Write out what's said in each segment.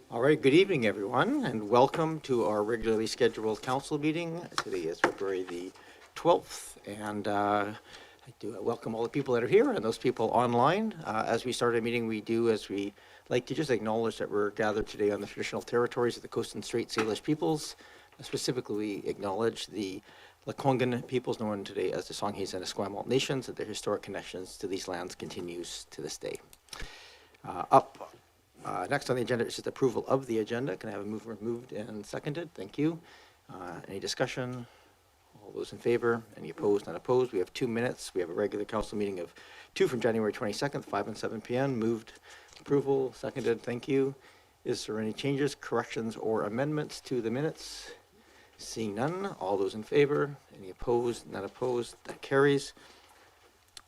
All right, good evening, everyone, and welcome to our regularly scheduled council meeting. Today is February the 12th, and I do welcome all the people that are here and those people online. As we start a meeting, as we like to just acknowledge that we're gathered today on the traditional territories of the Coast and Strait Salish peoples. Specifically, we acknowledge the Lekwungen peoples, known today as the Songhees and Esquimalt nations, that their historic connections to these lands continues to this day. Next on the agenda is just approval of the agenda. Can I have a mover moved and seconded? Thank you. Any discussion? All those in favor? Any opposed? Not opposed? We have 2 minutes. We have a regular council meeting of 2 from January 22nd, 5 and 7 p.m. Moved, approval, seconded. Thank you. Is there any changes, corrections, or amendments to the minutes? Seeing none. All those in favor? Any opposed? Not opposed? That carries.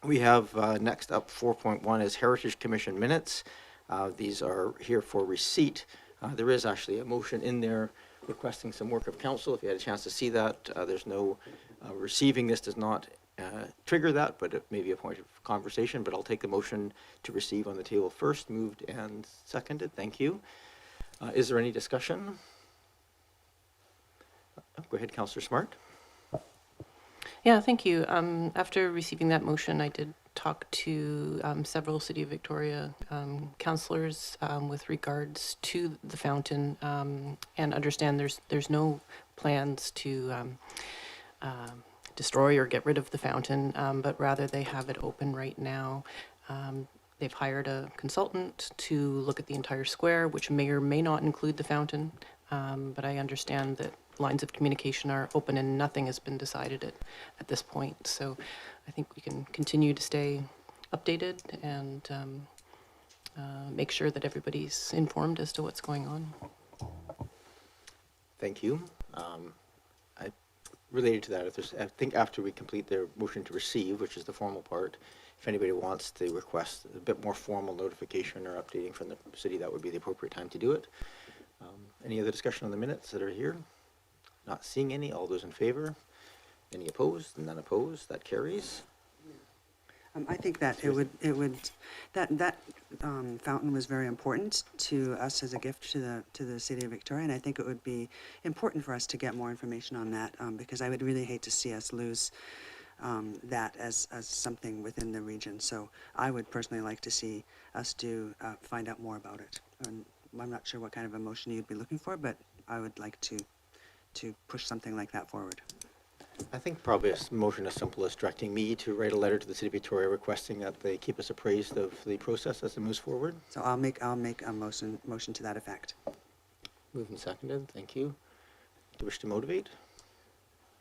We have next up 4.1 is Heritage Commission minutes. These are here for receipt. There is actually a motion in there requesting some work of council. If you had a chance to see that, there's no receiving this does not trigger that, but it may be a point of conversation. But I'll take the motion to receive on the table first. Moved and seconded. Thank you. Is there any discussion? Go ahead, Councillor Smart. Yeah, thank you. After receiving that motion, I did talk to several City of Victoria councillors with regards to the fountain, and understand there's no plans to destroy or get rid of the fountain, but rather they have it open right now. They've hired a consultant to look at the entire square, which may or may not include the fountain, but I understand that lines of communication are open and nothing has been decided at this point. So I think we can continue to stay updated and make sure that everybody's informed as to what's going on. Thank you. Related to that, I think after we complete their motion to receive, which is the formal part, if anybody wants to request a bit more formal notification or updating from the city, that would be the appropriate time to do it. Any other discussion on the minutes that are here? Not seeing any. All those in favor? Any opposed? None opposed. That carries. I think that that fountain was very important to us as a gift to the City of Victoria, and I think it would be important for us to get more information on that, because I would really hate to see us lose that as something within the region. So I would personally like to see us find out more about it. And I'm not sure what kind of a motion you'd be looking for, but I would like to push something like that forward. I think probably a motion as simple as directing me to write a letter to the City of Victoria requesting that they keep us appraised of the process as it moves forward. So I'll make a motion to that effect. Moved and seconded. Thank you. Do you wish to motivate?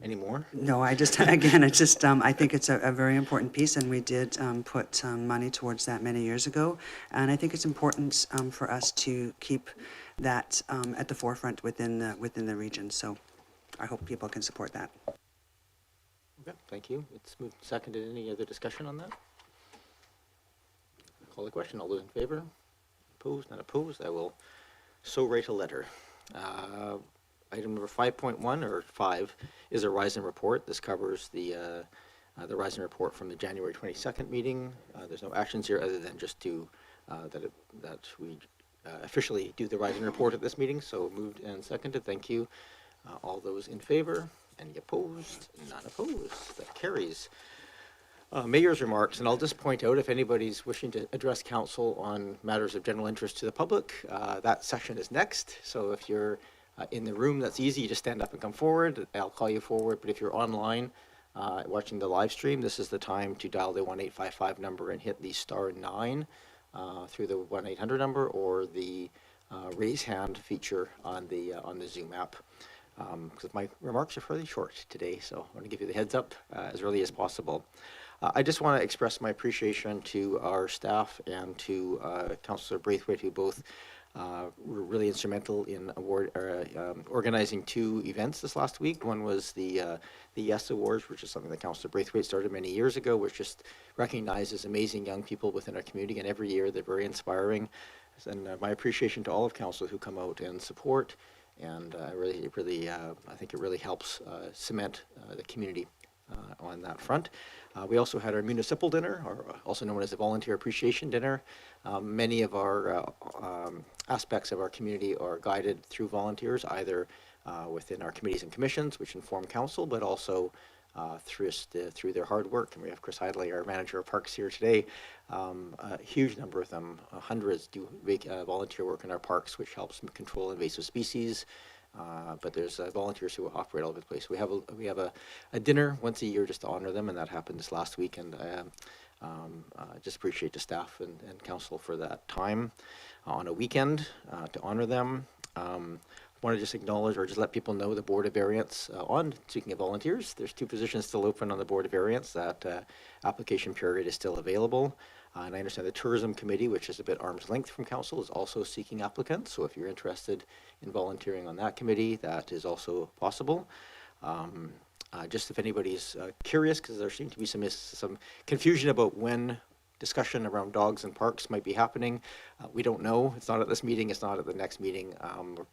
Any more? No, I just again, I think it's a very important piece, and we did put money towards that many years ago, and I think it's important for us to keep that at the forefront within the region. So I hope people can support that. Okay, thank you. It's moved and seconded. Any other discussion on that? Call the question. All those in favor? Opposed? Not opposed? I will so write a letter. Item number 5.1 or 5 is a Rising report. This covers the Rising report from the January 22nd meeting. There's no actions here other than just to that we officially do the Rising report at this meeting. So moved and seconded. Thank you. All those in favor? Any opposed? Not opposed. That carries. Mayor's remarks, and I'll just point out if anybody's wishing to address council on matters of general interest to the public, that section is next. So if you're in the room, that's easy. You just stand up and come forward. I'll call you forward. But if you're online watching the live stream, this is the time to dial the 1-855 number and hit the *9 through the 1-800 number or the raise hand feature on the Zoom app. Because my remarks are fairly short today, so I want to give you the heads up as early as possible. I just want to express my appreciation to our staff and to Councillor Braithwaite, who both were really instrumental in organizing 2 events this last week. One was the Yes Awards, which is something that Councillor Braithwaite started many years ago, which just recognizes amazing young people within our community, and every year they're very inspiring. And my appreciation to all of council who come out and support. And I think it really helps cement the community on that front. We also had our municipal dinner, or also known as the Volunteer Appreciation Dinner. Many of our aspects of our community are guided through volunteers, either within our committees and commissions, which inform council, but also through their hard work. And we have Chris Heidley, our manager of parks, here today. A huge number of them, hundreds, do volunteer work in our parks, which helps control invasive species. But there's volunteers who operate all over the place. We have a dinner once a year just to honor them, and that happened this last week. And I just appreciate the staff and council for that time on a weekend to honor them. I want to just acknowledge or just let people know the Board of Variance speaking of volunteers, there's 2 positions still open on the Board of Variance. That application period is still available. And I understand the Tourism Committee, which is a bit arm's length from council, is also seeking applicants. So if you're interested in volunteering on that committee, that is also possible. Just if anybody's curious, because there seems to be some confusion about when discussion around dogs and parks might be happening. We don't know. It's not at this meeting. It's not at the next meeting.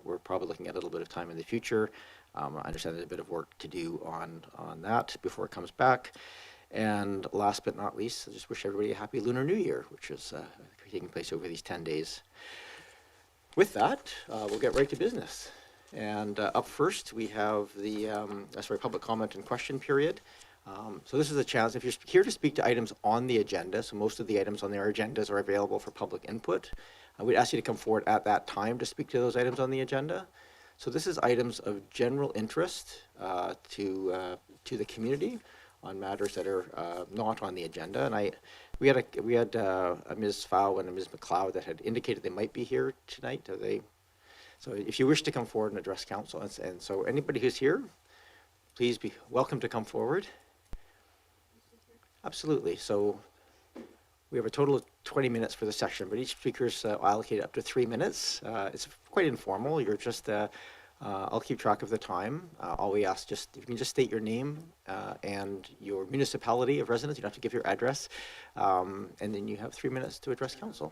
We're probably looking at a little bit of time in the future. I understand there's a bit of work to do on that before it comes back. And last but not least, I just wish everybody a happy Lunar New Year, which is taking place over these 10 days. With that, we'll get right to business. And up first, we have the public comment and question period. So this is a chance, if you're here to speak to items on the agenda, so most of the items on their agendas are available for public input. We'd ask you to come forward at that time to speak to those items on the agenda. So this is items of general interest to the community on matters that are not on the agenda. And we had a Ms. Fow and a Ms. McLeod that had indicated they might be here tonight. So if you wish to come forward and address council, and so anybody who's here, please be welcome to come forward. Absolutely. So we have a total of 20 minutes for the session, but each speaker is allocated up to 3 minutes. It's quite informal. You're just, I'll keep track of the time. All we ask, if you can just state your name and your municipality of residence. You don't have to give your address. And then you have 3 minutes to address council.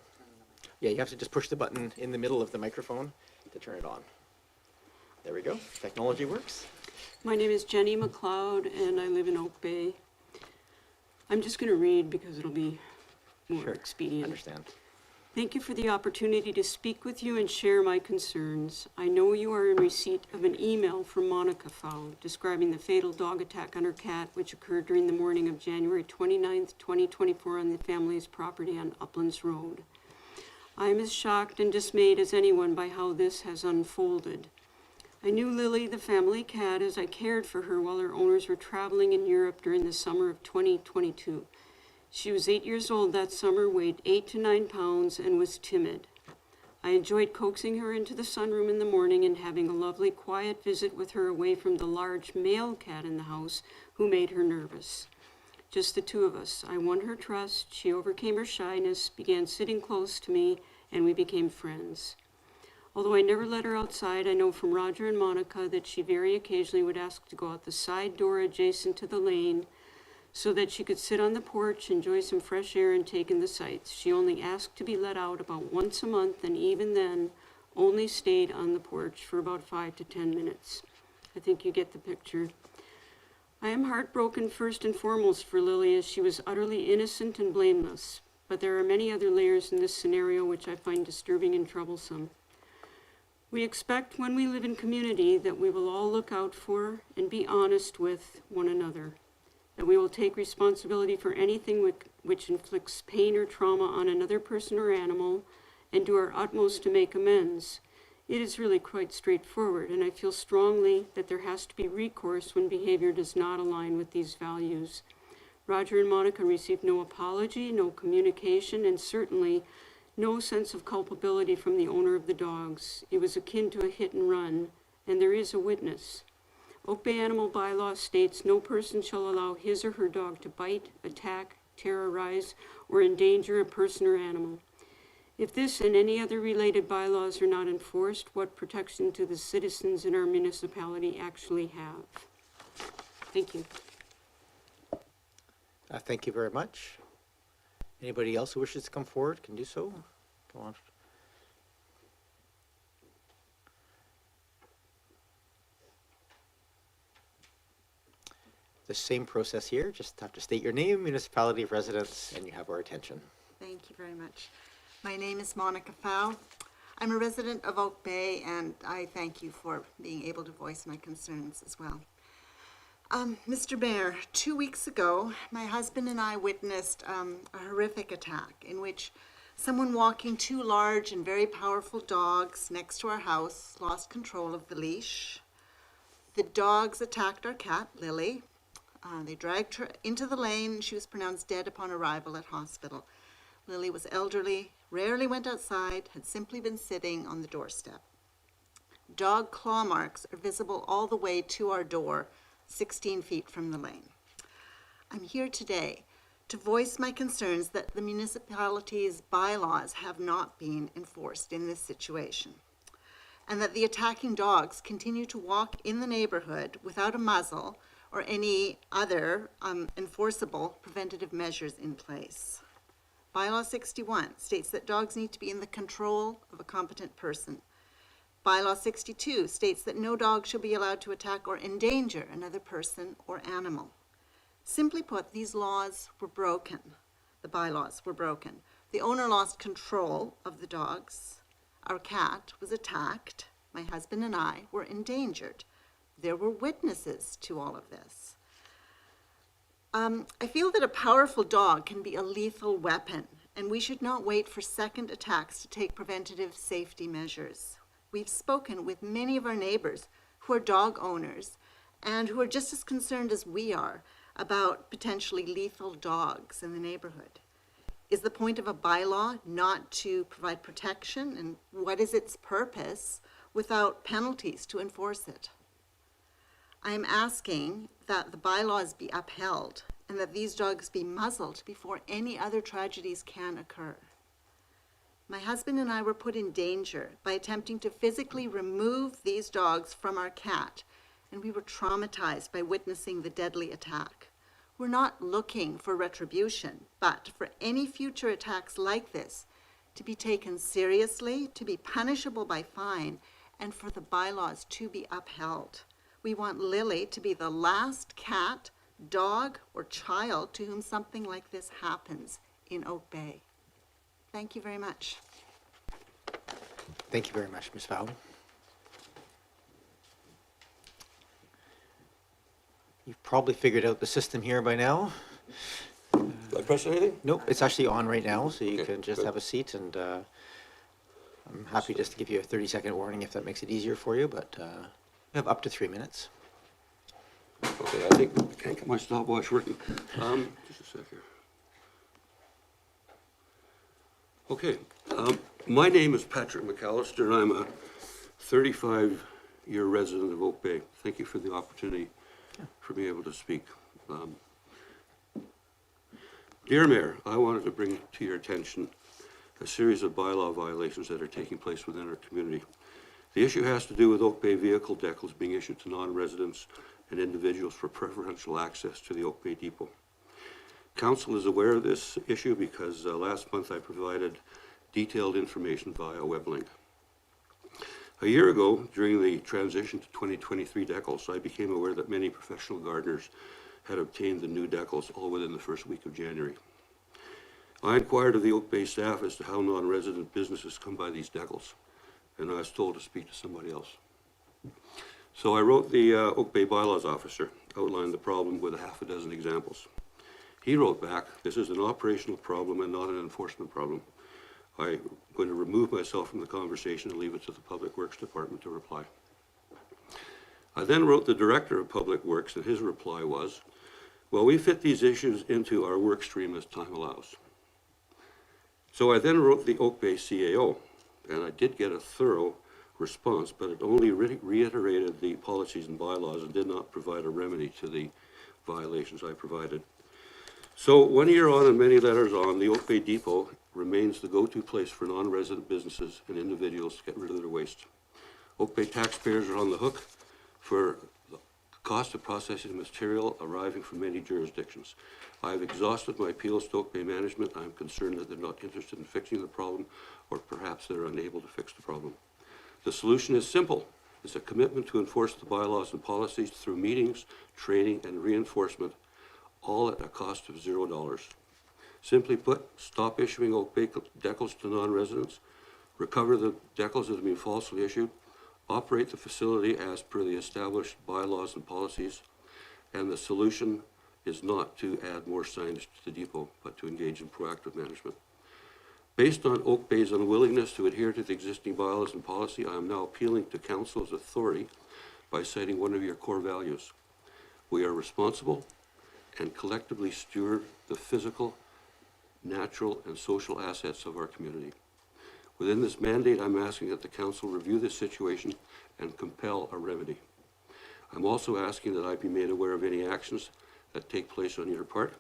Yeah, you have to just push the button in the middle of the microphone to turn it on. There we go. Technology works. My name is Jenny McLeod, and I live in Oak Bay. I'm just going to read because it'll be more expedient. Understand. Thank you for the opportunity to speak with you and share my concerns. I know you are in receipt of an email from Monica Fow describing the fatal dog attack on her cat, which occurred during the morning of January 29th, 2024 on the family's property on Uplands Road. I am as shocked and dismayed as anyone by how this has unfolded. I knew Lily, the family cat, as I cared for her while her owners were traveling in Europe during the summer of 2022. She was 8 years old that summer, weighed 8 to 9 pounds, and was timid. I enjoyed coaxing her into the sunroom in the morning and having a lovely, quiet visit with her away from the large male cat in the house who made her nervous. Just the 2 of us. I won her trust, she overcame her shyness, began sitting close to me, and we became friends. Although I never let her outside, I know from Roger and Monica that she very occasionally would ask to go out the side door adjacent to the lane so that she could sit on the porch, enjoy some fresh air, and take in the sights. She only asked to be let out about once a month, and even then, only stayed on the porch for about 5 to 10 minutes. I think you get the picture. I am heartbroken first and foremost for Lily, as she was utterly innocent and blameless. But there are many other layers in this scenario which I find disturbing and troublesome. We expect when we live in community that we will all look out for and be honest with one another, that we will take responsibility for anything which inflicts pain or trauma on another person or animal, and do our utmost to make amends. It is really quite straightforward, and I feel strongly that there has to be recourse when behavior does not align with these values. Roger and Monica received no apology, no communication, and certainly no sense of culpability from the owner of the dogs. It was akin to a hit and run, and there is a witness. Oak Bay Animal Bylaw states no person shall allow his or her dog to bite, attack, terrorize, or endanger a person or animal. If this and any other related bylaws are not enforced, what protection do the citizens in our municipality actually have? Thank you. Thank you very much. Anybody else who wishes to come forward can do so. Go on. The same process here, just have to state your name, municipality of residence, and you have our attention. Thank you very much. My name is Monica Fow. I'm a resident of Oak Bay, and I thank you for being able to voice my concerns as well. Mr. Mayor, 2 weeks ago, my husband and I witnessed a horrific attack in which someone walking two large and very powerful dogs next to our house lost control of the leash. The dogs attacked our cat, Lily. They dragged her into the lane. She was pronounced dead upon arrival at hospital. Lily was elderly, rarely went outside, had simply been sitting on the doorstep. Dog claw marks are visible all the way to our door, 16 feet from the lane. I'm here today to voice my concerns that the municipality's bylaws have not been enforced in this situation, and that the attacking dogs continue to walk in the neighborhood without a muzzle or any other enforceable preventative measures in place. Bylaw 61 states that dogs need to be in the control of a competent person. Bylaw 62 states that no dog shall be allowed to attack or endanger another person or animal. Simply put, these laws were broken. The bylaws were broken. The owner lost control of the dogs. Our cat was attacked. My husband and I were endangered. There were witnesses to all of this. I feel that a powerful dog can be a lethal weapon, and we should not wait for second attacks to take preventative safety measures. We've spoken with many of our neighbors who are dog owners and who are just as concerned as we are about potentially lethal dogs in the neighborhood. Is the point of a bylaw not to provide protection, and what is its purpose without penalties to enforce it? I am asking that the bylaws be upheld and that these dogs be muzzled before any other tragedies can occur. My husband and I were put in danger by attempting to physically remove these dogs from our cat, and we were traumatized by witnessing the deadly attack. We're not looking for retribution, but for any future attacks like this to be taken seriously, to be punishable by fine, and for the bylaws to be upheld. We want Lily to be the last cat, dog, or child to whom something like this happens in Oak Bay. Thank you very much. Thank you very much, Ms. Fow. You've probably figured out the system here by now. Do I press anything? Nope, it's actually on right now, so you Okay, can just good. have a seat, and I'm happy just to give you a 30-second warning if that makes it easier for you, but you have up to 3 minutes. Okay, I think I can't get my stopwatch working. Just a sec here. Okay, my name is Patrick McAllister. I'm a 35-year resident of Oak Bay. Thank you for the opportunity for being able to speak. Dear Mayor, I wanted to bring to your attention a series of bylaw violations that are taking place within our community. The issue has to do with Oak Bay vehicle decals being issued to non-residents and individuals for preferential access to the Oak Bay Depot. Council is aware of this issue because last month I provided detailed information via web link. A year ago, during the transition to 2023 decals, I became aware that many professional gardeners had obtained the new decals all within the first week of January. I inquired of the Oak Bay staff as to how non-resident businesses come by these decals, and I was told to speak to somebody else. So I wrote the Oak Bay bylaws officer, outlined the problem with a half a dozen examples. He wrote back, this is an operational problem and not an enforcement problem. I'm going to remove myself from the conversation and leave it to the Public Works Department to reply. I then wrote the Director of Public Works, and his reply was, well, we fit these issues into our work stream as time allows. So I then wrote the Oak Bay CAO, and I did get a thorough response, but it only reiterated the policies and bylaws and did not provide a remedy to the violations I provided. So 1 year on and many letters on, the Oak Bay Depot remains the go-to place for non-resident businesses and individuals to get rid of their waste. Oak Bay taxpayers are on the hook for the cost of processing material arriving from many jurisdictions. I've exhausted my appeals to Oak Bay management. I'm concerned that they're not interested in fixing the problem, or perhaps they're unable to fix the problem. The solution is simple. is a commitment to enforce the bylaws and policies through meetings, training, and reinforcement, all at a cost of $0. Simply put, stop issuing Oak Bay decals to non-residents, recover the decals that have been falsely issued, operate the facility as per the established bylaws and policies, and the solution is not to add more signage to the depot, but to engage in proactive management. Based on Oak Bay's unwillingness to adhere to the existing bylaws and policy, I am now appealing to council's authority by citing one of your core values. We are responsible and collectively steward the physical, natural, and social assets of our community. Within this mandate, I'm asking that the council review this situation and compel a remedy. I'm also asking that I be made aware of any actions that take place on your part.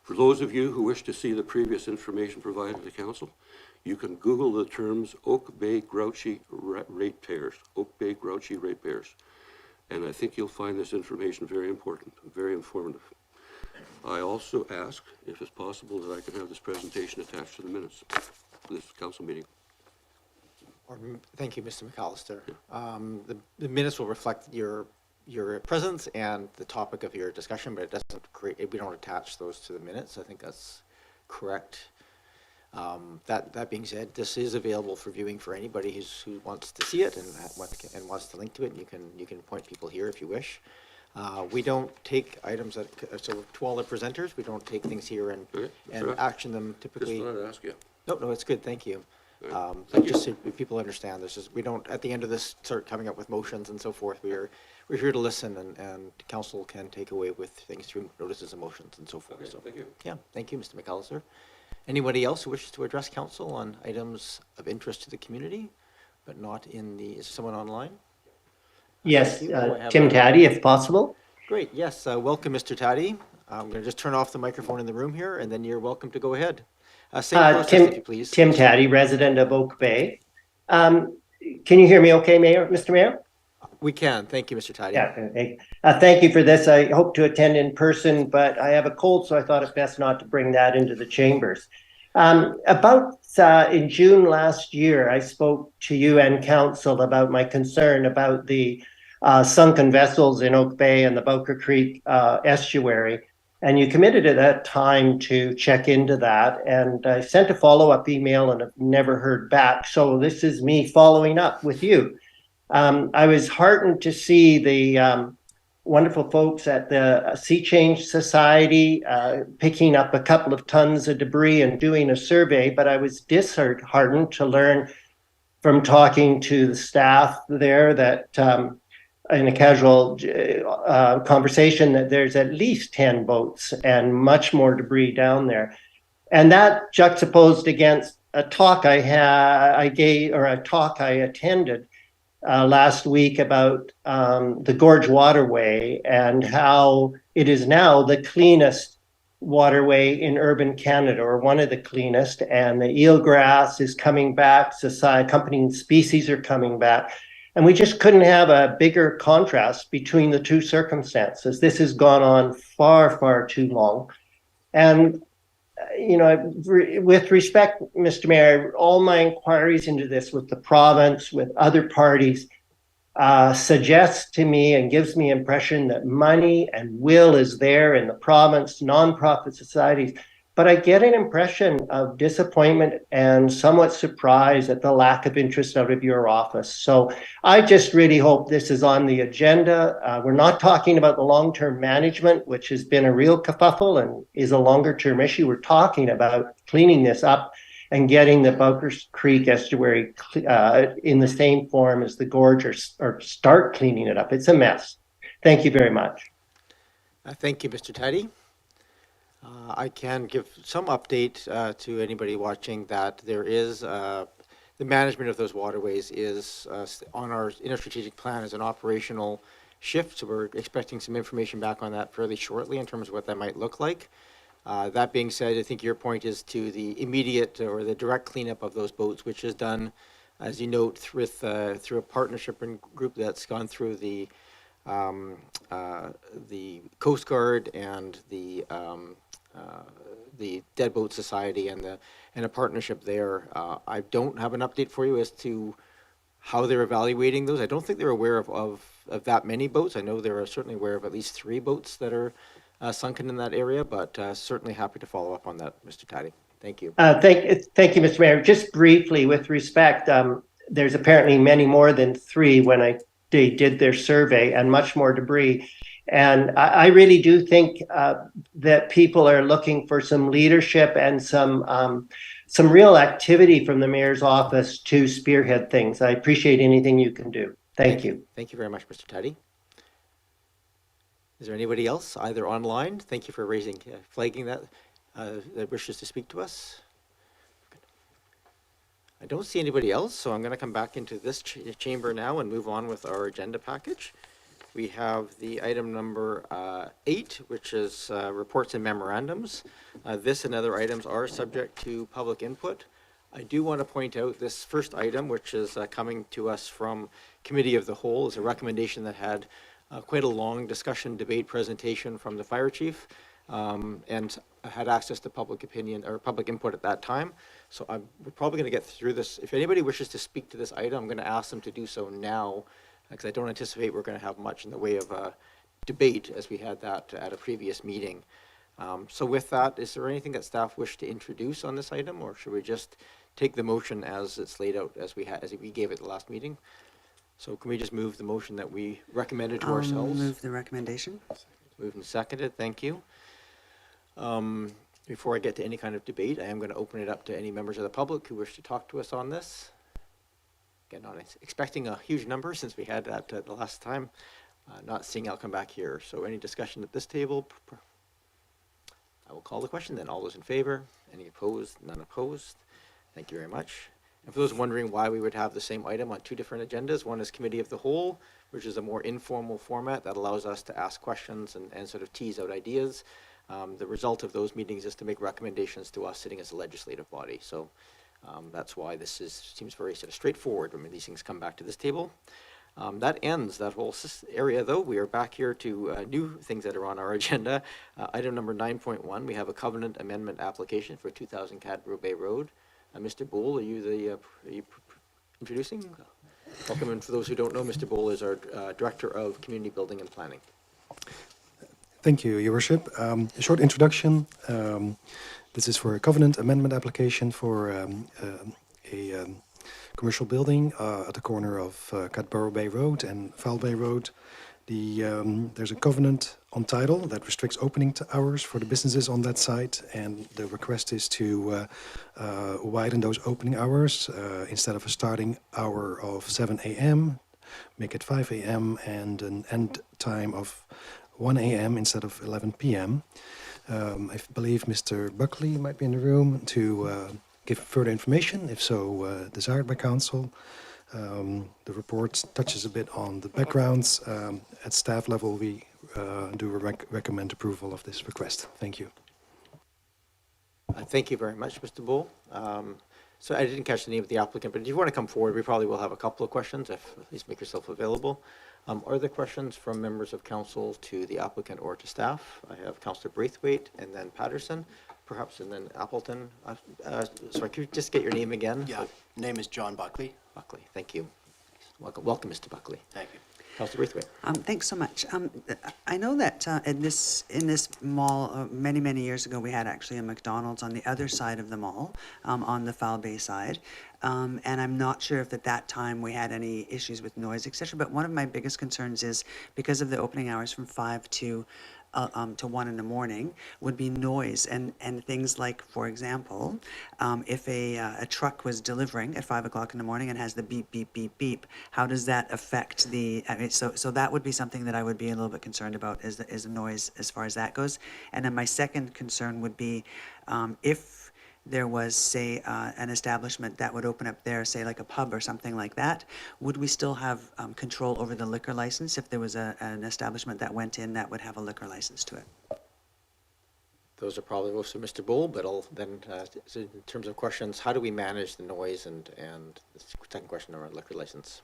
For those of you who wish to see the previous information provided to council, you can Google the terms Oak Bay Grouchy ratepayers, Oak Bay Grouchy ratepayers, and I think you'll find this information very important, very informative. I also ask, if it's possible, that I can have this presentation attached to the minutes of this council meeting. Thank you, Mr. McAllister. The minutes will reflect your presence and the topic of your discussion, but it doesn't create, we don't attach those to the minutes. I think that's correct. That being said, this is available for viewing for anybody who wants to see it and wants to link to it. You can point people here if you wish. We don't take items so to all the presenters, we don't take things here and Sure. action them typically. Just wanted to ask you. No, it's good, thank you. Thank you. Just so people understand, we don't, at the end of this, start coming up with motions and so forth. We're here to listen, and council can take away with things through notices and motions and so forth. Okay, So, thank you. yeah, thank you, Mr. McAllister. Anybody else who wishes to address council on items of interest to the community, but not in the, is someone online? Yes, Thank you. Oh, I have Tim a- Taddy, if possible. Great, yes, welcome, Mr. Taddy. I'm going to just turn off the microphone in the room here, and then you're welcome to go ahead. Same process, if you please. Tim Taddy, resident of Oak Bay. Can you hear me okay, Mayor, Mr. Mayor? We can, thank you, Mr. Taddy. Yeah, thank you for this. I hope to attend in person, but I have a cold, so I thought it best not to bring that into the chambers. In June last year, I spoke to you and council about my concern about the sunken vessels in Oak Bay and the Bowker Creek estuary. And you committed at that time to check into that. And I sent a follow-up email and have never heard back. So this is me following up with you. I was heartened to see the wonderful folks at the Sea Change Society picking up a couple of tons of debris and doing a survey, but I was disheartened to learn from talking to the staff there that in a casual conversation that there's at least 10 boats and much more debris down there. And that juxtaposed against a talk I attended last week about the Gorge Waterway and how it is now the cleanest waterway in urban Canada, or one of the cleanest, and the eelgrass is coming back, accompanying species are coming back. And we just couldn't have a bigger contrast between the two circumstances. This has gone on far, far too long. And, you know, with respect, Mr. Mayor, all my inquiries into this with the province, with other parties, suggests to me and gives me impression that money and will is there in the province, nonprofit societies. But I get an impression of disappointment and somewhat surprise at the lack of interest out of your office. So I just really hope this is on the agenda. We're not talking about the long-term management, which has been a real kerfuffle and is a longer-term issue. We're talking about cleaning this up and getting the Bowker Creek estuary in the same form as the gorge, or start cleaning it up. It's a mess. Thank you very much. Thank you, Mr. Taddy. I can give some update to anybody watching that there is the management of those waterways is on our inner strategic plan as an operational shift. So we're expecting some information back on that fairly shortly in terms of what that might look like. That being said, I think your point is to the immediate or the direct cleanup of those boats, which is done, as you note, through a partnership and group that's gone through the Coast Guard and the Dead Boat Society and a partnership there. I don't have an update for you as to how they're evaluating those. I don't think they're aware of that many boats. I know they're certainly aware of at least 3 boats that are sunken in that area, but certainly happy to follow up on that, Mr. Taddy. Thank you. Thank you, Mr. Mayor. Just briefly, with respect, there's apparently many more than 3 when they did their survey, and much more debris. And I really do think that people are looking for some leadership and some real activity from the mayor's office to spearhead things. I appreciate anything you can do. Thank you. Thank you very much, Mr. Taddy. Is there anybody else, either online? Thank you for flagging that, that wishes to speak to us. I don't see anybody else, so I'm going to come back into this chamber now and move on with our agenda package. We have the item number 8, which is reports and memorandums. This and other items are subject to public input. I do want to point out this first item, which is coming to us from Committee of the Whole, is a recommendation that had quite a long discussion, debate, presentation from the fire chief, and had access to public opinion or public input at that time. So we're probably going to get through this. If anybody wishes to speak to this item, I'm going to ask them to do so now, because I don't anticipate we're going to have much in the way of debate as we had that at a previous meeting. So with that, is there anything that staff wish to introduce on this item, or should we just take the motion as it's laid out as we gave it the last meeting? So can we just move the motion that we recommended to ourselves? Move the recommendation. Moved and seconded, thank you. Before I get to any kind of debate, I am going to open it up to any members of the public who wish to talk to us on this. Again, not expecting a huge number since we had that the last time. Not seeing, I'll come back here. So any discussion at this table? I will call the question then. All those in favor? Any opposed? None opposed? Thank you very much. And for those wondering why we would have the same item on 2 different agendas, one is Committee of the Whole, which is a more informal format that allows us to ask questions and sort of tease out ideas. The result of those meetings is to make recommendations to us sitting as a legislative body. So that's why this seems very sort of straightforward when these things come back to this table. That ends that whole area, though. We are back here to new things that are on our agenda. Item number 9.1, we have a covenant amendment application for 2000 Cadbro Bay Road. Mr. Bowl, are you introducing? Welcome, and for those who don't know, Mr. Bowl is our Director of Community Building and Planning. Thank you, Your Worship. A short introduction. This is for a covenant amendment application for a commercial building at the corner of Cadbro Bay Road and Foul Bay Road. There's a covenant on title that restricts opening hours for the businesses on that site, and the request is to widen those opening hours instead of a starting hour of 7 a.m., make it 5 a.m. and an end time of 1 a.m. instead of 11 p.m. I believe Mr. Buckley might be in the room to give further information, if so desired by council. The report touches a bit on the backgrounds. At staff level, we do recommend approval of this request. Thank you. Thank you very much, Mr. Bull. So I didn't catch the name of the applicant, but if you want to come forward, we probably will have a couple of questions. Please make yourself available. Are there questions from members of council to the applicant or to staff? I have Councillor Braithwaite and then Patterson, perhaps, and then Appleton. Sorry, could you just get your name again? Yeah, name is John Buckley. Buckley, thank you. Welcome, Mr. Buckley. Thank you. Councillor Braithwaite. Thanks so much. I know that in this mall, many years ago, we had actually a McDonald's on the other side of the mall, on the Foul Bay side. And I'm not sure if at that time we had any issues with noise, etc. But one of my biggest concerns is because of the opening hours from 5 to 1 in the morning would be noise and things like, for example, if a truck was delivering at 5 o'clock in the morning and has the beep, beep, beep, beep, how does that affect the, so that would be something that I would be a little bit concerned about is the noise as far as that goes. And then my second concern would be if there was, say, an establishment that would open up there, say like a pub or something like that, would we still have control over the liquor license if there was an establishment that went in that would have a liquor license to it? Those are probably most of Mr. Bull, but I'll then, so in terms of questions, how do we manage the noise and the second question around liquor license?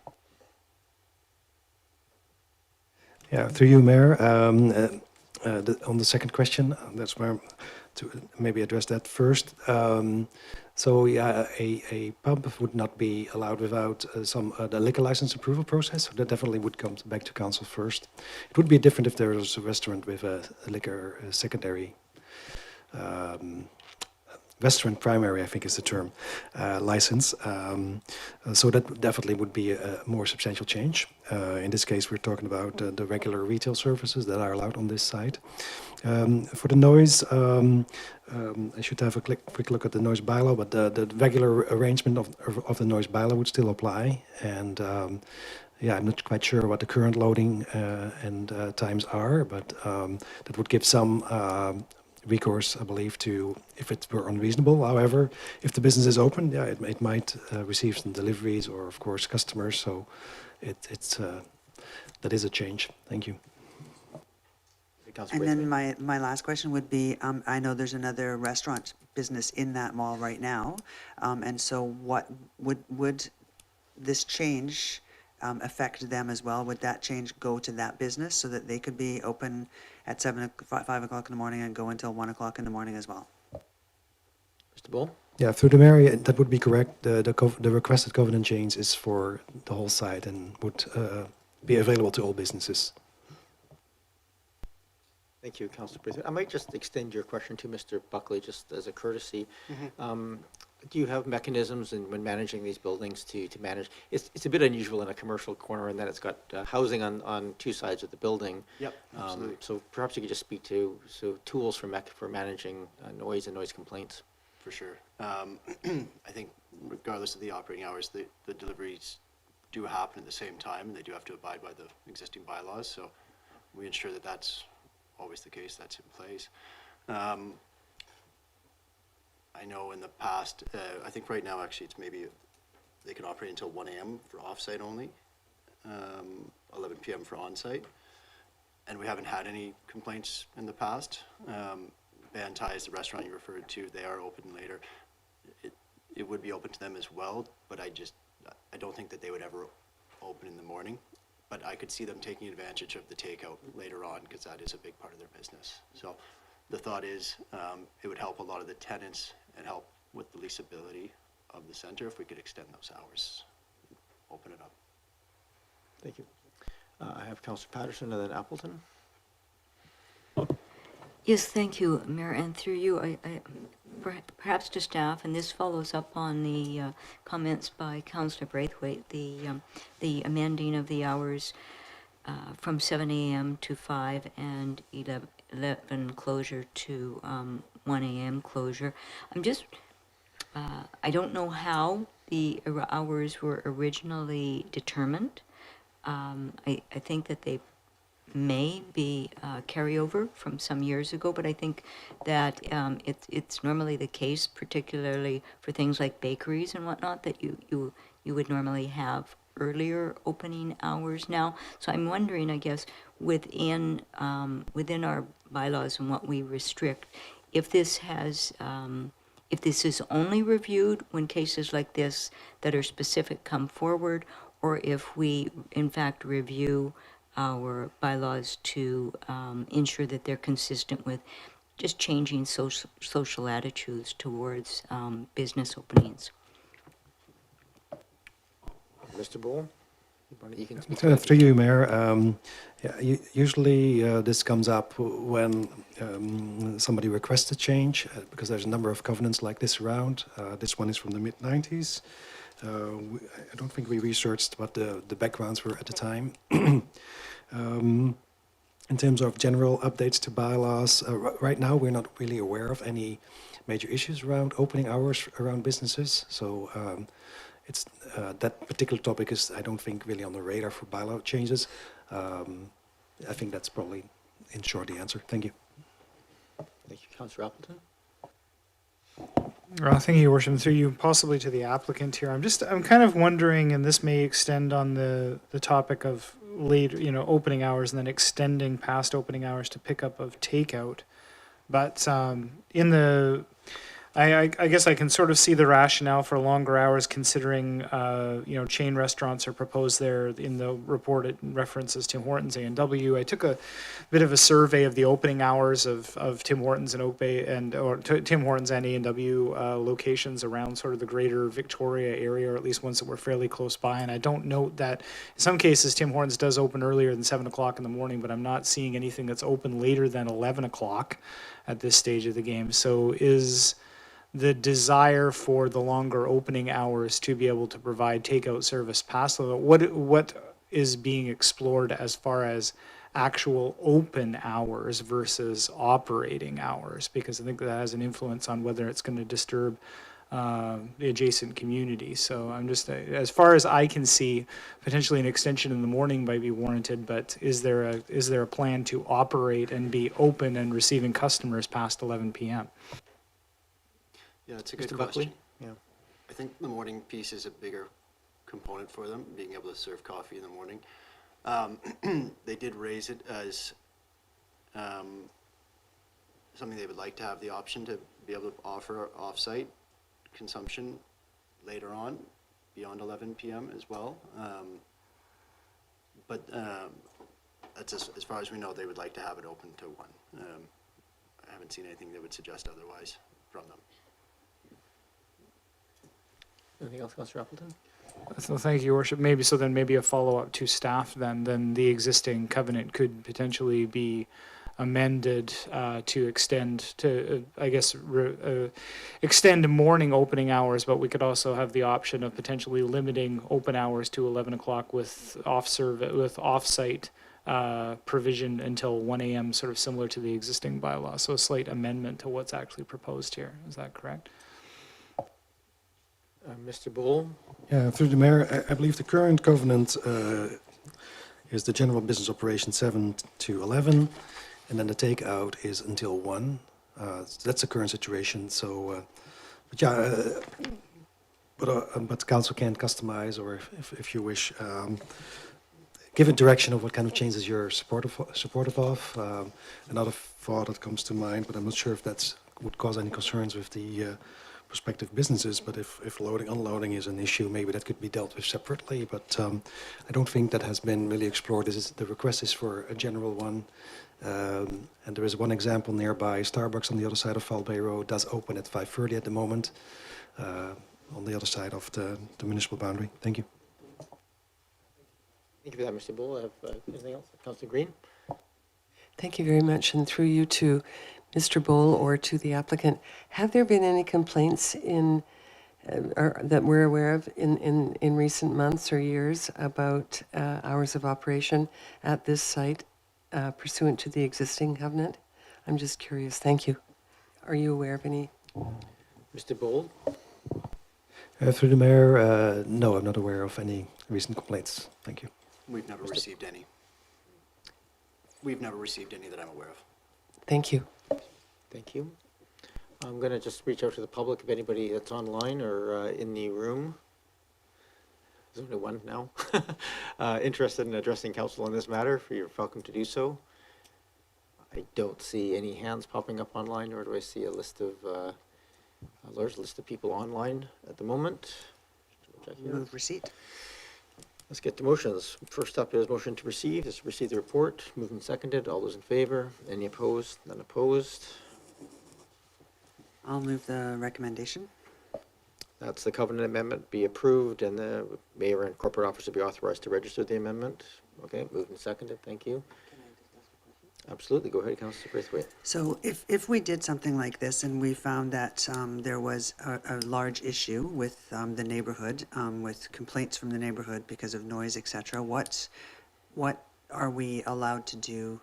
Yeah, through you, Mayor. On the second question, that's where to maybe address that first. So yeah, a pub would not be allowed without the liquor license approval process. So that definitely would come back to council first. It would be different if there was a restaurant with a liquor secondary. Restaurant primary, I think is the term, license. So that definitely would be a more substantial change. In this case, we're talking about the regular retail services that are allowed on this site. For the noise, I should have a quick look at the noise bylaw, but the regular arrangement of the noise bylaw would still apply. And yeah, I'm not quite sure what the current loading and times are, but that would give some recourse, I believe, to if it were unreasonable. However, if the business is open, yeah, it might receive some deliveries or, of course, customers. So that is a change. Thank you. Councillor And then Braithwaite. my last question would be, I know there's another restaurant business in that mall right now. And so what would this change affect them as well? Would that change go to that business so that they could be open at 5 o'clock in the morning and go until 1 o'clock in the morning as well? Mr. Bull? Yeah, through the mayor, that would be correct. The requested covenant change is for the whole site and would be available to all businesses. Thank you, Councillor Braithwaite. I might just extend your question to Mr. Buckley, just as a courtesy. Do you have mechanisms when managing these buildings to manage? It's a bit unusual in a commercial corner in that it's got housing on two sides of the building. Yep, absolutely. So perhaps you could just speak to tools for managing noise and noise complaints. For sure. I think regardless of the operating hours, the deliveries do happen at the same time, and they do have to abide by the existing bylaws. So we ensure that that's always the case, that's in place. I know in the past, I think right now actually it's maybe they can operate until 1 a.m. for off-site only, 11 p.m. for on-site. And we haven't had any complaints in the past. Bantai is the restaurant you referred to. They are open later. It would be open to them as well, but I don't think that they would ever open in the morning. But I could see them taking advantage of the takeout later on because that is a big part of their business. So the thought is it would help a lot of the tenants and help with the leasability of the center if we could extend those hours, open it up. Thank you. I have Councillor Patterson and then Appleton. Yes, thank you, Mayor. And through you, I perhaps to staff, and this follows up on the comments by Councillor Braithwaite, the amending of the hours from 7 a.m. to 5 and 11 closure to 1 a.m. closure. I don't know how the hours were originally determined. I think that they may be carryover from some years ago, but I think that it's normally the case, particularly for things like bakeries and whatnot, that you would normally have earlier opening hours now. So I'm wondering, I guess, within our bylaws and what we restrict, if this is only reviewed when cases like this that are specific come forward, or if we in fact review our bylaws to ensure that they're consistent with just changing social attitudes towards business openings. Mr. Bull? You can speak to Through you, Mayor. Usually this comes up when somebody requests a change because there's a number of covenants like this around. This one is from the mid-90s. I don't think we researched what the backgrounds were at the time. In terms of general updates to bylaws, right now we're not really aware of any major issues around opening hours around businesses. So it's that particular topic is, I don't think, really on the radar for bylaw changes. I think that's probably, in short, the answer. Thank you. Thank you, Councillor Appleton. Thank you, Your Worship. Through you, possibly to the applicant here. I'm kind of wondering, and this may extend on the topic of later, opening hours and then extending past opening hours to pick up of takeout. But in the I guess I can sort of see the rationale for longer hours considering, chain restaurants are proposed there. In the report, it references Tim Hortons, A&W. I took a bit of a survey of the opening hours of Tim Hortons and Oak Bay Tim Hortons and A&W locations around sort of the greater Victoria area, or at least ones that were fairly close by. And I don't note that in some cases Tim Hortons does open earlier than 7 o'clock in the morning, but I'm not seeing anything that's open later than 11 o'clock at this stage of the game. So is the desire for the longer opening hours to be able to provide takeout service past what is being explored as far as actual open hours versus operating hours? Because I think that has an influence on whether it's going to disturb the adjacent community. So I'm just, as far as I can see, potentially an extension in the morning might be warranted, but is there a plan to operate and be open and receiving customers past 11 p.m.? Yeah, it's a good Mr. Buckley? question. Yeah. I think the morning piece is a bigger component for them, being able to serve coffee in the morning. They did raise it as something they would like to have the option to be able to offer off-site consumption later on, beyond 11 p.m. as well. But that's as far as we know, they would like to have it open to 1. I haven't seen anything that would suggest otherwise from them. Anything else, Councillor Appleton? So thank you, Your Worship. Maybe a follow-up to staff then the existing covenant could potentially be amended to extend extend morning opening hours, but we could also have the option of potentially limiting open hours to 11 o'clock with off-site provision until 1 a.m., sort of similar to the existing bylaw. So a slight amendment to what's actually proposed here. Is that correct? Mr. Bull? Yeah, through the mayor, I believe the current covenant is the general business operation 7 to 11, and then the takeout is until 1. So that's the current situation. So, but council can customize, or if you wish, give a direction of what kind of changes you're supportive of. Another thought that comes to mind, but I'm not sure if that would cause any concerns with the prospective businesses, but if loading, unloading is an issue, maybe that could be dealt with separately, but I don't think that has been really explored. The request is for a general one, and there is one example nearby. Starbucks on the other side of Foul Bay Road does open at 5:30 at the moment, on the other side of the municipal boundary. Thank you. Thank you for that, Mr. Bull. Anything else? Councillor Green? Thank you very much, and through you to Mr. Bull or to the applicant, have there been any complaints that we're aware of in recent months or years about hours of operation at this site pursuant to the existing covenant? I'm just curious. Thank you. Are you aware of any? Mr. Bull? Through the mayor, no, I'm not aware of any recent complaints. Thank you. We've never received any. We've never received any that I'm aware of. Thank you. Thank you. I'm going to just reach out to the public, if anybody that's online or in the room. There's only one now. Interested in addressing council on this matter, you're welcome to do so. I don't see any hands popping up online, nor do I see a list of a large list of people online at the moment. Check here. Move receipt. Let's get to motions. First up is motion to receive. This is receive the report. Moved and seconded. All those in favor? Any opposed? None opposed. I'll move the recommendation. That's the covenant amendment be approved, and the mayor and corporate officer be authorized to register the amendment. Okay, moved and seconded. Thank you. Absolutely. Go ahead, Councillor Braithwaite. So if we did something like this and we found that there was a large issue with the neighborhood, with complaints from the neighborhood because of noise, etc., what are we allowed to do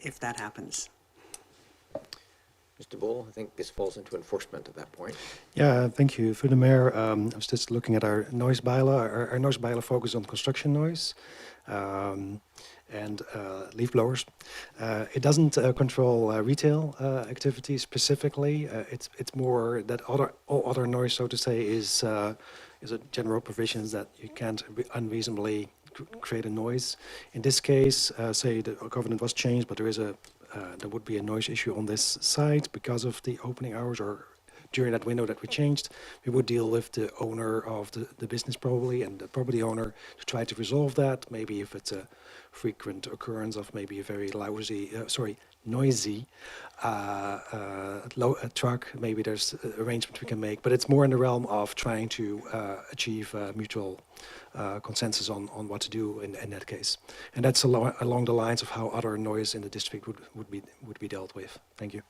if that happens? Mr. Bull, I think this falls into enforcement at that point. Yeah, thank you. Through the mayor, I was just looking at our noise bylaw. Our noise bylaw focuses on construction noise and leaf blowers. It doesn't control retail activities specifically. It's more that all other noise, so to say, is a general provisions that you can't unreasonably create a noise. In this case, say the covenant was changed, but there would be a noise issue on this site because of the opening hours or during that window that we changed, we would deal with the owner of the business probably and the property owner to try to resolve that. Maybe if it's a frequent occurrence of maybe a very noisy truck, maybe there's arrangements we can make. But it's more in the realm of trying to achieve mutual consensus on what to do in that case. And that's along the lines of how other noise in the district would be dealt with. Thank you.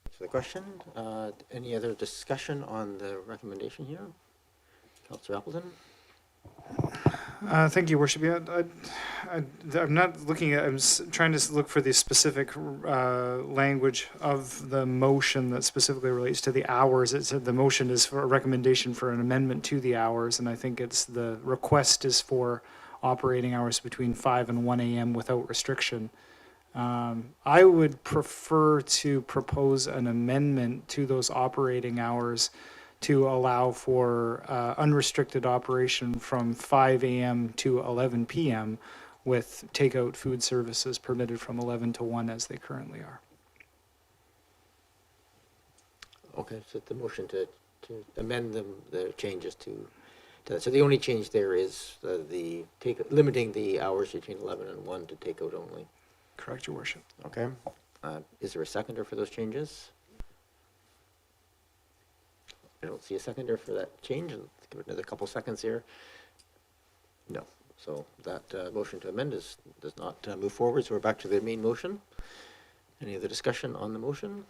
Thanks for the question. Any other discussion on the recommendation here? Councillor Appleton? Thank you, Worship. Yeah, I'm not looking at, trying to look for the specific language of the motion that specifically relates to the hours. It said the motion is for a recommendation for an amendment to the hours, and I think it's the request is for operating hours between 5 and 1 a.m. without restriction. I would prefer to propose an amendment to those operating hours to allow for unrestricted operation from 5 a.m. to 11 p.m. with takeout food services permitted from 11 to 1 as they currently are. Okay, so the motion to amend the changes to that. So the only change there is limiting the hours between 11 and 1 to takeout only. Correct, Your Worship. Okay. Is there a seconder for those changes? I don't see a seconder for that change. I'll give it another couple seconds here. No. So that motion to amend does not move forward. So we're back to the main motion. Any other discussion on the motion?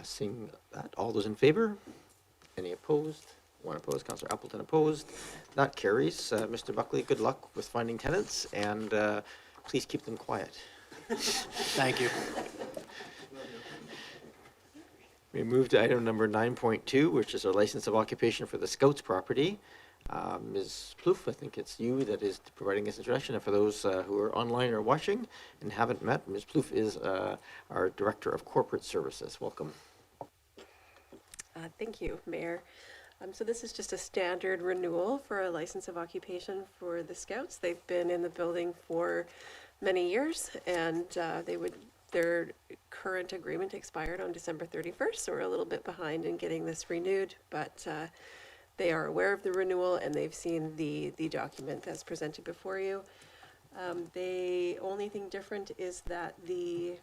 Seeing that, all those in favor? Any opposed? One opposed. Councillor Appleton opposed. That carries. Mr. Buckley, good luck with finding tenants, and please keep them quiet. Thank you. We move to item number 9.2, which is a license of occupation for the Scouts property. Ms. Plouffe, I think it's you that is providing this introduction. And for those who are online or watching and haven't met, Ms. Plouffe is our Director of Corporate Services. Welcome. Thank you, Mayor. So this is just a standard renewal for a license of occupation for the Scouts. They've been in the building for many years, and their current agreement expired on December 31st, so we're a little bit behind in getting this renewed, but they are aware of the renewal and they've seen the document that's presented before you. The only thing different is that we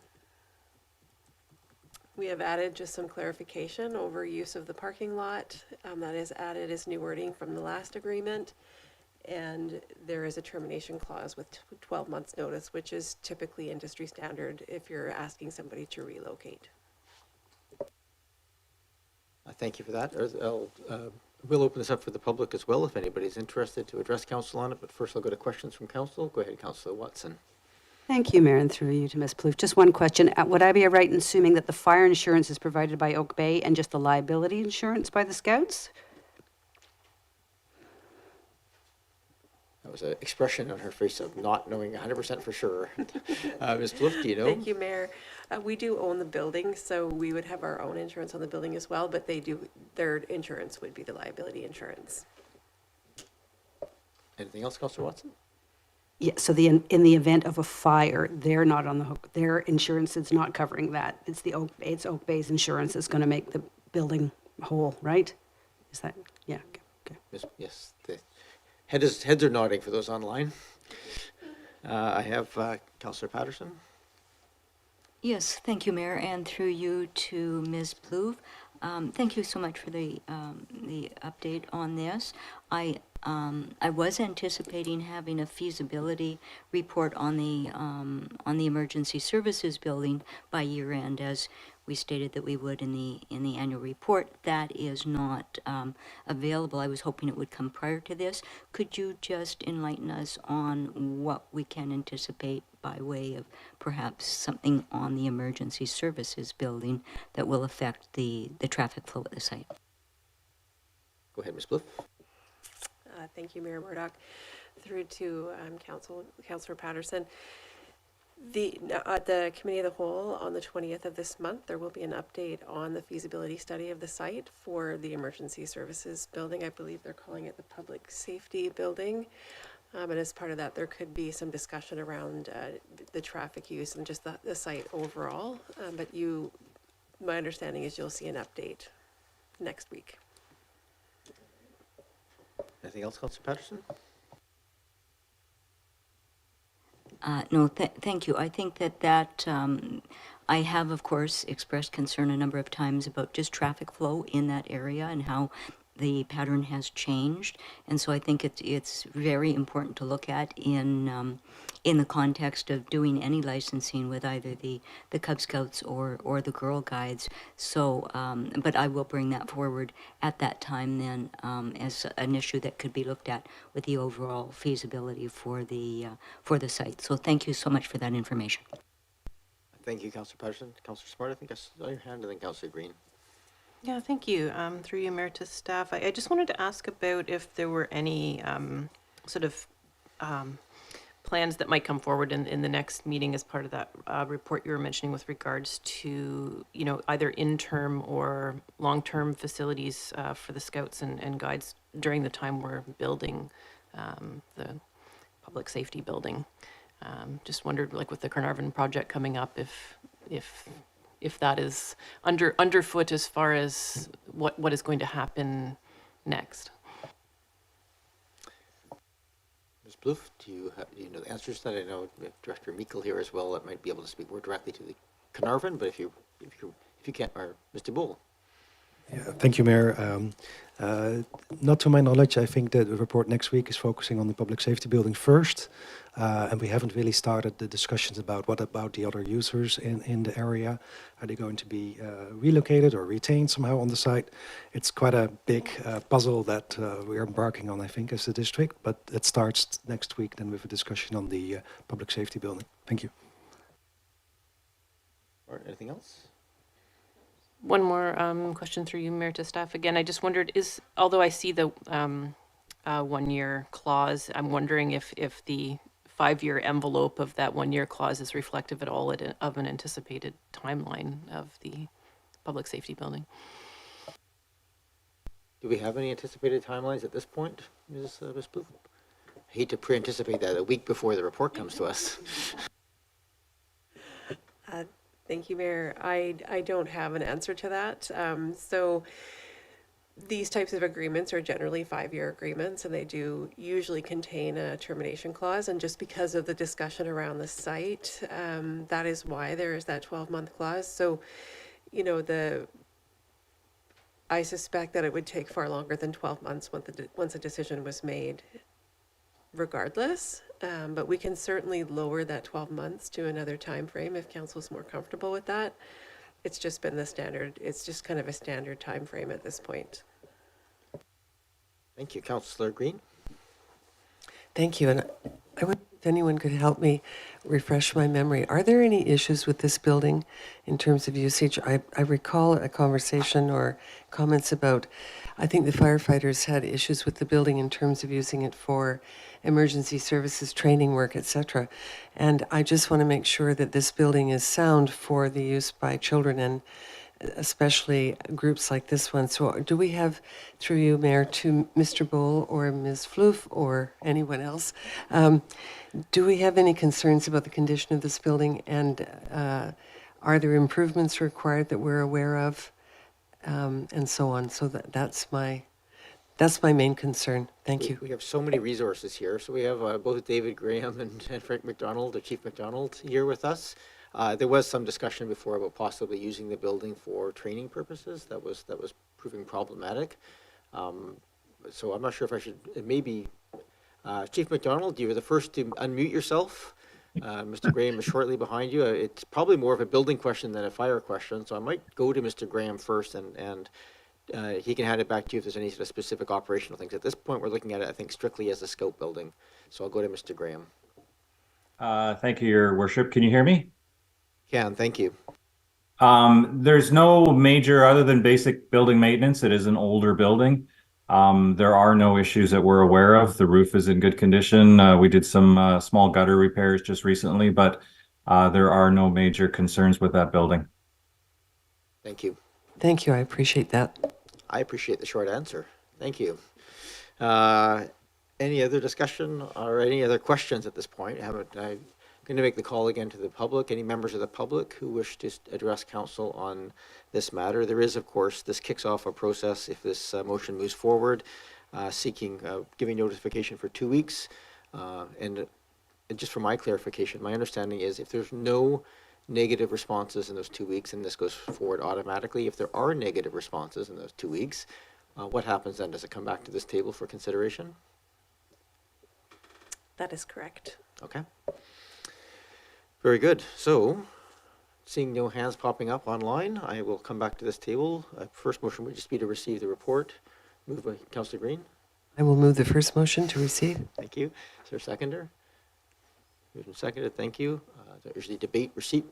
have added just some clarification over use of the parking lot. That is added as new wording from the last agreement. And there is a termination clause with 12 months notice, which is typically industry standard if you're asking somebody to relocate. Thank you for that. We'll open this up for the public as well if anybody's interested to address council on it. But first I'll go to questions from council. Go ahead, Councillor Watson. Thank you, Mayor, and through you to Ms. Plouffe. Just one question. Would I be right in assuming that the fire insurance is provided by Oak Bay and just the liability insurance by the Scouts? That was an expression on her face of not knowing 100% for sure. Ms. Plouffe, do you know? Thank you, Mayor. We do own the building, so we would have our own insurance on the building as well, but their insurance would be the liability insurance. Anything else, Councillor Watson? Yeah, so in the event of a fire, they're not on the hook. Their insurance is not covering that. It's Oak Bay's insurance that's going to make the building whole, right? Is that, yeah, okay. Yes, the heads are nodding for those online. I have Councillor Patterson. Yes, thank you, Mayor, and through you to Ms. Plouffe. Thank you so much for the update on this. I was anticipating having a feasibility report on the emergency services building by year end, as we stated that we would in the annual report. That is not available. I was hoping it would come prior to this. Could you just enlighten us on what we can anticipate by way of perhaps something on the emergency services building that will affect the traffic flow at the site? Go ahead, Ms. Plouffe. Thank you, Mayor Murdoch. Through to Councillor Patterson. At the Committee of the Whole on the 20th of this month, there will be an update on the feasibility study of the site for the emergency services building. I believe they're calling it the public safety building. And as part of that, there could be some discussion around the traffic use and just the site overall. But my understanding is you'll see an update next week. Anything else, Councillor Patterson? No, thank you. I think that I have, of course, expressed concern a number of times about just traffic flow in that area and how the pattern has changed. And so I think it's very important to look at in the context of doing any licensing with either the Cub Scouts or the Girl Guides. So, but I will bring that forward at that time then as an issue that could be looked at with the overall feasibility for the site. So thank you so much for that information. Thank you, Councillor Patterson. Councillor Smart, I think I saw your hand, and then Councillor Green. Yeah, thank you. Through you, Mayor, to staff. I just wanted to ask about if there were any sort of plans that might come forward in the next meeting as part of that report you were mentioning with regards to, you know, either interim or long-term facilities for the Scouts and Guides during the time we're building the public safety building. Just wondered, like with the Carnarvon project coming up, if that is underfoot as far as what is going to happen next. Ms. Bloof, do you know the answers to that? I know Director Meikle here as well, that might be able to speak more directly to the Carnarvon, but if you can't, or Mr. Bull. Yeah, thank you, Mayor. Not to my knowledge, I think that the report next week is focusing on the public safety building first, and we haven't really started the discussions about what about the other users in the area. Are they going to be relocated or retained somehow on the site? It's quite a big puzzle that we are embarking on, I think, as a district, but it starts next week then with a discussion on the public safety building. Thank you. All right, anything else? One more question through you, Mayor, to staff. Again, I just wondered, although I see the 1-year clause, I'm wondering if the 5-year envelope of that 1-year clause is reflective at all of an anticipated timeline of the public safety building. Do we have any anticipated timelines at this point, Ms. Bloof? I hate to pre-anticipate that a week before the report comes to us. Thank you, Mayor. I don't have an answer to that. So these types of agreements are generally 5-year agreements, and they do usually contain a termination clause. And just because of the discussion around the site, that is why there is that 12-month clause. So, you know, I suspect that it would take far longer than 12 months once a decision was made, regardless. But we can certainly lower that 12 months to another time frame if council is more comfortable with that. It's just been the standard. It's just kind of a standard time frame at this point. Thank you, Councillor Green. Thank you. And I wonder if anyone could help me refresh my memory. Are there any issues with this building in terms of usage? I recall a conversation or comments about, I think the firefighters had issues with the building in terms of using it for emergency services, training work, etc. And I just want to make sure that this building is sound for the use by children and especially groups like this one. So do we have, through you, Mayor, to Mr. Bowl or Ms. Floof or anyone else, do we have any concerns about the condition of this building, and are there improvements required that we're aware of, and so on? So that's my main concern. Thank you. We have so many resources here. So we have both David Graham and Frank McDonald, or Chief McDonald, here with us. There was some discussion before about possibly using the building for training purposes. That was proving problematic. So I'm not sure if I should, maybe, Chief McDonald, you were the first to unmute yourself. Mr. Graham is shortly behind you. It's probably more of a building question than a fire question. So I might go to Mr. Graham first, and he can hand it back to you if there's any sort of specific operational things. At this point, we're looking at it, I think, strictly as a scout building. So I'll go to Mr. Graham. Thank you, Your Worship. Can you hear me? Can, thank you. There's no major, other than basic building maintenance. It is an older building. There are no issues that we're aware of. The roof is in good condition. We did some small gutter repairs just recently, but there are no major concerns with that building. Thank you. Thank you. I appreciate that. I appreciate the short answer. Thank you. Any other discussion or any other questions at this point? going to make the call again to the public. Any members of the public who wish to address council on this matter? There is, of course, this kicks off a process if this motion moves forward, seeking, giving notification for 2 weeks. And just for my clarification, my understanding is if there's no negative responses in those 2 weeks, and this goes forward automatically. If there are negative responses in those 2 weeks, what happens then? Does it come back to this table for consideration? That is correct. Okay. Very good. So, seeing no hands popping up online, I will come back to this table. First motion would just be to receive the report. Moved by Councillor Green. I will move the first motion to receive. Thank you. Is there a seconder? Moved and seconded. Thank you. There's the debate receipt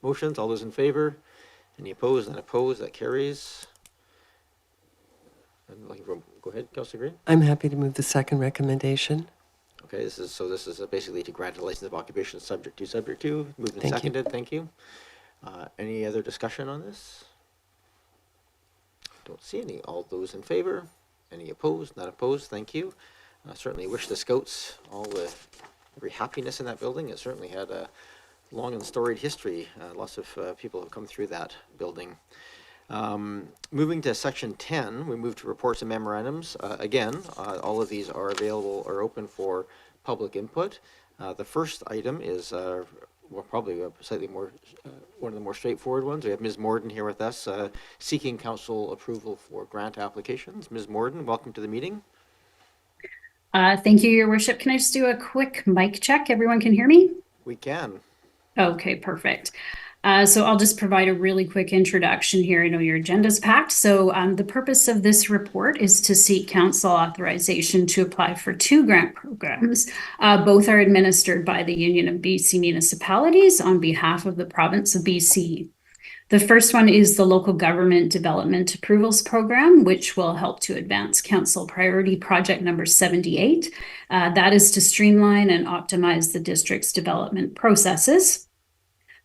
motions. All those in favor? Any opposed? None opposed. That carries. And go ahead, Councillor Green. I'm happy to move the second recommendation. Okay, this is basically to grant a license of occupation subject to. Moved and Thank you. seconded. Thank you. Any other discussion on this? Don't see any. All those in favor? Any opposed? Not opposed. Thank you. Certainly wish the Scouts all the every happiness in that building. It certainly had a long and storied history. Lots of people have come through that building. Moving to section 10, we move to reports and memorandums. Again, all of these are available or open for public input. The first item is probably slightly more, one of the more straightforward ones. We have Ms. Morden here with us, seeking council approval for grant applications. Ms. Morden, welcome to the meeting. Thank you, Your Worship. Can I just do a quick mic check? Everyone can hear me? We can. Okay, perfect. So I'll just provide a really quick introduction here. I know your agenda's packed. So the purpose of this report is to seek council authorization to apply for 2 grant programs. Both are administered by the Union of BC Municipalities on behalf of the province of BC. The first one is the Local Government Development Approvals Program, which will help to advance Council Priority Project number 78. That is to streamline and optimize the district's development processes.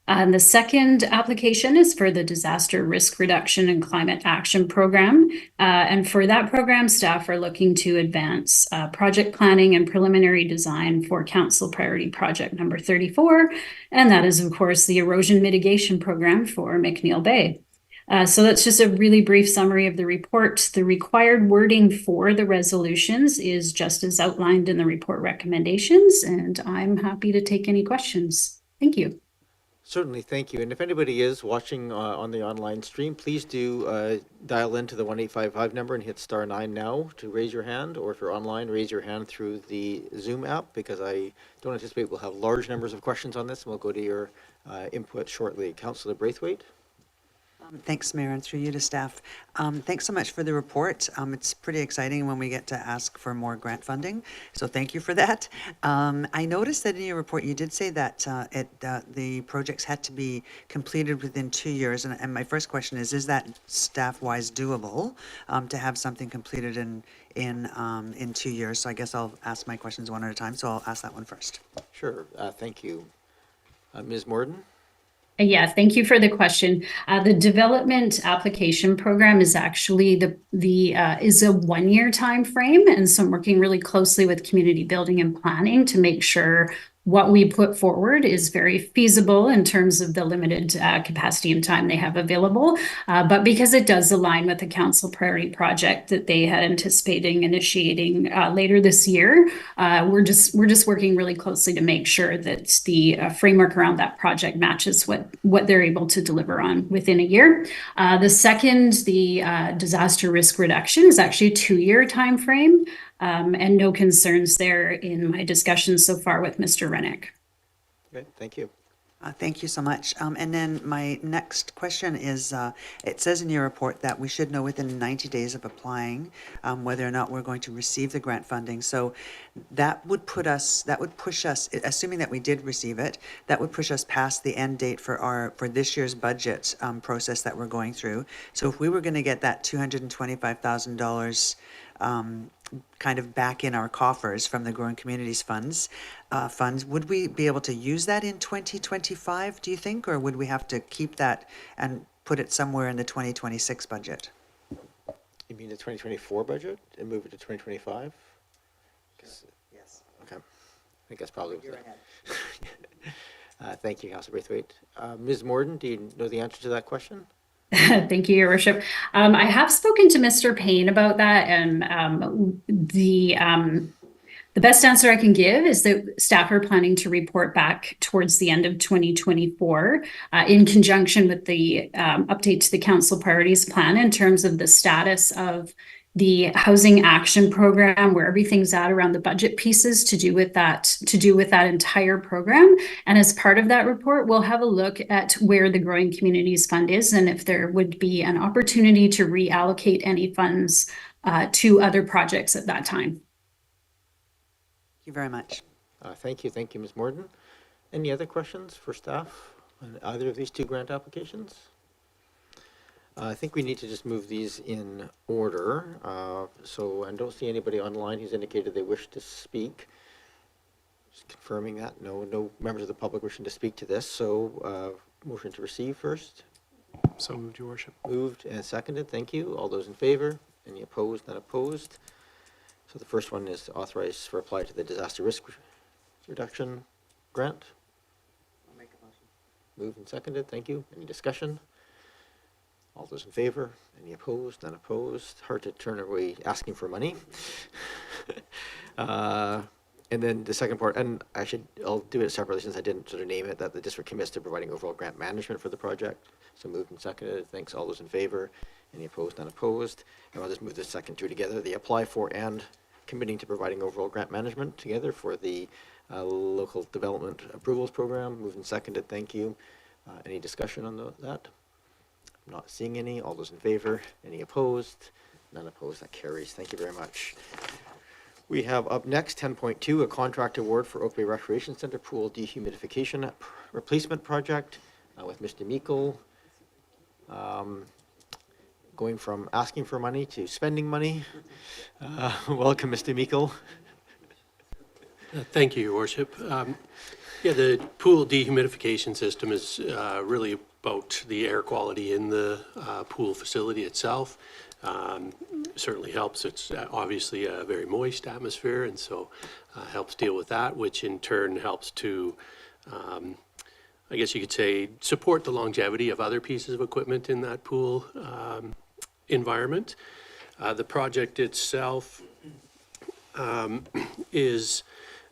And the second application is for the Disaster Risk Reduction and Climate Action Program. And for that program, staff are looking to advance project planning and preliminary design for Council Priority Project number 34. And that is, of course, the Erosion Mitigation Program for McNeil Bay. So that's just a really brief summary of the report. The required wording for the resolutions is just as outlined in the report recommendations, and I'm happy to take any questions. Thank you. Certainly, thank you. And if anybody is watching on the online stream, please do dial into the 1855 number and hit *9 now to raise your hand, or if you're online, raise your hand through the Zoom app, because I don't anticipate we'll have large numbers of questions on this, and we'll go to your input shortly. Councillor Braithwaite. Thanks, Mayor, and through you to staff. Thanks so much for the report. It's pretty exciting when we get to ask for more grant funding, so thank you for that. I noticed that in your report you did say that the projects had to be completed within 2 years, and my first question is that staff-wise doable to have something completed in 2 years? So I guess I'll ask my questions one at a time, so I'll ask that one first. Sure, thank you. Ms. Morden? Yeah, thank you for the question. The development application program is actually is a 1-year time frame, and so I'm working really closely with community building and planning to make sure what we put forward is very feasible in terms of the limited capacity and time they have available. But because it does align with the council priority project that they had anticipating initiating later this year, we're just working really closely to make sure that the framework around that project matches what they're able to deliver on within a year. The second, the disaster risk reduction, is actually a 2-year time frame. And no concerns there in my discussions so far with Mr. Rennick. Okay, thank you. Thank you so much. And then my next question is, it says in your report that we should know within 90 days of applying whether or not we're going to receive the grant funding. So that would push us, assuming that we did receive it, that would push us past the end date for this year's budget process that we're going through. So if we were going to get that $225,000 kind of back in our coffers from the Growing Communities funds, would we be able to use that in 2025, do you think, or would we have to keep that and put it somewhere in the 2026 budget? You mean the 2024 budget and move it to 2025? Yes. Okay. think that's probably. Thank you, Councilor Braithwaite. Ms. Morden, do you know the answer to that question? Thank you, Your Worship. I have spoken to Mr. Payne about that, and the best answer I can give is that staff are planning to report back towards the end of 2024 in conjunction with the update to the council priorities plan in terms of the status of the housing action program, where everything's at around the budget pieces to do with that entire program. And as part of that report, we'll have a look at where the Growing Communities Fund is and if there would be an opportunity to reallocate any funds to other projects at that time. Thank you very much. Thank you, Ms. Morden. Any other questions for staff on either of these two grant applications? I think we need to just move these in order. So I don't see anybody online who's indicated they wish to speak. Just confirming that. No members of the public wishing to speak to this. So motion to receive first. So moved, Your Worship. Moved and seconded. Thank you. All those in favor? Any opposed? None opposed. So the first one is authorized for apply to the disaster risk reduction grant. I'll make a motion. Moved and seconded. Thank you. Any discussion? All those in favor? Any opposed? None opposed. Hard to turn away asking for money. And then the second part, and I'll do it separately since I didn't sort of name it, that the district commits to providing overall grant management for the project. So moved and seconded. Thanks. All those in favor? Any opposed? None opposed. And I'll just move the second two together. The apply for and committing to providing overall grant management together for the local development approvals program. Moved and seconded. Thank you. Any discussion on that? Not seeing any. All those in favor? Any opposed? None opposed. That carries. Thank you very much. We have up next 10.2, a contract award for Oak Bay Recreation Center pool dehumidification replacement project with Mr. Meikle. Going from asking for money to spending money. Welcome, Mr. Meikle. Thank you, Your Worship. The pool dehumidification system is really about the air quality in the pool facility itself. Certainly helps. It's obviously a very moist atmosphere, and so helps deal with that, which in turn helps to, I guess you could say, support the longevity of other pieces of equipment in that pool environment. The project itself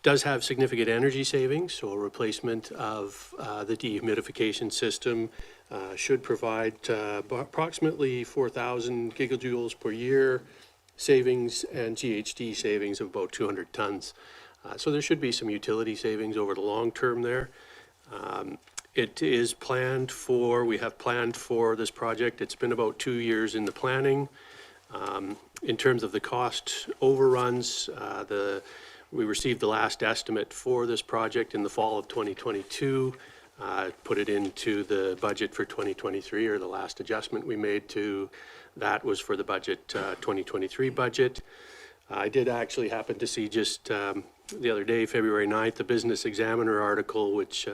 does have significant energy savings, so a replacement of the dehumidification system should provide approximately 4,000 gigajoules per year savings and GHG savings of about 200 tons. So there should be some utility savings over the long term there. It is planned for, we have planned for this project. It's been about 2 years in the planning. In terms of the cost overruns, we received the last estimate for this project in the fall of 2022, put it into the budget for 2023, or the last adjustment we made to that was for the budget 2023 budget. I did actually happen to see just the other day, February 9th, the Business Examiner article, which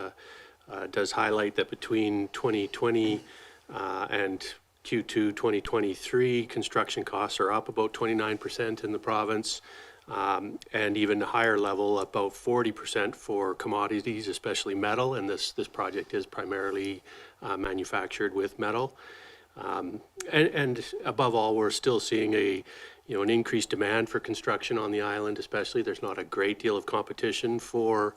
does highlight that between 2020 and Q2 2023, construction costs are up about 29% in the province. And even a higher level, about 40% for commodities, especially metal, and this project is primarily manufactured with metal. And above all, we're still seeing an increased demand for construction on the island, especially. There's not a great deal of competition for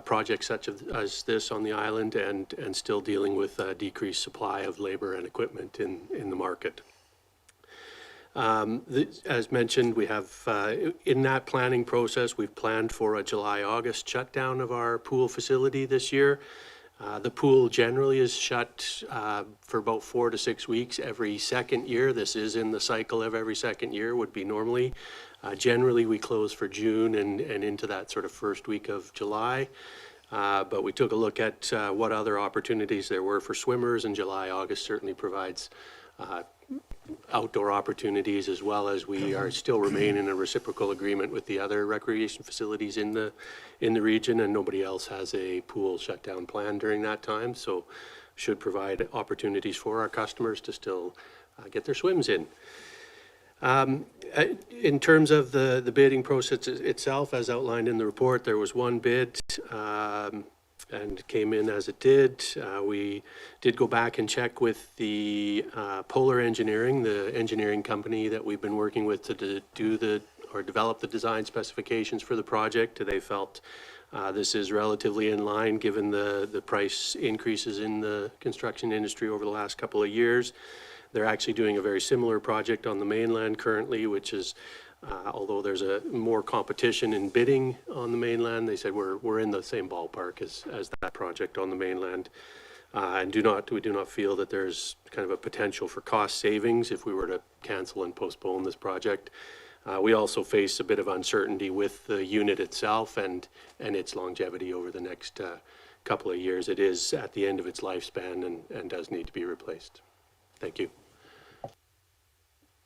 projects such as this on the island, and still dealing with a decreased supply of labor and equipment in the market. As mentioned, we have, in that planning process, we've planned for a July-August shutdown of our pool facility this year. The pool generally is shut for about 4 to 6 weeks every second year. This is in the cycle of every second year, would be normally. Generally, we close for June and into that sort of first week of July. But we took a look at what other opportunities there were for swimmers, and July-August certainly provides outdoor opportunities, as well as we are still remain in a reciprocal agreement with the other recreation facilities in the region, and nobody else has a pool shutdown plan during that time, so should provide opportunities for our customers to still get their swims in. In terms of the bidding process itself, as outlined in the report, there was one bid and came in as it did. We did go back and check with the Polar Engineering, the engineering company that we've been working with to develop the design specifications for the project. They felt this is relatively in line given the price increases in the construction industry over the last couple of years. They're actually doing a very similar project on the mainland currently, which is, although there's more competition in bidding on the mainland, they said we're in the same ballpark as that project on the mainland. And we do not feel that there's kind of a potential for cost savings if we were to cancel and postpone this project. We also face a bit of uncertainty with the unit itself and its longevity over the next couple of years. It is at the end of its lifespan and does need to be replaced. Thank you.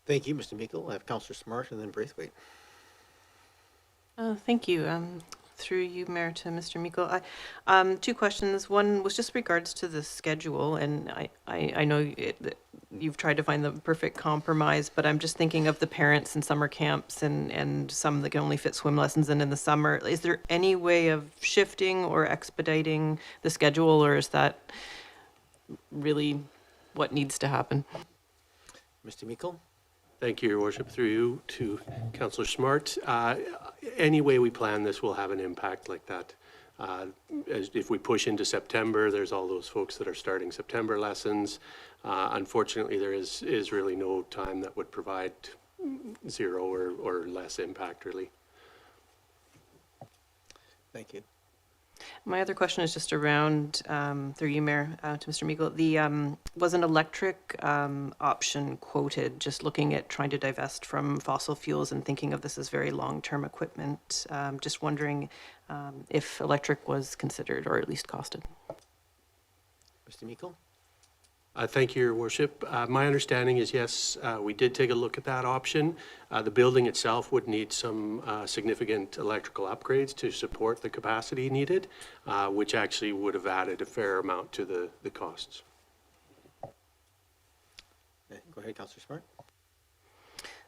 Thank you, Mr. Meikle. I have Councillor Smart and then Braithwaite. Thank you. Through you, Mayor, to Mr. Meikle. Two questions. One was just regards to the schedule, and I know you've tried to find the perfect compromise, but I'm just thinking of the parents in summer camps and some that can only fit swim lessons in the summer. Is there any way of shifting or expediting the schedule, or is that really what needs to happen? Mr. Meikle? Thank you, Your Worship. Through you to Councillor Smart. Any way we plan this will have an impact like that. If we push into September, there's all those folks that are starting September lessons. Unfortunately, there is really no time that would provide zero or less impact, really. Thank you. My other question is just around, through you, Mayor, to Mr. Meikle, was an electric option quoted, just looking at trying to divest from fossil fuels and thinking of this as very long-term equipment. Just wondering if electric was considered or at least costed. Mr. Meikle? Thank you, Your Worship. My understanding is, yes, we did take a look at that option. The building itself would need some significant electrical upgrades to support the capacity needed, which actually would have added a fair amount to the costs. Go ahead, Councillor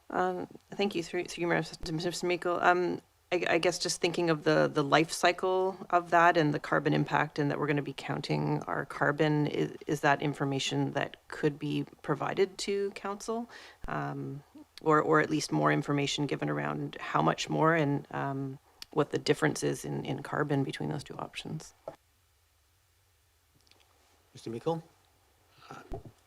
Smart. Thank you, through you, Mayor, to Mr. Meikle. I guess just thinking of the life cycle of that and the carbon impact, and that we're going to be counting our carbon, is that information that could be provided to council, or at least more information given around how much more and what the difference is in carbon between those two options? Mr. Meikle?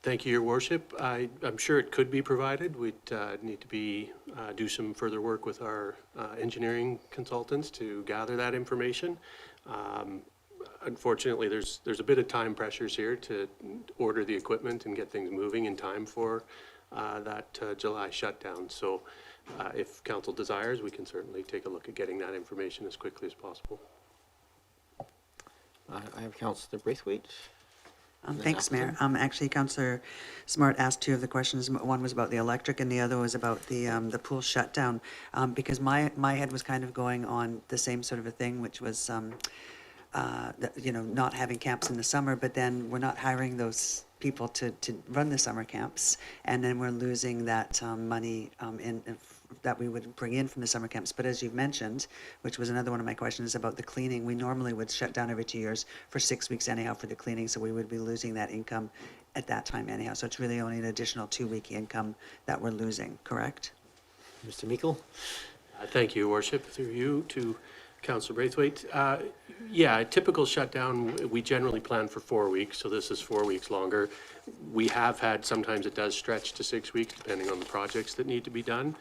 Thank you, Your Worship. I'm sure it could be provided. We'd need to do some further work with our engineering consultants to gather that information. Unfortunately, there's a bit of time pressures here to order the equipment and get things moving in time for that July shutdown. So if council desires, we can certainly take a look at getting that information as quickly as possible. I have Councillor Braithwaite. Thanks, Mayor. Actually, Councillor Smart asked two of the questions. One was about the electric and the other was about the pool shutdown. Because my head was kind of going on the same sort of a thing, which was, not having camps in the summer, but then we're not hiring those people to run the summer camps. And then we're losing that money that we would bring in from the summer camps. But as you've mentioned, which was another one of my questions about the cleaning, we normally would shut down every 2 years for 6 weeks anyhow for the cleaning, so we would be losing that income at that time anyhow. So it's really only an additional 2-week income that we're losing, correct? Mr. Meikle? Thank you, Your Worship. Through you to Councillor Braithwaite. Yeah, a typical shutdown, we generally plan for 4 weeks, so this is 4 weeks longer. We have had, sometimes it does stretch to 6 weeks, depending on the projects that need to be done.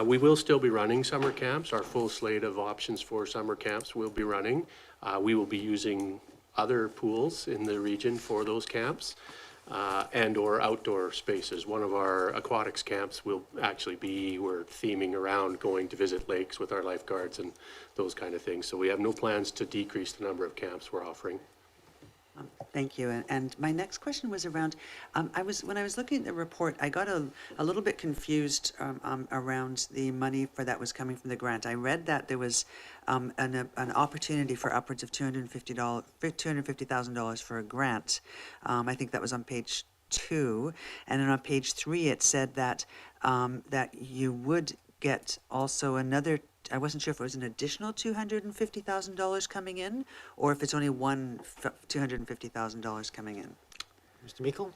We will still be running summer camps. Our full slate of options for summer camps will be running. We will be using other pools in the region for those camps and or outdoor spaces. One of our aquatics camps will actually be, we're theming around going to visit lakes with our lifeguards and those kind of things. So we have no plans to decrease the number of camps we're offering. Thank you. And my next question was around, when I was looking at the report, I got a little bit confused around the money for that was coming from the grant. I read that there was an opportunity for upwards of $250,000 for a grant. I think that was on page 2, and then on page 3, it said that, that you would get also another, I wasn't sure if it was an additional $250,000 coming in, or if it's only $250,000 coming in. Mr. Meikle?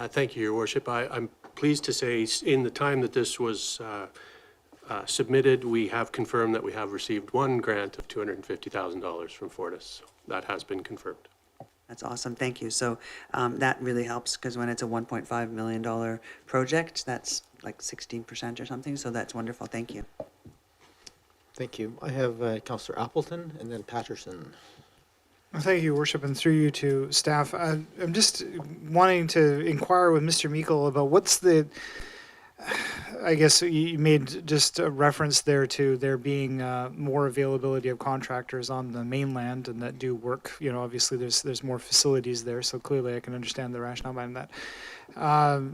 Thank you, Your Worship. I'm pleased to say, in the time that this was submitted, we have confirmed that we have received one grant of $250,000 from Fortis. That has been confirmed. That's awesome, thank you. So that really helps, because when it's a $1.5 million project, that's like 16% or something, so that's wonderful, thank you. Thank you. I have Councillor Appleton and then Patterson. Well, thank you, Your Worship, and through you to staff. I'm just wanting to inquire with Mr. Meikle about what's the, I guess you made just a reference there to there being more availability of contractors on the mainland and that do work. You know, obviously there's more facilities there, so clearly I can understand the rationale behind that.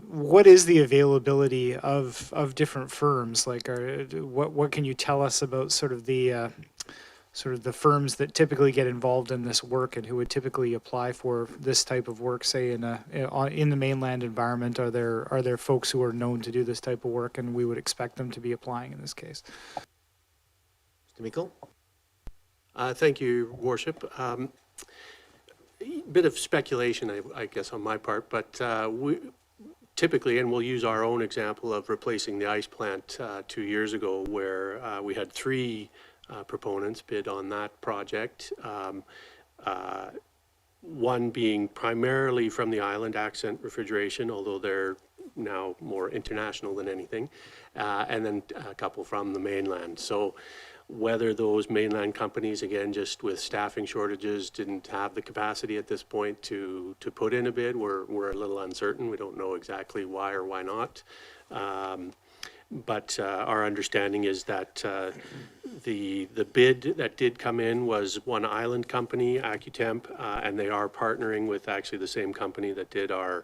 What is the availability of different firms? Like, what can you tell us about sort of the firms that typically get involved in this work and who would typically apply for this type of work, say in the mainland environment? Are there folks who are known to do this type of work and we would expect them to be applying in this case? Mr. Meikle? Thank you, Your Worship. Bit of speculation, I guess, on my part, but we typically, and we'll use our own example of replacing the ice plant 2 years ago, where we had 3 proponents bid on that project. One being primarily from the island, Accent Refrigeration, although they're now more international than anything, and then a couple from the mainland. So whether those mainland companies, again, just with staffing shortages, didn't have the capacity at this point to put in a bid, we're a little uncertain. We don't know exactly why or why not. But our understanding is that the bid that did come in was one island company, Accutemp, and they are partnering with actually the same company that did our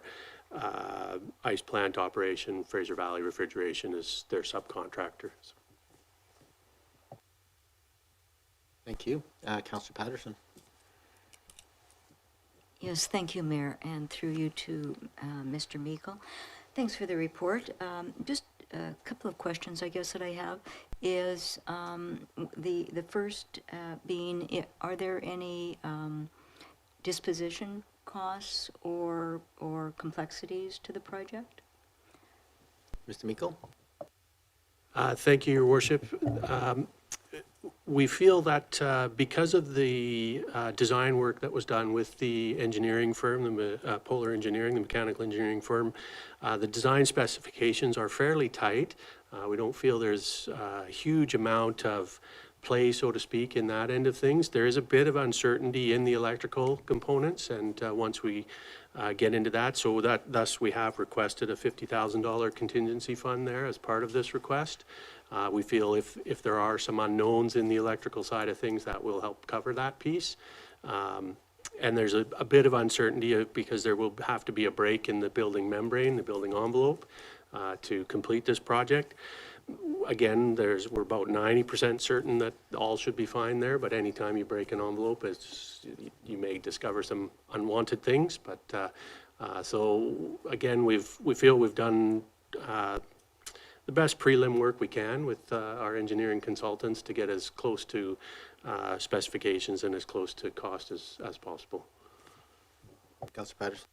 ice plant operation. Fraser Valley Refrigeration is their subcontractor. Thank you. Councillor Patterson. Yes, thank you, Mayor, and through you to Mr. Meikle. Thanks for the report. Just a couple of questions, I guess, that I have is the first being, are there any disposition costs or complexities to the project? Mr. Meikle? Thank you, Your Worship. We feel that because of the design work that was done with the engineering firm, the Polar Engineering, the mechanical engineering firm, the design specifications are fairly tight. We don't feel there's a huge amount of play, so to speak, in that end of things. There is a bit of uncertainty in the electrical components, and once we get into that, so that thus we have requested a $50,000 contingency fund there as part of this request. We feel if there are some unknowns in the electrical side of things, that will help cover that piece. And there's a bit of uncertainty because there will have to be a break in the building membrane, the building envelope, to complete this project. Again, we're about 90% certain that all should be fine there, but anytime you break an envelope, you may discover some unwanted things. But so again, we feel we've done the best prelim work we can with our engineering consultants to get as close to specifications and as close to cost as possible. Councillor Patterson.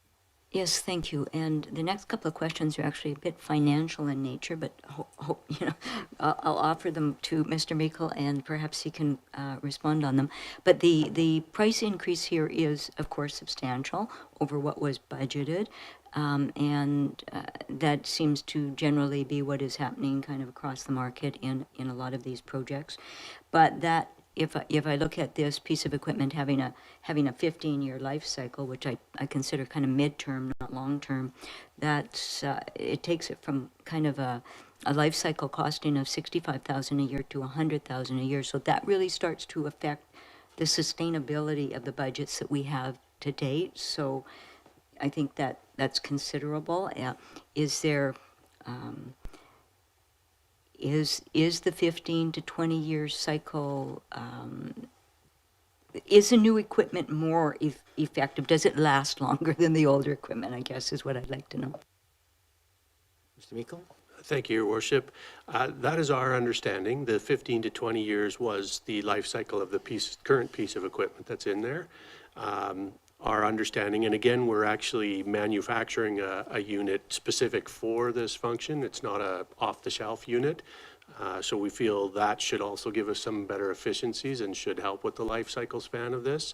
Yes, thank you. And the next couple of questions are actually a bit financial in nature, but I'll offer them to Mr. Meikle and perhaps he can respond on them. But the price increase here is, of course, substantial over what was budgeted. And that seems to generally be what is happening kind of across the market in a lot of these projects. But that, if I look at this piece of equipment having a 15-year life cycle, which I consider kind of midterm, not long-term, that's it takes it from kind of a life cycle costing of $65,000 a year to $100,000 a year. So that really starts to affect the sustainability of the budgets that we have to date. So I think that's considerable. Is there is the 15 to 20 year cycle is the new equipment more effective? Does it last longer than the older equipment, I guess, is what I'd like to know. Mr. Meikle? Thank you, Your Worship. That is our understanding. The 15 to 20 years was the life cycle of the current piece of equipment that's in there. Our understanding, and again, we're actually manufacturing a unit specific for this function. It's not a off-the-shelf unit. So we feel that should also give us some better efficiencies and should help with the life cycle span of this.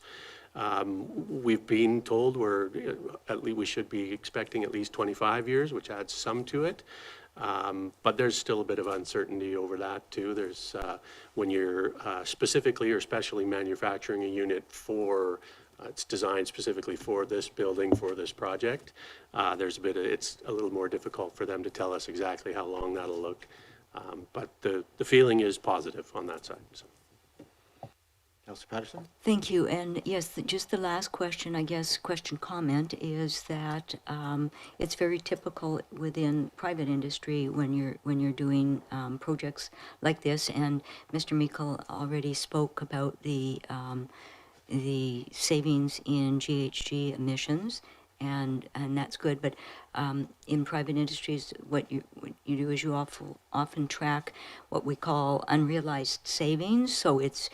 We've been told we should be expecting at least 25 years, which adds some to it. But there's still a bit of uncertainty over that too. There's when you're specifically or specially manufacturing a unit for it's designed specifically for this building, for this project. It's a little more difficult for them to tell us exactly how long that'll look. But the feeling is positive on that side. So. Councillor Patterson? Thank you. And yes, just the last question, I guess, comment is that it's very typical within private industry when you're doing projects like this. And Mr. Meikle already spoke about the savings in GHG emissions. And that's good, but in private industries, what you do is you often track what we call unrealized savings. So it's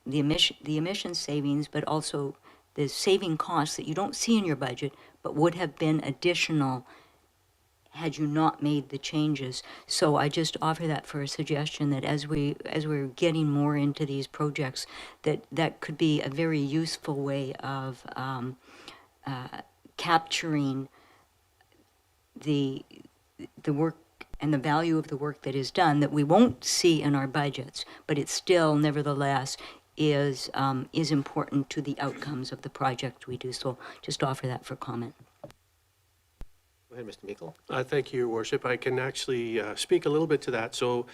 the emission savings, but also the saving costs that you don't see in your budget, but would have been additional had you not made the changes. So I just offer that for a suggestion that as we're getting more into these projects, that could be a very useful way of capturing the work and the value of the work that is done that we won't see in our budgets, but it still, nevertheless, is important to the outcomes of the project we do. So just offer that for comment. Go ahead, Mr. Meikle. Thank you, Your Worship. I can actually speak a little bit to that. So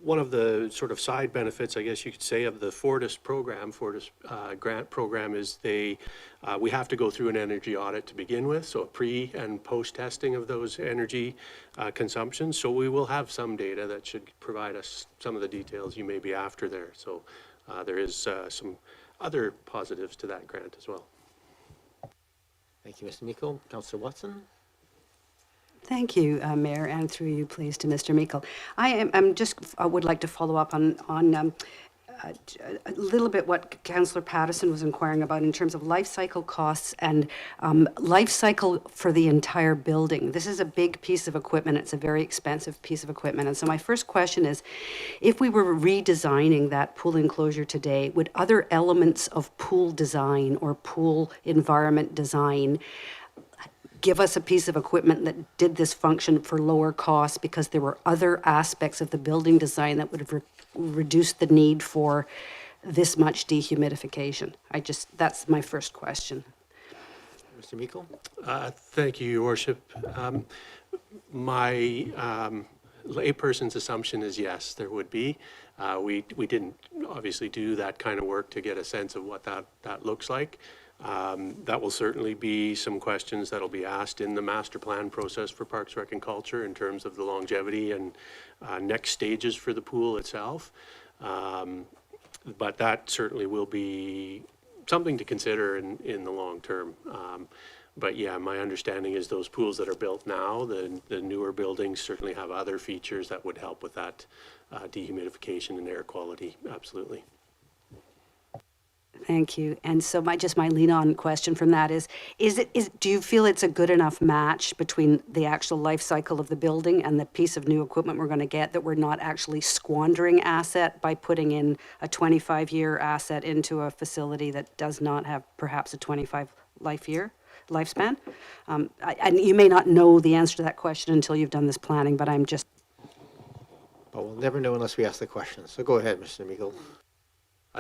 one of the sort of side benefits, I guess you could say, of the Fortis program, Fortis grant program, is we have to go through an energy audit to begin with, so a pre and post testing of those energy consumptions. So we will have some data that should provide us some of the details you may be after there. So there is some other positives to that grant as well. Thank you, Mr. Meikle. Councillor Watson? Thank you, Mayor, and through you, please, to Mr. Meikle. I would like to follow up on a little bit what Councillor Patterson was inquiring about in terms of life cycle costs and life cycle for the entire building. This is a big piece of equipment. It's a very expensive piece of equipment. And so my first question is, if we were redesigning that pool enclosure today, would other elements of pool design or pool environment design give us a piece of equipment that did this function for lower cost because there were other aspects of the building design that would have reduced the need for this much dehumidification? That's my first question. Mr. Meikle? Thank you, Your Worship. My layperson's assumption is yes, there would be. We didn't obviously do that kind of work to get a sense of what that looks like. That will certainly be some questions that will be asked in the master plan process for Parks, Rec and Culture in terms of the longevity and next stages for the pool itself. But that certainly will be something to consider in the long term. But yeah, my understanding is those pools that are built now, the newer buildings certainly have other features that would help with that dehumidification and air quality, absolutely. Thank you. And so my lead-on question from that is do you feel it's a good enough match between the actual life cycle of the building and the piece of new equipment we're going to get, that we're not actually squandering asset by putting in a 25-year asset into a facility that does not have perhaps a 25 lifespan? And you may not know the answer to that question until you've done this planning, but But we'll never know unless we ask the question. So go ahead, Mr. Meikle.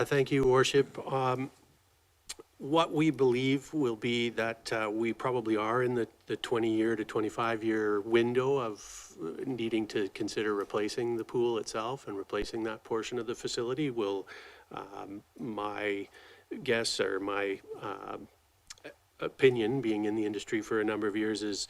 Thank you, Worship. What we believe will be that we probably are in the 20-year to 25-year window of needing to consider replacing the pool itself and replacing that portion of the facility. My guess or my opinion, being in the industry for a number of years, is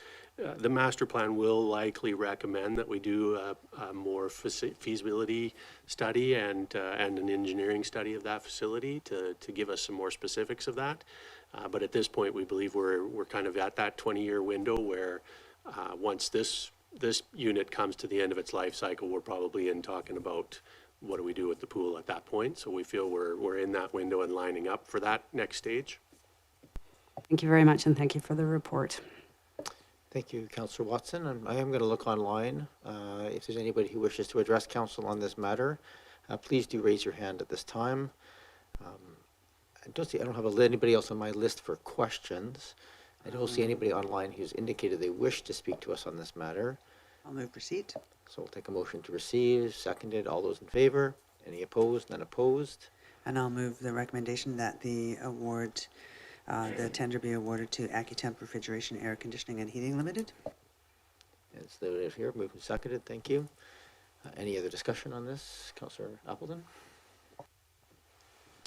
the master plan will likely recommend that we do a more feasibility study and an engineering study of that facility to give us some more specifics of that. But at this point, we believe we're kind of at that 20-year window where once this unit comes to the end of its life cycle, we're probably in talking about what do we do with the pool at that point. So we feel we're in that window and lining up for that next stage. Thank you very much, and thank you for the report. Thank you, Councillor Watson. And I am going to look online. If there's anybody who wishes to address council on this matter, please do raise your hand at this time. I don't have anybody else on my list for questions. I don't see anybody online who's indicated they wish to speak to us on this matter. I'll move receipt. So we'll take a motion to receive. Seconded. All those in favor? Any opposed? None opposed? And I'll move the recommendation that the tender be awarded to AccuTemp Refrigeration, Air Conditioning and Heating Limited. It's noted here. Moved and seconded. Thank you. Any other discussion on this? Councillor Appleton?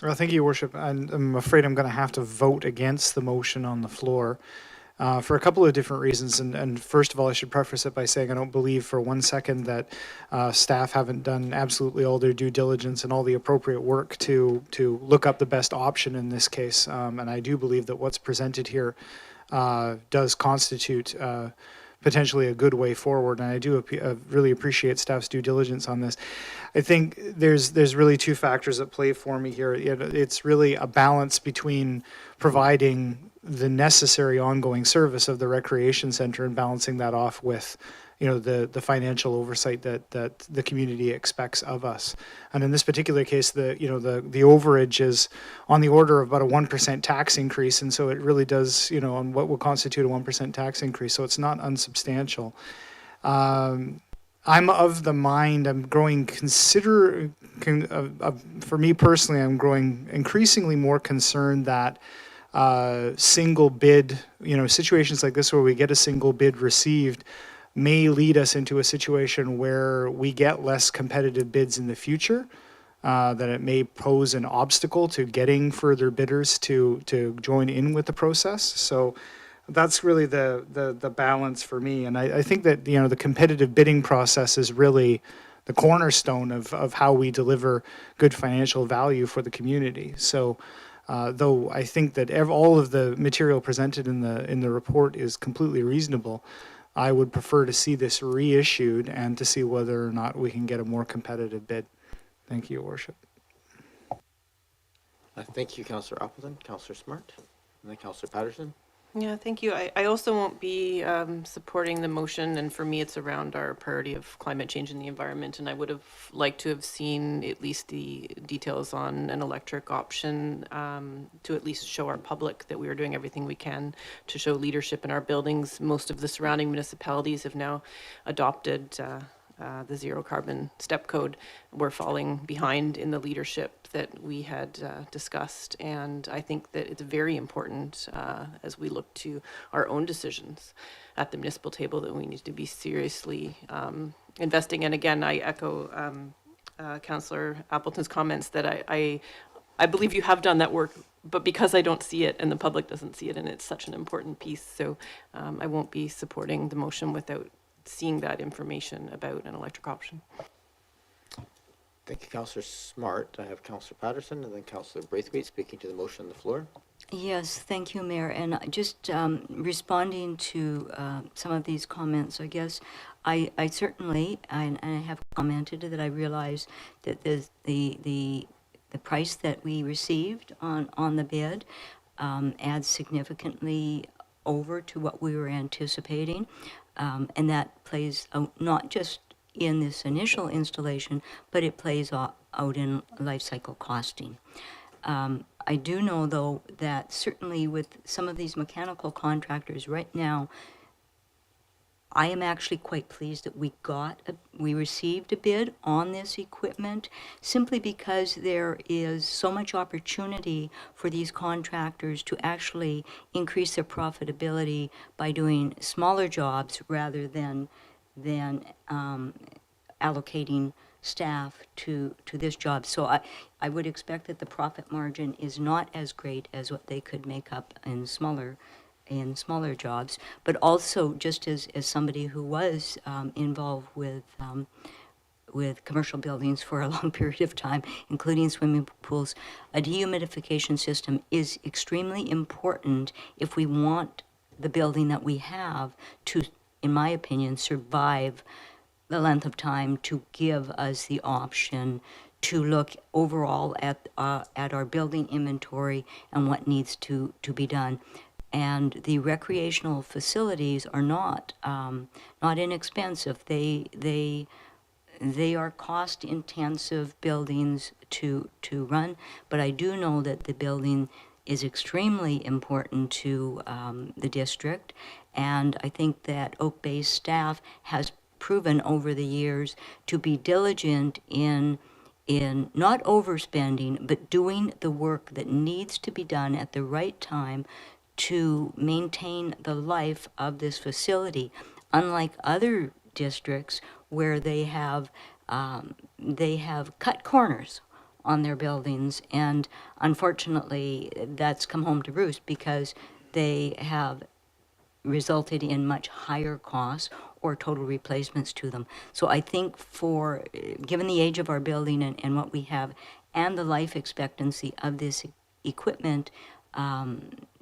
Well, thank you, Your Worship. And I'm afraid I'm going to have to vote against the motion on the floor for a couple of different reasons. And first of all, I should preface it by saying I don't believe for 1 second that staff haven't done absolutely all their due diligence and all the appropriate work to look up the best option in this case. And I do believe that what's presented here does constitute potentially a good way forward, and I do really appreciate staff's due diligence on this. I think there's really two factors at play for me here. It's really a balance between providing the necessary ongoing service of the recreation center and balancing that off with the financial oversight that the community expects of us. And in this particular case, the overage is on the order of about a 1% tax increase, and so it really does, on what would constitute a 1% tax increase, so it's not unsubstantial. I'm of the mind, I'm growing for me personally, I'm growing increasingly more concerned that single bid, situations like this where we get a single bid received may lead us into a situation where we get less competitive bids in the future, that it may pose an obstacle to getting further bidders to join in with the process. So that's really the balance for me. And I think that, the competitive bidding process is really the cornerstone of how we deliver good financial value for the community. So though I think that all of the material presented in the report is completely reasonable, I would prefer to see this reissued and to see whether or not we can get a more competitive bid. Thank you, Your Worship. Thank you, Councillor Appleton. Councillor Smart, and then Councillor Patterson. Yeah, thank you. I also won't be supporting the motion, and for me it's around our priority of climate change and the environment, and I would have liked to have seen at least the details on an electric option to at least show our public that we are doing everything we can to show leadership in our buildings. Most of the surrounding municipalities have now adopted the zero carbon step code. We're falling behind in the leadership that we had discussed, and I think that it's very important as we look to our own decisions at the municipal table that we need to be seriously investing. And again, I echo Councillor Appleton's comments that I believe you have done that work, but because I don't see it and the public doesn't see it, and it's such an important piece, so I won't be supporting the motion without seeing that information about an electric option. Thank you, Councillor Smart. I have Councillor Patterson and then Councillor Braithwaite speaking to the motion on the floor. Yes, thank you, Mayor. And just responding to some of these comments, I guess I certainly, and I have commented that I realize that the price that we received on the bid adds significantly over to what we were anticipating. And that plays out not just in this initial installation, but it plays out in life cycle costing. I do know, though, that certainly with some of these mechanical contractors right now, I am actually quite pleased that we received a bid on this equipment simply because there is so much opportunity for these contractors to actually increase their profitability by doing smaller jobs rather than allocating staff to this job. So I would expect that the profit margin is not as great as what they could make up in smaller jobs, but also just as somebody who was involved with commercial buildings for a long period of time, including swimming pools, a dehumidification system is extremely important if we want the building that we have to, in my opinion, survive the length of time, to give us the option to look overall at our building inventory and what needs to be done. And the recreational facilities are not inexpensive. They are cost-intensive buildings to run, but I do know that the building is extremely important to the district, and I think that Oak Bay's staff has proven over the years to be diligent in not overspending, but doing the work that needs to be done at the right time to maintain the life of this facility, unlike other districts where they have cut corners on their buildings, and unfortunately that's come home to roost because they have resulted in much higher costs or total replacements to them. So I think given the age of our building and what we have and the life expectancy of this equipment,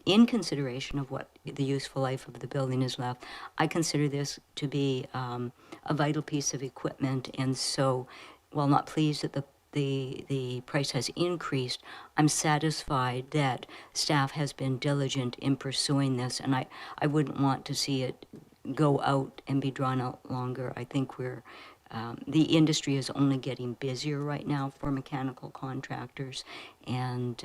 in consideration of what the useful life of the building is left, I consider this to be a vital piece of equipment. And so, while not pleased that the price has increased, I'm satisfied that staff has been diligent in pursuing this, and I wouldn't want to see it go out and be drawn out longer. I think the industry is only getting busier right now for mechanical contractors, and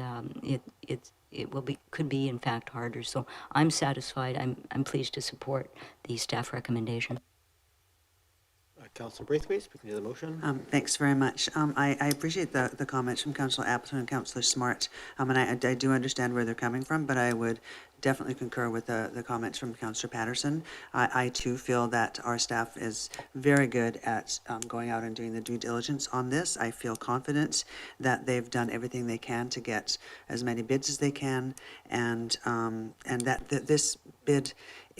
could be in fact harder. So I'm satisfied. I'm pleased to support the staff recommendation. Councillor Braithwaite, speaking to the motion. Thanks very much. I appreciate the comments from Councillor Appleton and Councillor Smart, and I do understand where they're coming from, but I would definitely concur with the comments from Councillor Patterson. I too feel that our staff is very good at going out and doing the due diligence on this. I feel confident that they've done everything they can to get as many bids as they can, and that this bid,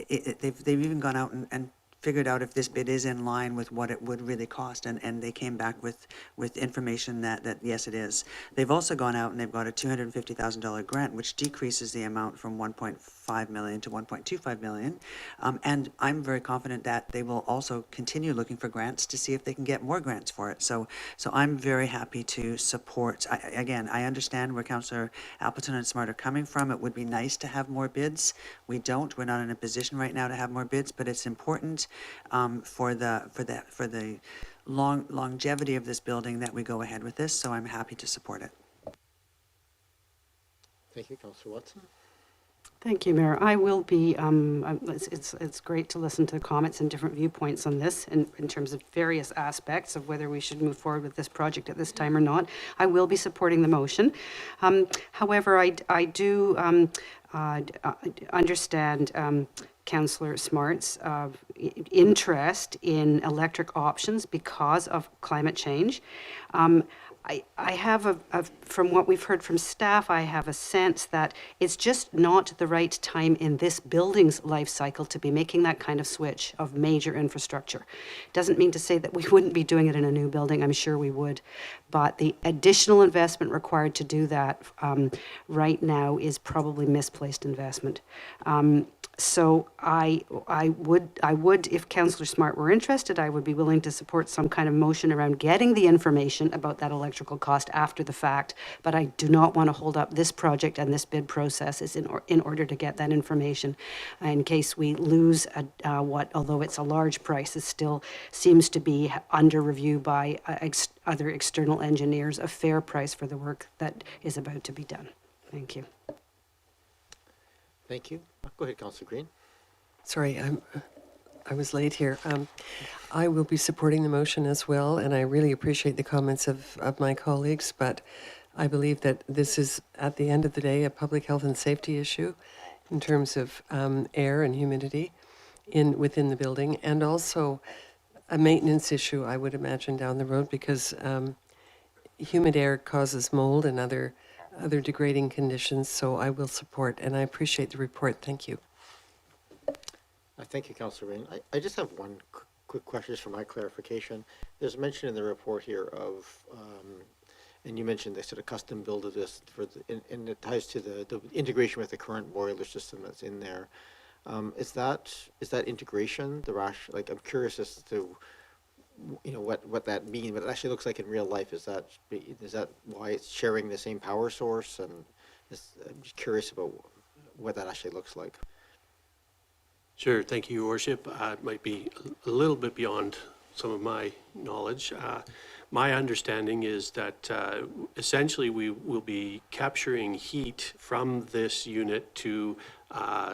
they've even gone out and figured out if this bid is in line with what it would really cost, and they came back with information that yes, it is. They've also gone out and they've got a $250,000 grant, which decreases the amount from 1.5 million to 1.25 million, and I'm very confident that they will also continue looking for grants to see if they can get more grants for it. So I'm very happy to support. Again, I understand where Councillor Appleton and Smart are coming from. It would be nice to have more bids. We're not in a position right now to have more bids, but it's important for the longevity of this building that we go ahead with this, so I'm happy to support it. Thank you, Councillor Watson. Thank you, Mayor. I will be, it's great to listen to comments and different viewpoints on this in terms of various aspects of whether we should move forward with this project at this time or not. I will be supporting the motion. However, I do understand Councillor Smart's interest in electric options because of climate change. I have from what we've heard from staff, I have a sense that it's just not the right time in this building's life cycle to be making that kind of switch of major infrastructure. Doesn't mean to say that we wouldn't be doing it in a new building, I'm sure we would, but the additional investment required to do that right now is probably misplaced investment. So I would, if Councillor Smart were interested, I would be willing to support some kind of motion around getting the information about that electrical cost after the fact, but I do not want to hold up this project and this bid process in order to get that information in case we lose what, although it's a large price, it still seems to be under review by other external engineers, a fair price for the work that is about to be done. Thank you. Thank you. Go ahead, Councillor Green. Sorry, I was late here. I will be supporting the motion as well, and I really appreciate the comments of my colleagues, but I believe that this is, at the end of the day, a public health and safety issue in terms of air and humidity within the building, and also a maintenance issue, I would imagine, down the road, because humid air causes mold and other degrading conditions. So I will support, and I appreciate the report. Thank you. Thank you, Councillor Rain. I just have one quick question just for my clarification. There's mention in the report here of, and you mentioned they sort of custom built this for, and it ties to the integration with the current boiler system that's in there. Is that integration like, I'm curious as to, you know, what that means, what it actually looks like in real life. Is that why it's sharing the same power source? And I'm just curious about what that actually looks like. Sure, thank you, Your Worship. It might be a little bit beyond some of my knowledge. My understanding is that essentially we will be capturing heat from this unit to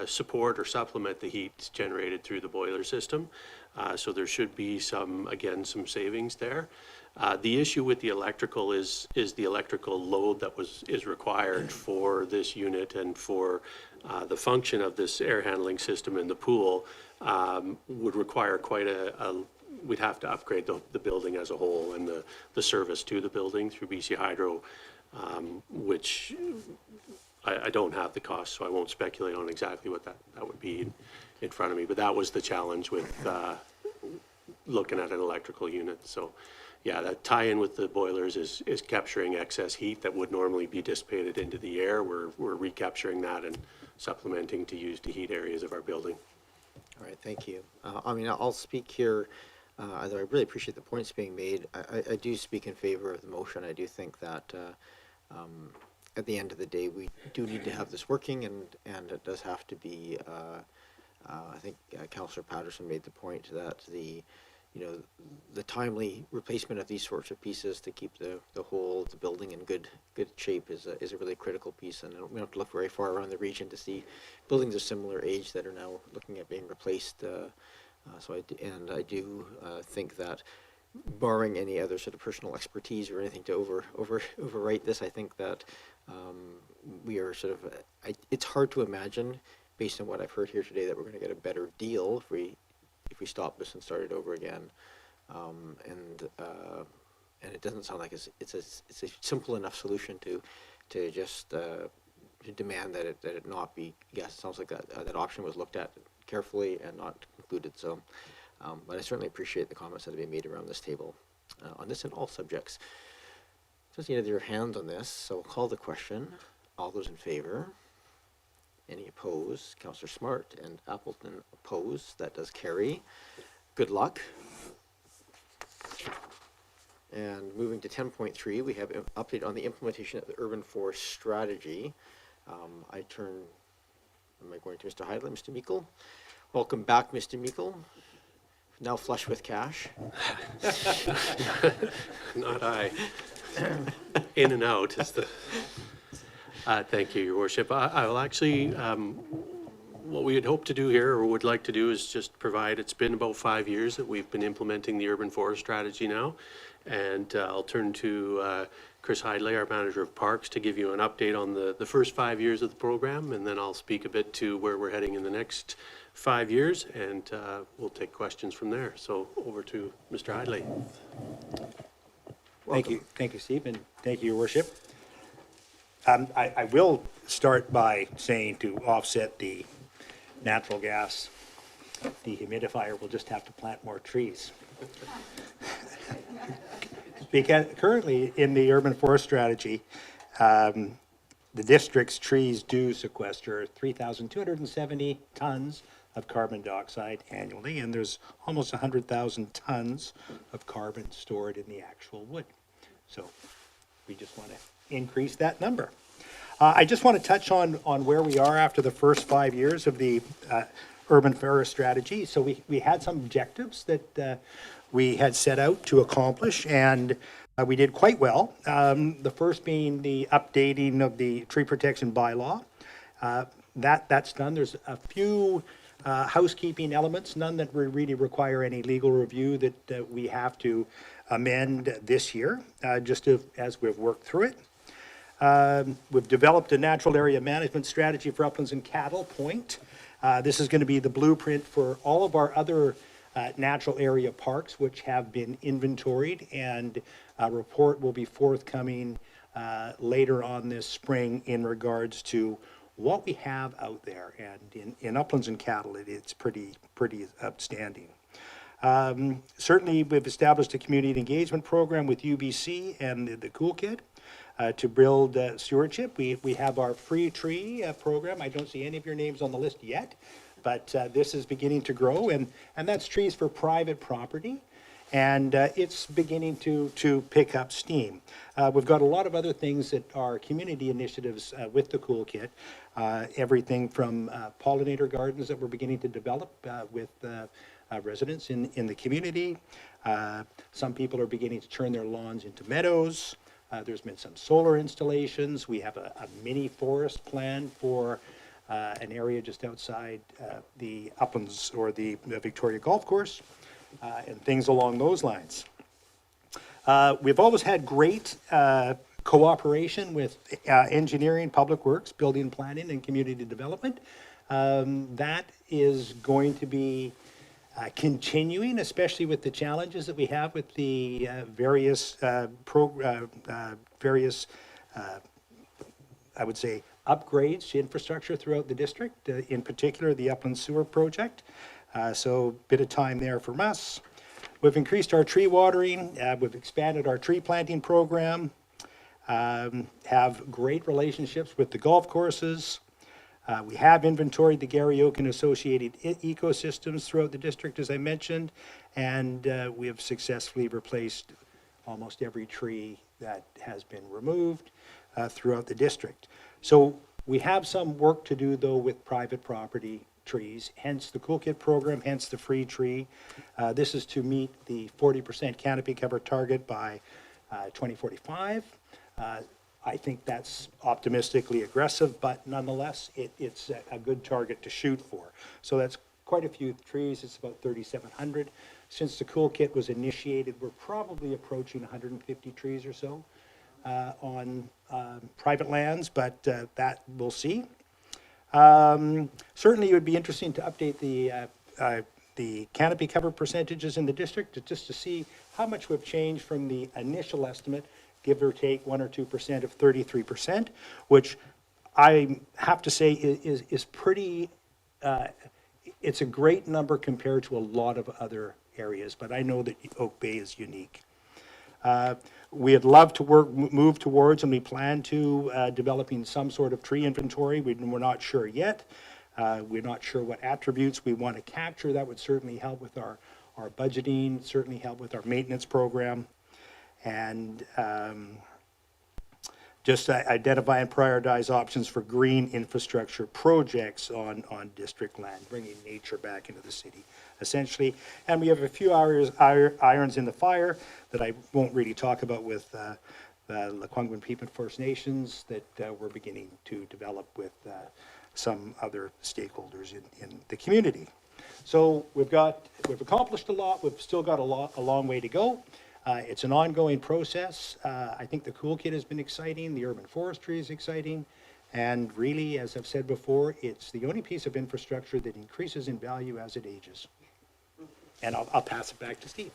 support or supplement the heat generated through the boiler system. So there should be some savings there. The issue with the electrical is the electrical load that is required for this unit and for the function of this air handling system in the pool would require quite we'd have to upgrade the building as a whole and the service to the building through BC Hydro, which I don't have the cost, so I won't speculate on exactly what that would be in front of me. But that was the challenge with looking at an electrical unit. So yeah, that tie-in with the boilers is capturing excess heat that would normally be dissipated into the air. We're recapturing that and supplementing to use to heat areas of our building. All right, thank you. I mean, I'll speak here, although I really appreciate the points being made. I do speak in favor of the motion. I do think that at the end of the day, we do need to have this working, and it does have to be, I think Councillor Patterson made the point that the timely replacement of these sorts of pieces to keep the building in good shape is a really critical piece, and we don't have to look very far around the region to see buildings of similar age that are now looking at being replaced. So I do think that, barring any other sort of personal expertise or anything to overwrite this, I think that we are sort of. It's hard to imagine, based on what I've heard here today, that we're going to get a better deal if we stop this and start it over again, and it doesn't sound like it's a simple enough solution to just to demand that it not be. Yes, it sounds like that option was looked at carefully and not included. So, but I certainly appreciate the comments that have been made around this table on this and all subjects. Just need your hand on this, so we'll call the question. All those in favor? Any opposed? Councillor Smart and Appleton opposed. That does carry. Good luck. And moving to 10.3, we have an update on the implementation of the urban forest strategy. Am I going to Mr. Heidler, Mr. Meikle? Welcome back, Mr. Meikle. Now flush with cash. Not I. In and out is the... thank you, Your Worship. I will actually, what we had hoped to do here, or would like to do, is just provide, it's been about 5 years that we've been implementing the urban forest strategy now, and I'll turn to Chris Heidley, our Manager of Parks, to give you an update on the first 5 years of the program, and then I'll speak a bit to where we're heading in the next 5 years, and we'll take questions from there. So over to Mr. Heidley. Thank you, Steve, and thank you, Your Worship. I will start by saying, to offset the natural gas dehumidifier, we'll just have to plant more trees. Because currently in the urban forest strategy, the district's trees do sequester 3,270 tons of carbon dioxide annually, and there's almost 100,000 tons of carbon stored in the actual wood. So we just want to increase that number. I just want to touch on where we are after the first 5 years of the urban forest strategy. So we had some objectives that we had set out to accomplish, and we did quite well. The first being the updating of the tree protection bylaw. That's done. There's a few housekeeping elements, none that really require any legal review, that we have to amend this year, as we've worked through it. We've developed a natural area management strategy for uplands and cattle point. This is going to be the blueprint for all of our other natural area parks, which have been inventoried, and a report will be forthcoming later on this spring in regards to what we have out there. And in Uplands and Cattle, it's pretty outstanding. Certainly, we've established a community engagement program with UBC and the Cool Kit to build stewardship. We have our free tree program. I don't see any of your names on the list yet, but this is beginning to grow, and that's trees for private property. And it's beginning to pick up steam. We've got a lot of other things that are community initiatives with the Cool Kit. Everything from pollinator gardens that we're beginning to develop with residents in the community. Some people are beginning to turn their lawns into meadows. There's been some solar installations. We have a mini forest plan for an area just outside the Uplands or the Victoria Golf Course. And things along those lines. We've always had great cooperation with engineering, public works, building planning, and community development. That is going to be continuing, especially with the challenges that we have with the various, I would say, upgrades to infrastructure throughout the district, in particular the Upland Sewer Project. So a bit of time there from us. We've increased our tree watering. We've expanded our tree planting program. Have great relationships with the golf courses. We have inventoried the Gary Oak and associated ecosystems throughout the district, as I mentioned, and we have successfully replaced almost every tree that has been removed throughout the district. So we have some work to do, though, with private property trees, hence the Cool Kit program, hence the free tree. This is to meet the 40% canopy cover target by 2045. I think that's optimistically aggressive, but nonetheless, it's a good target to shoot for. So that's quite a few trees. It's about 3,700. Since the Cool Kit was initiated, we're probably approaching 150 trees or so on private lands, but that we'll see. Certainly, it would be interesting to update the canopy cover percentages in the district just to see how much we've changed from the initial estimate, give or take 1 or 2% of 33%, which I have to say is pretty, it's a great number compared to a lot of other areas, but I know that Oak Bay is unique. We'd love to move towards, and we plan to, developing some sort of tree inventory. We're not sure yet. We're not sure what attributes we want to capture. That would certainly help with our budgeting, certainly help with our maintenance program. And just identify and prioritize options for green infrastructure projects on district land, bringing nature back into the city, essentially. And we have a few irons in the fire that I won't really talk about with the Lekwungen Peatman First Nations that we're beginning to develop with some other stakeholders in the community. So we've accomplished a lot. We've still got a long way to go. It's an ongoing process. I think the Cool Kit has been exciting. The urban forestry is exciting. And really, as I've said before, it's the only piece of infrastructure that increases in value as it ages. And I'll pass it back to Steve.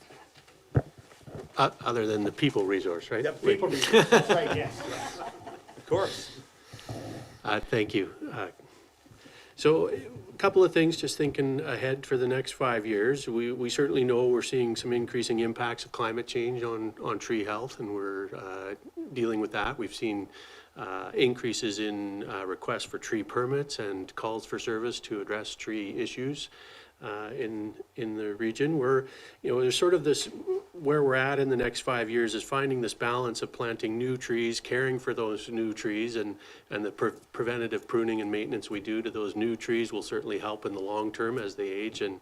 Other than the people resource, right? Yeah, people resource, that's right, yes. Of course. Thank you. So a couple of things, just thinking ahead for the next 5 years. We certainly know we're seeing some increasing impacts of climate change on tree health, and we're dealing with that. We've seen increases in requests for tree permits and calls for service to address tree issues in the region. There's sort of this, where we're at in the next 5 years is finding this balance of planting new trees, caring for those new trees, and the preventative pruning and maintenance we do to those new trees will certainly help in the long term as they age and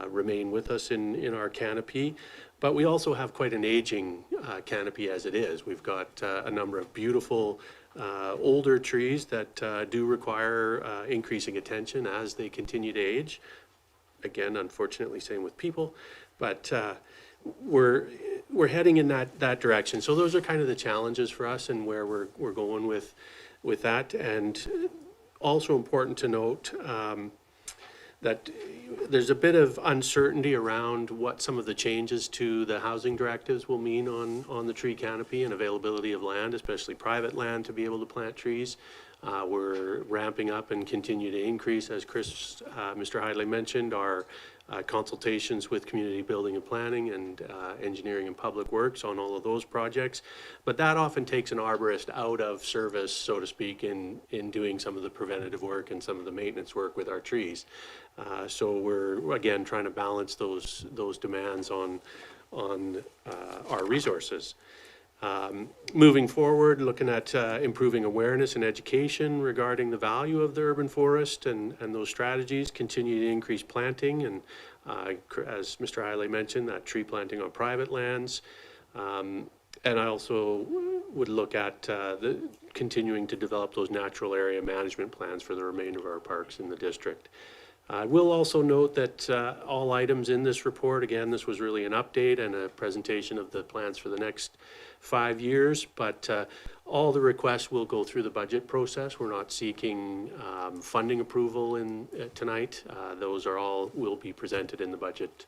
remain with us in our canopy. But we also have quite an aging canopy as it is. We've got a number of beautiful older trees that do require increasing attention as they continue to age. Again, unfortunately, same with people, but we're heading in that direction. So those are kind of the challenges for us and where we're going with that. And also important to note that there's a bit of uncertainty around what some of the changes to the housing directives will mean on the tree canopy and availability of land, especially private land, to be able to plant trees. We're ramping up and continue to increase, as Mr. Hidley mentioned, our consultations with community building and planning and engineering and public works on all of those projects. But that often takes an arborist out of service, so to speak, in doing some of the preventative work and some of the maintenance work with our trees. So we're, again, trying to balance those demands on our resources. Moving forward, looking at improving awareness and education regarding the value of the urban forest and those strategies, continue to increase planting and, as Mr. Hidley mentioned, that tree planting on private lands. And I also would look at continuing to develop those natural area management plans for the remainder of our parks in the district. I will also note that all items in this report, again, this was really an update and a presentation of the plans for the next 5 years, but all the requests will go through the budget process. We're not seeking funding approval tonight. Those are all will be presented in the budget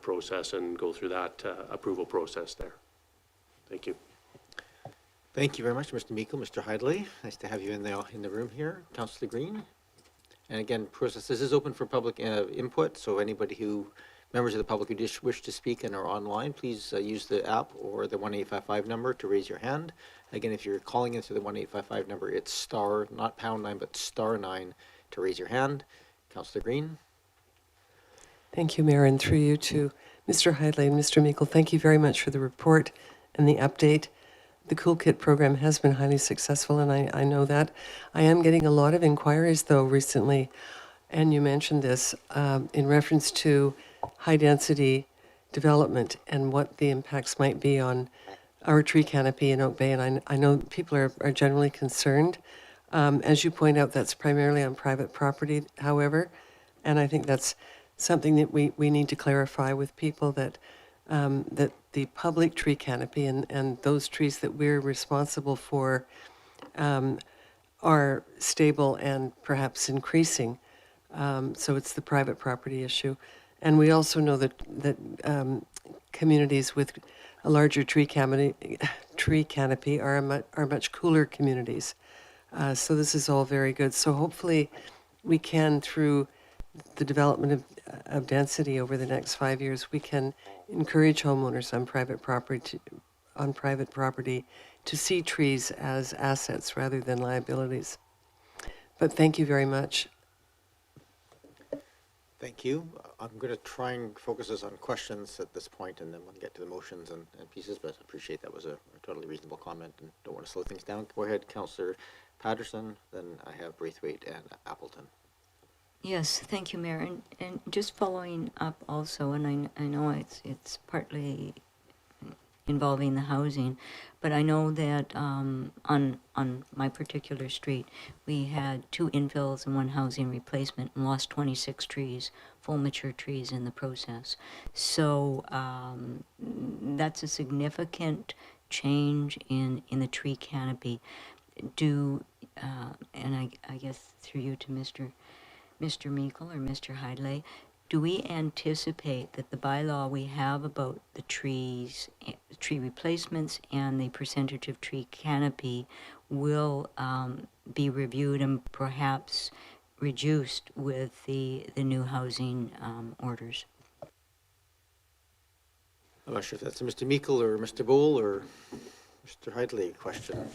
process and go through that approval process there. Thank you. Thank you very much, Mr. Meikle, Mr. Hidley. Nice to have you in the room here. Councillor Green. And again, process, this is open for public input, so anybody members of the public who wish to speak and are online, please use the app or the 1-855 number to raise your hand. Again, if you're calling into the 1-855 number, it's star, not #9, but *9 to raise your hand. Councillor Green. Thank you, Mayor, and through you to Mr. Hidley and Mr. Meikle. Thank you very much for the report and the update. The Cool Kit program has been highly successful, and I know that. I am getting a lot of inquiries, though, recently, and you mentioned this, in reference to high-density development and what the impacts might be on our tree canopy in Oak Bay, and I know people are generally concerned. As you point out, that's primarily on private property, however, and I think that's something that we need to clarify with people, that that the public tree canopy and those trees that we're responsible for are stable and perhaps increasing. So it's the private property issue. And we also know that communities with a larger tree canopy are much cooler communities. So this is all very good. So hopefully we can, through the development of density over the next 5 years, we can encourage homeowners on private property to see trees as assets rather than liabilities. But thank you very much. Thank you. I'm going to try and focus us on questions at this point, and then we'll get to the motions and pieces, but I appreciate that was a totally reasonable comment and don't want to slow things down. Go ahead, Councillor Patterson, then I have Braithwaite and Appleton. Yes, thank you, Mayor. And just following up also, and I know it's partly involving the housing, but I know that on my particular street, we had 2 infills and 1 housing replacement and lost 26 trees, full mature trees in the process. So that's a significant change in the tree canopy. And I guess through you to Mr. Meikle or Mr. Hidley, do we anticipate that the bylaw we have about the trees, tree replacements, and the percentage of tree canopy will be reviewed and perhaps reduced with the new housing orders? I'm not sure if that's a Mr. Meikle or Mr. Bowl or Mr. Hidley question.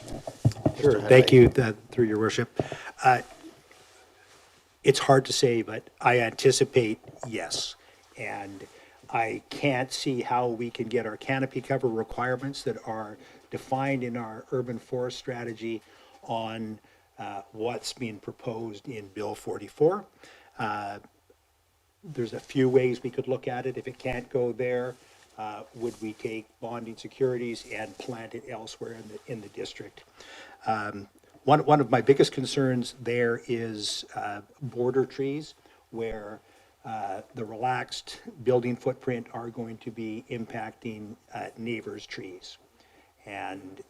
Sure, Mr. thank Hidley. you, through your worship. It's hard to say, but I anticipate yes. And I can't see how we can get our canopy cover requirements that are defined in our urban forest strategy on what's being proposed in Bill 44. There's a few ways we could look at it. If it can't go there, would we take bonding securities and plant it elsewhere in the district? One of my biggest concerns there is border trees, where the relaxed building footprint are going to be impacting neighbors' trees. And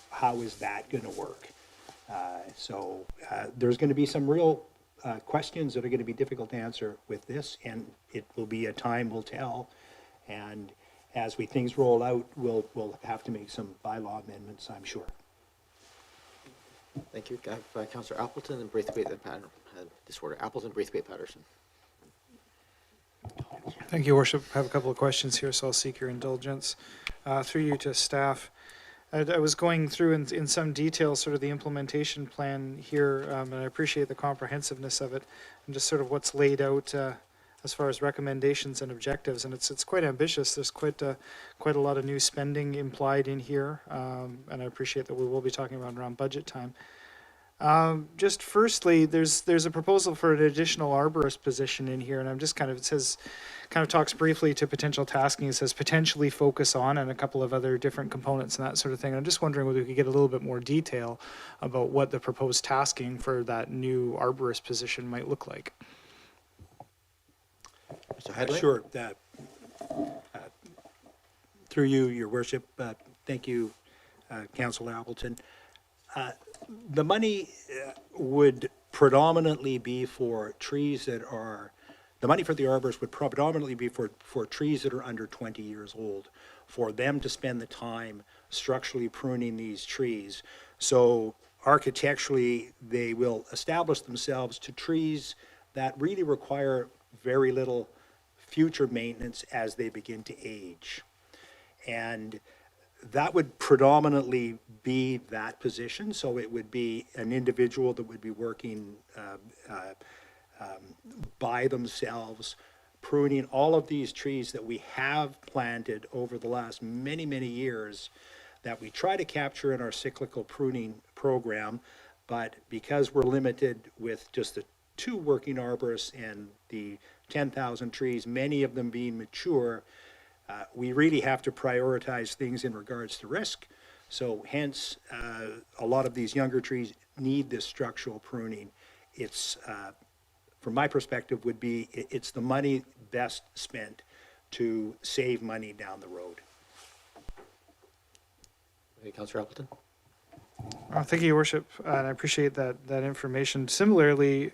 how is that going to work? So there's going to be some real questions that are going to be difficult to answer with this, and it will be a time will tell. And as things roll out, we'll have to make some bylaw amendments, I'm sure. Thank you. I have Councillor Appleton and Braithwaite that had disorder. Appleton, Braithwaite, Patterson. Thank you, Worship. I have a couple of questions here, so I'll seek your indulgence. Through you to staff. I was going through in some detail sort of the implementation plan here, and I appreciate the comprehensiveness of it, and just sort of what's laid out as far as recommendations and objectives, and it's quite ambitious. There's quite a lot of new spending implied in here, and I appreciate that we will be talking about around budget time. Just firstly, there's a proposal for an additional arborist position in here, and I'm just kind of talks briefly to potential tasking. It says potentially focus on, and a couple of other different components and that sort of thing. I'm just wondering whether we could get a little bit more detail about what the proposed tasking for that new arborist position might look like. Mr. Headley? Sure. Through you, Your Worship, thank you, Councillor Appleton. The money would predominantly be for trees that are, the money for the arborist would predominantly be for trees that are under 20 years old, for them to spend the time structurally pruning these trees. So architecturally, they will establish themselves to trees that really require very little future maintenance as they begin to age. And that would predominantly be that position. So it would be an individual that would be working by themselves, pruning all of these trees that we have planted over the last many, many years that we try to capture in our cyclical pruning program. But because we're limited with just the 2 working arborists and the 10,000 trees, many of them being mature, we really have to prioritize things in regards to risk. So hence, a lot of these younger trees need this structural pruning. It's, from my perspective, it's the money best spent to save money down the road. Okay, Councillor Appleton? Thank you, Your Worship, and I appreciate that information. Similarly,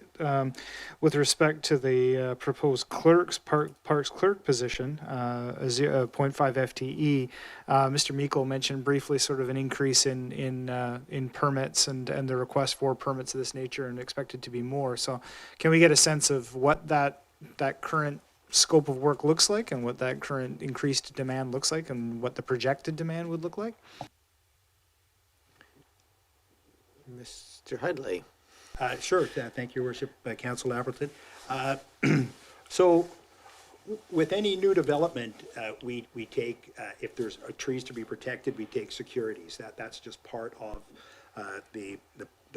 with respect to the proposed parks clerk position, as 0.5 FTE, Mr. Meikle mentioned briefly sort of an increase in permits and the request for permits of this nature, and expected to be more. So, can we get a sense of what that current scope of work looks like, and what that current increased demand looks like, and what the projected demand would look like? Mr. Headley? Sure. Thank you, Your Worship, Councillor Appleton. So with any new development, we take, if there's trees to be protected, we take securities. That's just part of the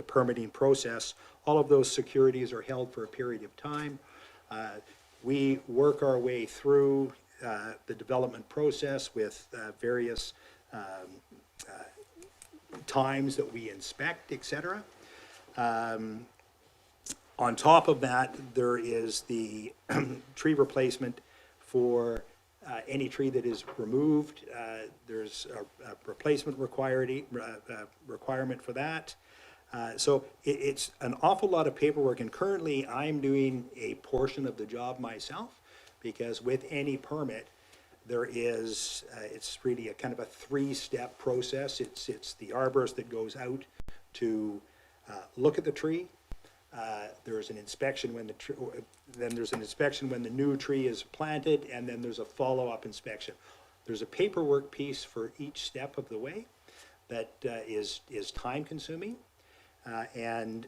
permitting process. All of those securities are held for a period of time. We work our way through the development process with various times that we inspect, etc. On top of that, there is the tree replacement for any tree that is removed. There's a replacement requirement for that. So it's an awful lot of paperwork, and currently I'm doing a portion of the job myself, because with any permit, there is, it's really a kind of a 3-step process. It's the arborist that goes out to look at the tree. There's an inspection when there's an inspection when the new tree is planted, and then there's a follow-up inspection. There's a paperwork piece for each step of the way that is time-consuming, and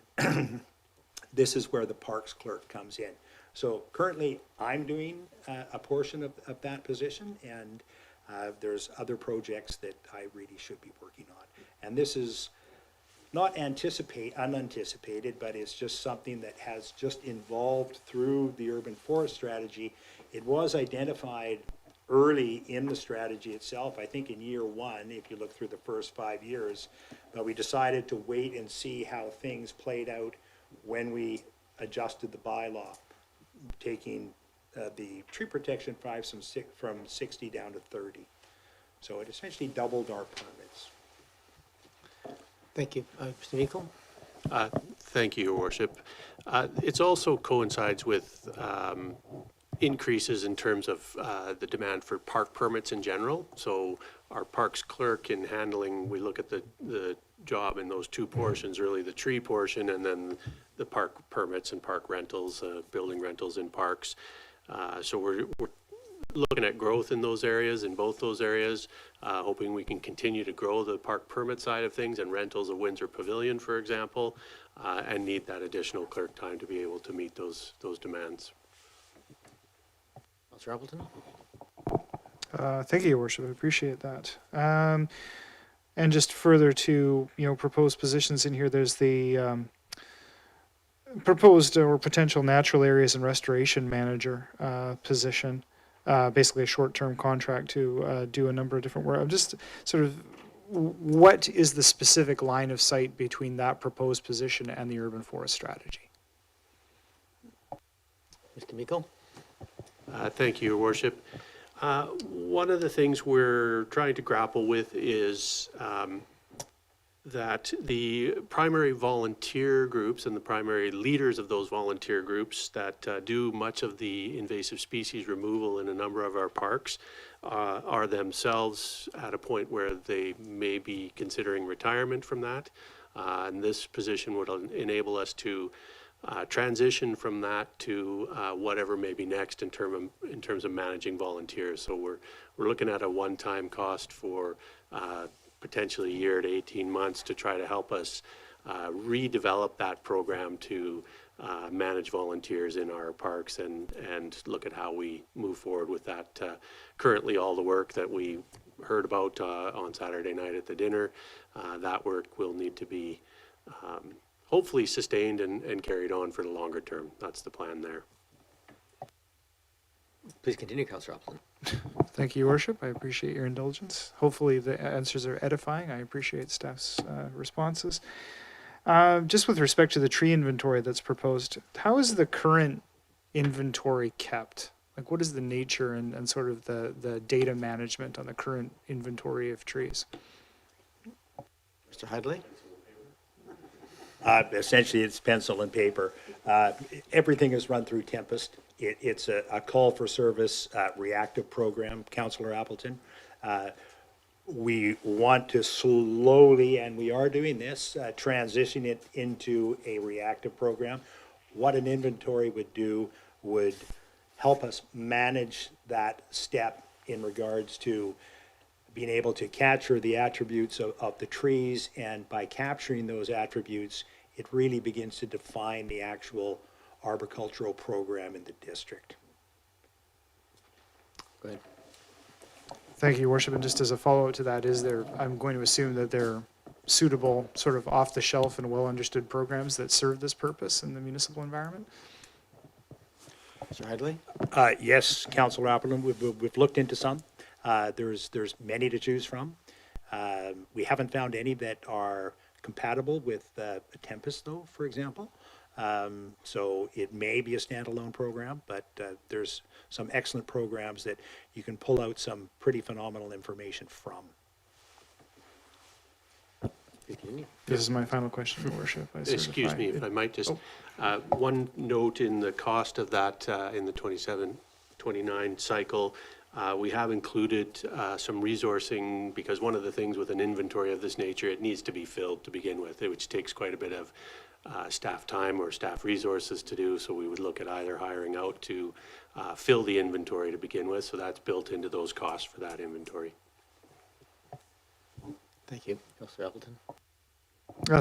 this is where the parks clerk comes in. So currently, I'm doing a portion of that position, and there's other projects that I really should be working on. And this is not unanticipated, but it's just something that has just evolved through the urban forest strategy. It was identified early in the strategy itself, I think in year 1, if you look through the first 5 years, but we decided to wait and see how things played out when we adjusted the bylaw, taking the tree protection from 60 down to 30. So it essentially doubled our permits. Thank you. Mr. Meikle? Thank you, Your Worship. It's also coincides with increases in terms of the demand for park permits in general. So our parks clerk in handling, we look at the job in those two portions, really the tree portion and then the park permits and park rentals, building rentals in parks. So we're looking at growth in those areas, in both those areas, hoping we can continue to grow the park permit side of things and rentals of Windsor Pavilion, for example, and need that additional clerk time to be able to meet those demands. Councillor Appleton? Thank you, Your Worship. I appreciate that. And just further to, proposed positions in here, there's the proposed or potential natural areas and restoration manager position. Basically a short-term contract to do a number of different work. I'm just sort of, what is the specific line of sight between that proposed position and the urban forest strategy? Mr. Miko? Thank you, Your Worship. One of the things we're trying to grapple with is that the primary volunteer groups and the primary leaders of those volunteer groups that do much of the invasive species removal in a number of our parks are themselves at a point where they may be considering retirement from that. And this position would enable us to transition from that to whatever may be next in terms of managing volunteers. So we're looking at a one-time cost for potentially a year to 18 months to try to help us redevelop that program to manage volunteers in our parks and look at how we move forward with that. Currently, all the work that we heard about on Saturday night at the dinner, that work will need to be hopefully sustained and carried on for the longer term. That's the plan there. Please continue, Councillor Appleton. Thank you, Your Worship. I appreciate your indulgence. Hopefully the answers are edifying. I appreciate staff's responses. Just with respect to the tree inventory that's proposed, how is the current inventory kept? Like, what is the nature and sort of the data management on the current inventory of trees? Mr. Hadley? Essentially, it's pencil and paper. Everything is run through Tempest. It's a call for service reactive program, Councillor Appleton. We want to slowly, and we are doing this, transition it into a reactive program. What an inventory would do would help us manage that step in regards to being able to capture the attributes of the trees, and by capturing those attributes, it really begins to define the actual arboricultural program in the district. Go ahead. Thank you, Your Worship. And just as a follow-up to that, I'm going to assume that they're suitable, sort of off-the-shelf and well-understood programs that serve this purpose in the municipal environment? Mr. Hadley? Yes, Councillor Appleton, we've looked into some. There's many to choose from. We haven't found any that are compatible with Tempest, though, for example. So it may be a standalone program, but there's some excellent programs that you can pull out some pretty phenomenal information from. This is my final question, Your Worship. Excuse me, if I might just, one note in the cost of that in the 27-29 cycle, we have included some resourcing, because one of the things with an inventory of this nature, it needs to be filled to begin with, which takes quite a bit of staff time or staff resources to do. So we would look at either hiring out to fill the inventory to begin with. So that's built into those costs for that inventory. Thank you. Councillor Appleton?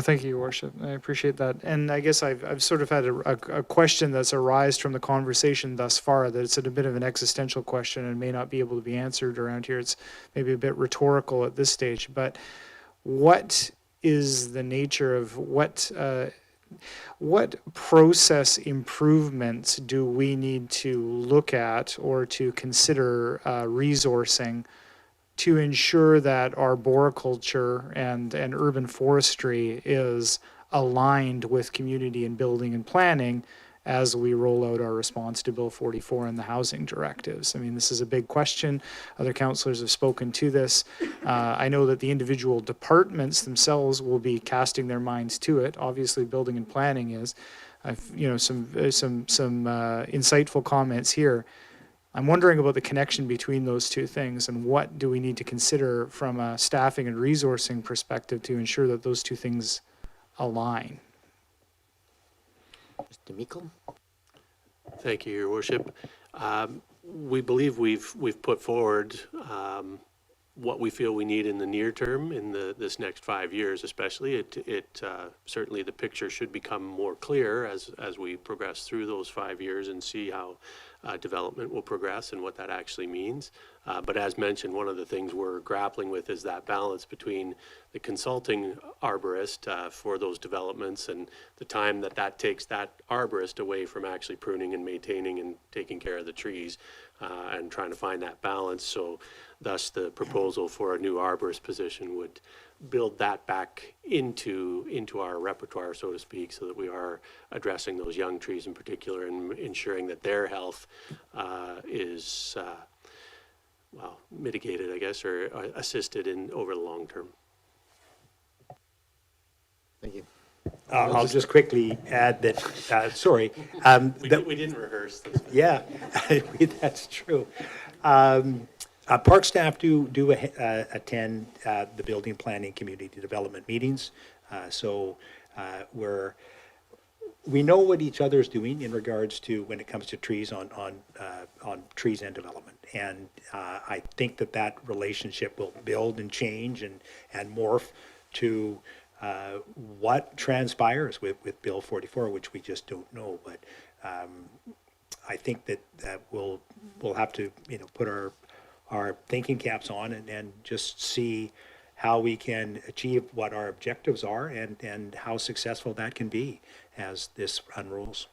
Thank you, Your Worship. I appreciate that. And I guess I've sort of had a question that's arisen from the conversation thus far, that it's a bit of an existential question and may not be able to be answered around here. It's maybe a bit rhetorical at this stage, but what is the nature of what process improvements do we need to look at or to consider resourcing to ensure that arboriculture and urban forestry is aligned with community and building and planning, as we roll out our response to Bill 44 and the housing directives. I mean, this is a big question. Other councillors have spoken to this. I know that the individual departments themselves will be casting their minds to it. Obviously, building and planning is. I've, some insightful comments here. I'm wondering about the connection between those two things and what do we need to consider from a staffing and resourcing perspective to ensure that those two things align. Mr. Meikle? Thank you, Your Worship. We believe we've put forward what we feel we need in the near term in this next 5 years, especially. It certainly the picture should become more clear as we progress through those 5 years and see how development will progress and what that actually means. But as mentioned, one of the things we're grappling with is that balance between the consulting arborist for those developments and the time that takes that arborist away from actually pruning and maintaining and taking care of the trees and trying to find that balance. So thus the proposal for a new arborist position would build that back into our repertoire, so to speak, so that we are addressing those young trees in particular and ensuring that their health is mitigated, I guess, or assisted in over the long term. Thank you. I'll just quickly add that, sorry. We didn't rehearse this. Yeah, that's true. Park staff do attend the building planning community development meetings. So we know what each other's doing in regards to when it comes to trees on trees and development. And I think that relationship will build and change and morph to what transpires with Bill 44, which we just don't know. But I think that we'll have to put our thinking caps on and just see how we can achieve what our objectives are and how successful that can be as this unrolls.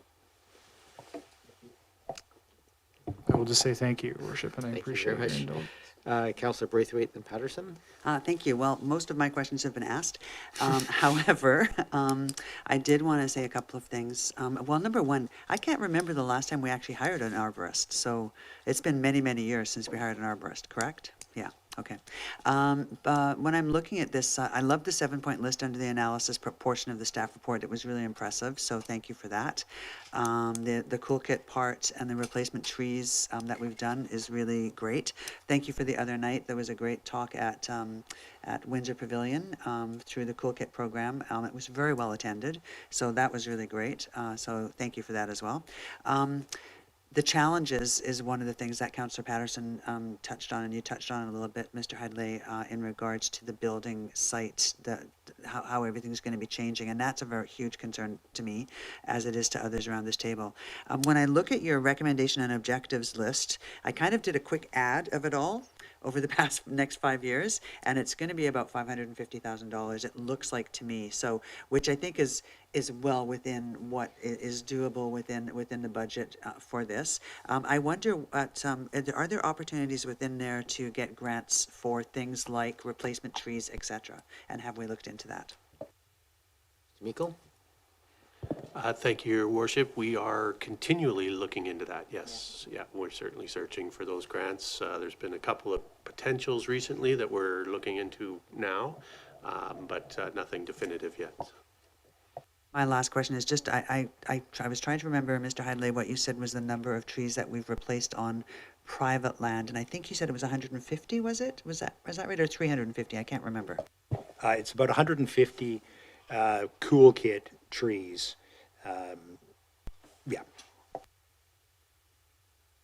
I will just say thank you, Your Worship, and I appreciate very your much. indulgence. Councillor Braithwaite and Patterson? Thank you. Well, most of my questions have been asked. However, I did want to say a couple of things. Well, number one, I can't remember the last time we actually hired an arborist. So it's been many, many years since we hired an arborist, correct? Yeah. Okay. But when I'm looking at this, I love the 7-point list under the analysis portion of the staff report. It was really impressive, so thank you for that. The cool kit part and the replacement trees that we've done is really great. Thank you for the other night. There was a great talk at Windsor Pavilion through the cool kit program. It was very well attended, so that was really great. So thank you for that as well. The challenges is one of the things that Councillor Patterson touched on, and you touched on it a little bit, Mr. Headley, in regards to the building site, how everything's going to be changing, and that's a very huge concern to me, as it is to others around this table. When I look at your recommendation and objectives list, I kind of did a quick ad of it all over the next 5 years, and it's going to be about $550,000. It looks like to me, so which I think is well within what is doable within the budget for this. I wonder are there opportunities within there to get grants for things like replacement trees, etc., and have we looked into that? Mr. Meikle? Thank you, Your Worship. We are continually looking into that, yes. Yeah, we're certainly searching for those grants. There's been a couple of potentials recently that we're looking into now, but nothing definitive yet. My last question is just, I was trying to remember, Mr. Heidley, what you said was the number of trees that we've replaced on private land, and I think you said it was 150, was it? Was that right, or 350? I can't remember. It's about 150 cool kit trees. Yeah.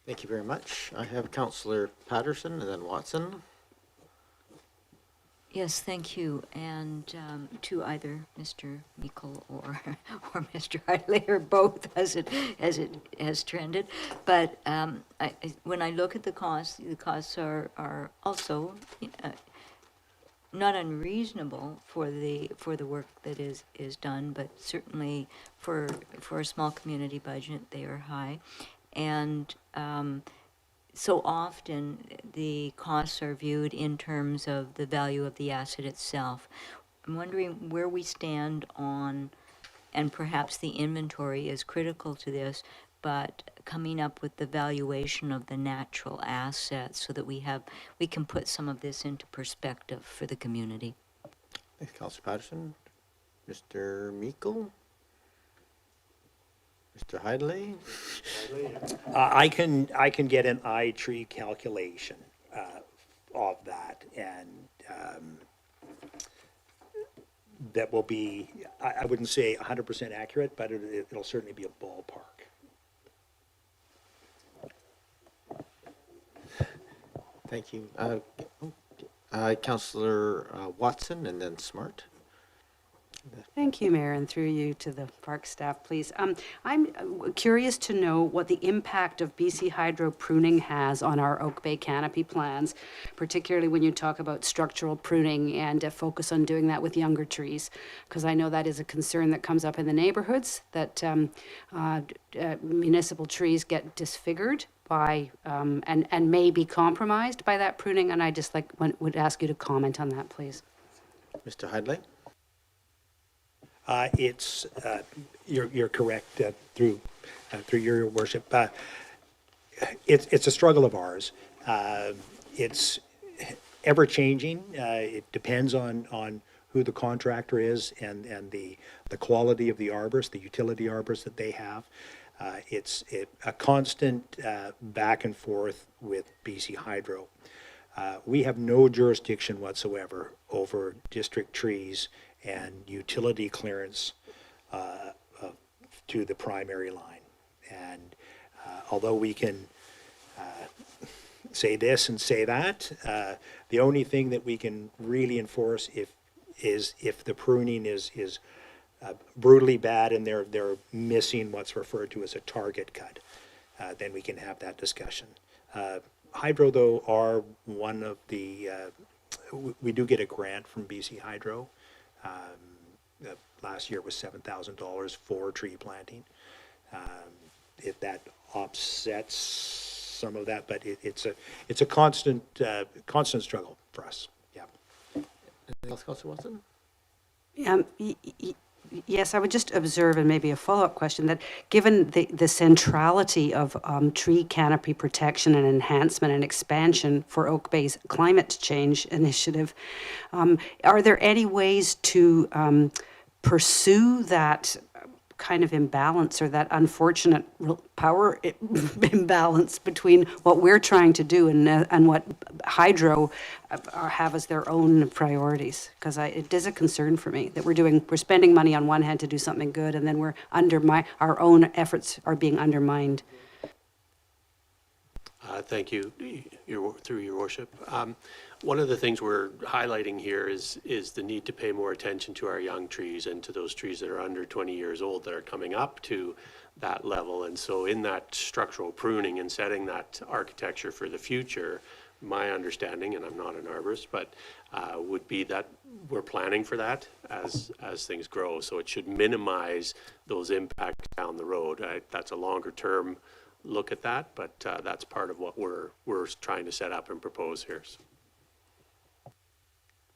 Thank you very much. I have Councillor Patterson and then Watson. Yes, thank you, and to either Mr. Meikle or Mr. Heidley, or both, as it has trended. But when I look at the costs are also not unreasonable for the work that is done, but certainly for a small community budget, they are high, and so often the costs are viewed in terms of the value of the asset itself. I'm wondering where we stand on and perhaps the inventory is critical to this, but coming up with the valuation of the natural assets so that we can put some of this into perspective for the community. Thanks, Councillor Patterson. Mr. Meikle? Mr. Heidley? I can get an iTree calculation of that, and that will be, I wouldn't say 100% accurate, but it'll certainly be a ballpark. Thank you. Councillor Watson and then Smart. Thank you, Mayor, and through you to the park staff, please. I'm curious to know what the impact of BC Hydro pruning has on our Oak Bay canopy plans, particularly when you talk about structural pruning and a focus on doing that with younger trees, because I know that is a concern that comes up in the neighborhoods, that municipal trees get disfigured by and may be compromised by that pruning, and I just would ask you to comment on that, please. Mr. Heidley? It's you're correct through your worship. It's a struggle of ours. It's ever changing. It depends on who the contractor is and the quality of the arbors, the utility arbors that they have. It's a constant back and forth with BC Hydro. We have no jurisdiction whatsoever over district trees and utility clearance to the primary line. And although we can say this and say that, the only thing that we can really enforce if the pruning is brutally bad and they're missing what's referred to as a target cut, then we can have that discussion. Hydro, though, are one of the, we do get a grant from BC Hydro. Last year it was $7,000 for tree planting. If that offsets some of that, but it's a constant struggle for us. Yeah. Anything else, Councillor Watson? Yes, I would just observe, and maybe a follow-up question, that given the centrality of tree canopy protection and enhancement and expansion for Oak Bay's climate change initiative, are there any ways to pursue that kind of imbalance or that unfortunate power imbalance between what we're trying to do and what Hydro have as their own priorities? Because it is a concern for me that we're spending money on one hand to do something good, and then our own efforts are being undermined. Thank you, through your worship. One of the things we're highlighting here is the need to pay more attention to our young trees and to those trees that are under 20 years old that are coming up to that level. And so in that structural pruning and setting that architecture for the future, my understanding, and I'm not an arborist, but would be that we're planning for that as things grow. So it should minimize those impacts down the road. That's a longer term look at that, but that's part of what we're trying to set up and propose here. So.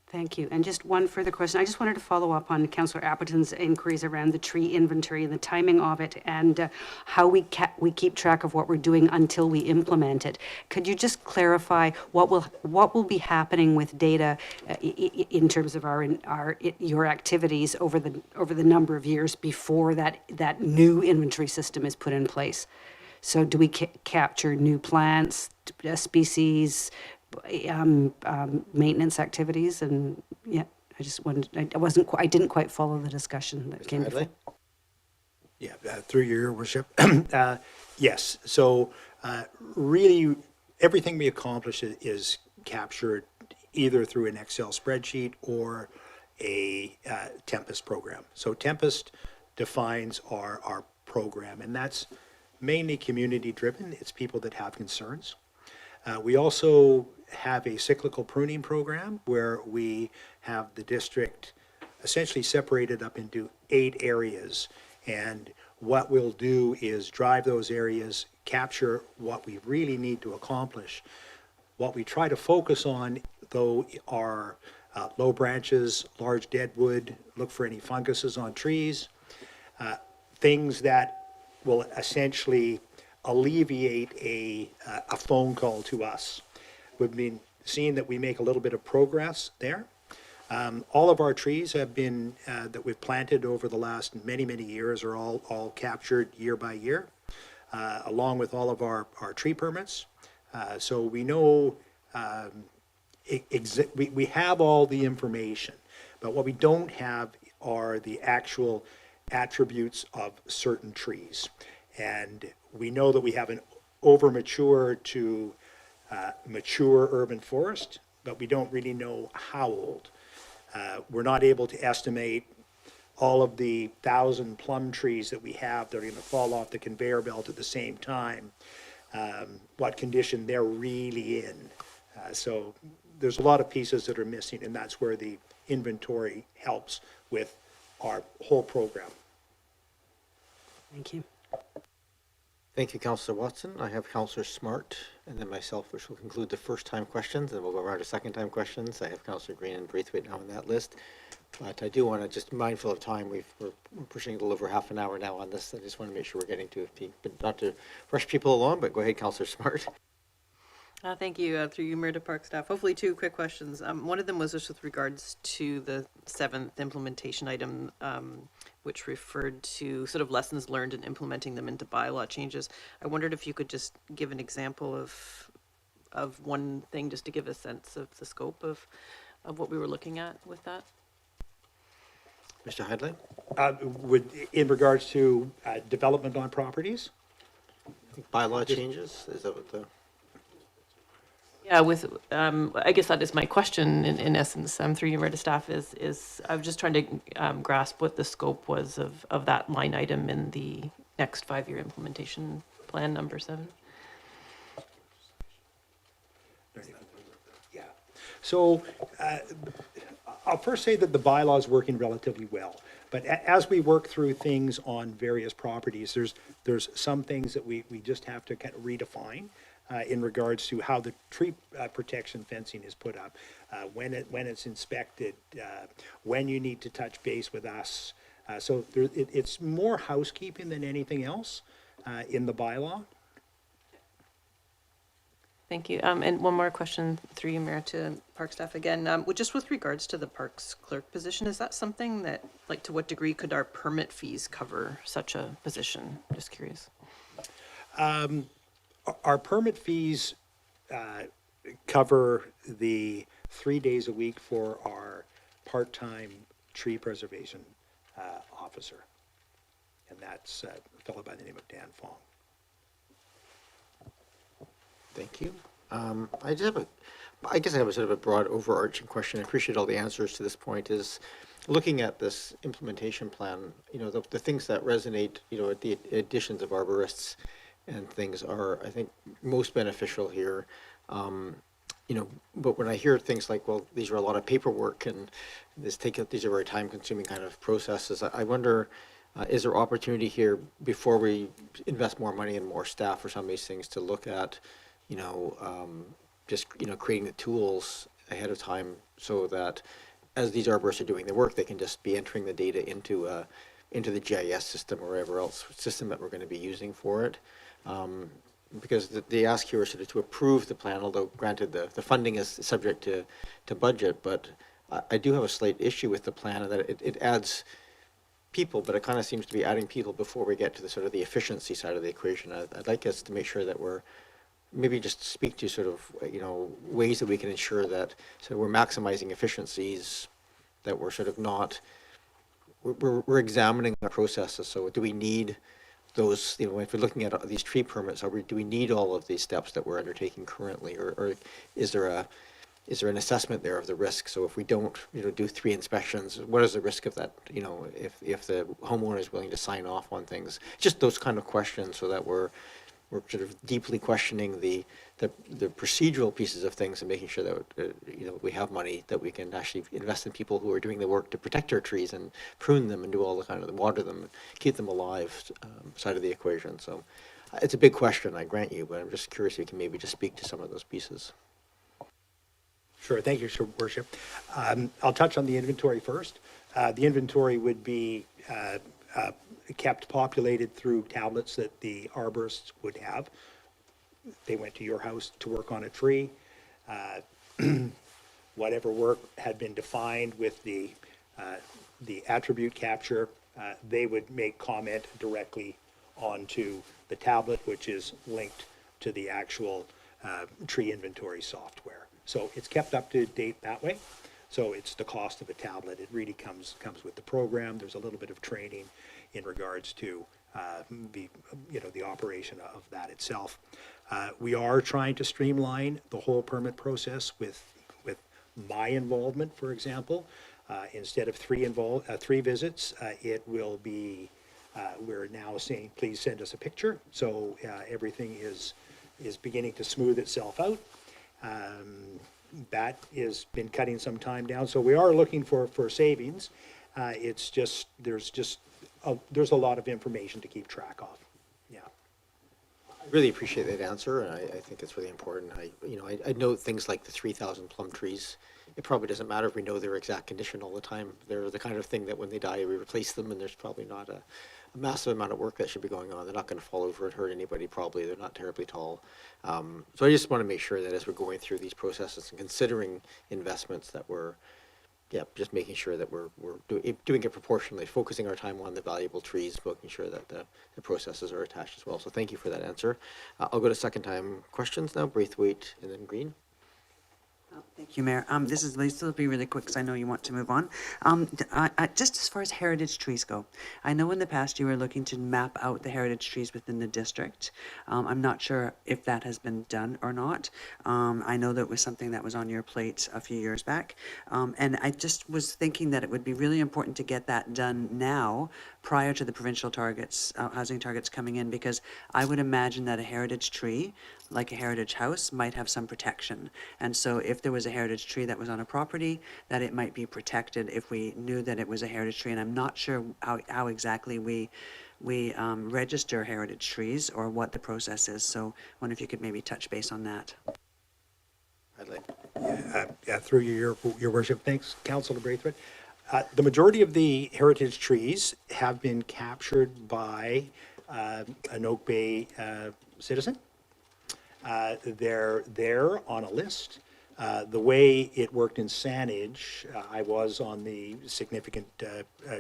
Thank you. And just one further question. I just wanted to follow up on Councillor Appleton's inquiries around the tree inventory and the timing of it, and how we keep track of what we're doing until we implement it. Could you just clarify what will be happening with data in terms of your activities over the number of years before that new inventory system is put in place? So do we capture new plants, species, maintenance activities? And yeah, I just wanted, I didn't quite follow the discussion that came before. Yeah, through your worship. Yes, so really everything we accomplish is captured either through an Excel spreadsheet or a Tempest program. So Tempest defines our program, and that's mainly community driven. It's people that have concerns. We also have a cyclical pruning program where we have the district essentially separated up into 8 areas. And what we'll do is drive those areas, capture what we really need to accomplish. What we try to focus on, though, are low branches, large dead wood, look for any funguses on trees. things that will essentially alleviate a phone call to us. We've been seeing that we make a little bit of progress there. All of our trees have been, that we've planted over the last many, many years are all captured year by year, along with all of our tree permits. So we know, we have all the information, but what we don't have are the actual attributes of certain trees. And we know that we have an over-mature to mature urban forest, but we don't really know how old. We're not able to estimate all of the 1,000 plum trees that we have that are going to fall off the conveyor belt at the same time, what condition they're really in. So there's a lot of pieces that are missing, and that's where the inventory helps with our whole program. Thank you. Thank you, Councillor Watson. I have Councillor Smart and then myself, which will conclude the first-time questions, and we'll go around to second-time questions. I have Councillor Green and Braithwaite now on that list. But I do want to, just mindful of time, we're pushing a little over half an hour now on this. I just want to make sure we're getting to, but not to rush people along, but go ahead, Councillor Smart. Thank you. Through you, Mayor to Park staff. Hopefully 2 quick questions. One of them was just with regards to the 7th implementation item, which referred to sort of lessons learned and implementing them into bylaw changes. I wondered if you could just give an example of one thing, just to give a sense of the scope of what we were looking at with that. Mr. Headley? In regards to development on properties? Bylaw changes? Is that what the... Yeah, with, I guess that is my question in essence, through you, Mayor to staff, is I was just trying to grasp what the scope was of that line item in the next 5-year implementation plan number 7. Yeah. So I'll first say that the bylaw is working relatively well. But as we work through things on various properties, there's some things that we just have to kind of redefine. In regards to how the tree protection fencing is put up, when it's inspected, when you need to touch base with us. So it's more housekeeping than anything else in the bylaw. Thank you. And one more question through you, Mayor, to Park staff again. Just with regards to the Parks clerk position, is that something that, like, to what degree could our permit fees cover such a position? Just curious. Our permit fees cover the 3 days a week for our part-time tree preservation officer. And that's a fellow by the name of Dan Fong. Thank you. I guess I have a sort of a broad overarching question. I appreciate all the answers to this point. Is looking at this implementation plan, the things that resonate, at the additions of arborists and things are, I think, most beneficial here. But when I hear things like, well, these are a lot of paperwork and these are very time-consuming kind of processes, I wonder, is there opportunity here before we invest more money and more staff for some of these things to look at, creating the tools ahead of time so that as these arborists are doing the work, they can just be entering the data into the GIS system or whatever else system that we're going to be using for it. Because the ask here is sort of to approve the plan, although granted the funding is subject to budget, but I do have a slight issue with the plan in that it adds people, but it kind of seems to be adding people before we get to the sort of the efficiency side of the equation. I'd like us to make sure that we're maybe just speak to sort of, ways that we can ensure that we're maximizing efficiencies, that we're sort of not, we're examining our processes. So do we need those, if we're looking at these tree permits, do we need all of these steps that we're undertaking currently, or is there an assessment there of the risk? So if we don't, do 3 inspections, what is the risk of that? If the homeowner is willing to sign off on things, just those kind of questions, so that we're sort of deeply questioning the procedural pieces of things and making sure that we have money that we can actually invest in people who are doing the work to protect our trees and prune them and do all the kind of water them, keep them alive side of the equation. So it's a big question, I grant you, but I'm just curious if you can maybe just speak to some of those pieces. Sure, thank you, Your Worship. I'll touch on the inventory first. The inventory would be kept populated through tablets that the arborists would have. They went to your house to work on a tree. Whatever work had been defined with the attribute capture, they would make comment directly onto the tablet, which is linked to the actual tree inventory software. So it's kept up to date that way. So it's the cost of a tablet. It really comes with the program. There's a little bit of training in regards to the operation of that itself. We are trying to streamline the whole permit process with my involvement, for example. Instead of three visits, it will be, we're now saying, please send us a picture. So everything is beginning to smooth itself out. That has been cutting some time down. So we are looking for savings. It's just, there's a lot of information to keep track of. Yeah. I really appreciate that answer, and I think it's really important. I know things like the 3,000 plum trees. It probably doesn't matter if we know their exact condition all the time. They're the kind of thing that when they die, we replace them, and there's probably not a massive amount of work that should be going on. They're not going to fall over and hurt anybody, probably. They're not terribly tall. So I just want to make sure that as we're going through these processes and considering investments that we're, just making sure that we're doing it proportionally, focusing our time on the valuable trees, making sure that the processes are attached as well. So thank you for that answer. I'll go to second time questions now, Braithwaite and then Green. Thank you, Mayor. This will be really quick because I know you want to move on. Just as far as heritage trees go, I know in the past you were looking to map out the heritage trees within the district. I'm not sure if that has been done or not. I know that was something that was on your plate a few years back. And I just was thinking that it would be really important to get that done now prior to the provincial targets, housing targets coming in, because I would imagine that a heritage tree, like a heritage house, might have some protection. And so if there was a heritage tree that was on a property, that it might be protected if we knew that it was a heritage tree. And I'm not sure how exactly we register heritage trees or what the process is. So I wonder if you could maybe touch base on that. Through your worship, thanks, Councillor Braithwaite. The majority of the heritage trees have been captured by an Oak Bay citizen. They're there on a list. The way it worked in Saanich, I was on the significant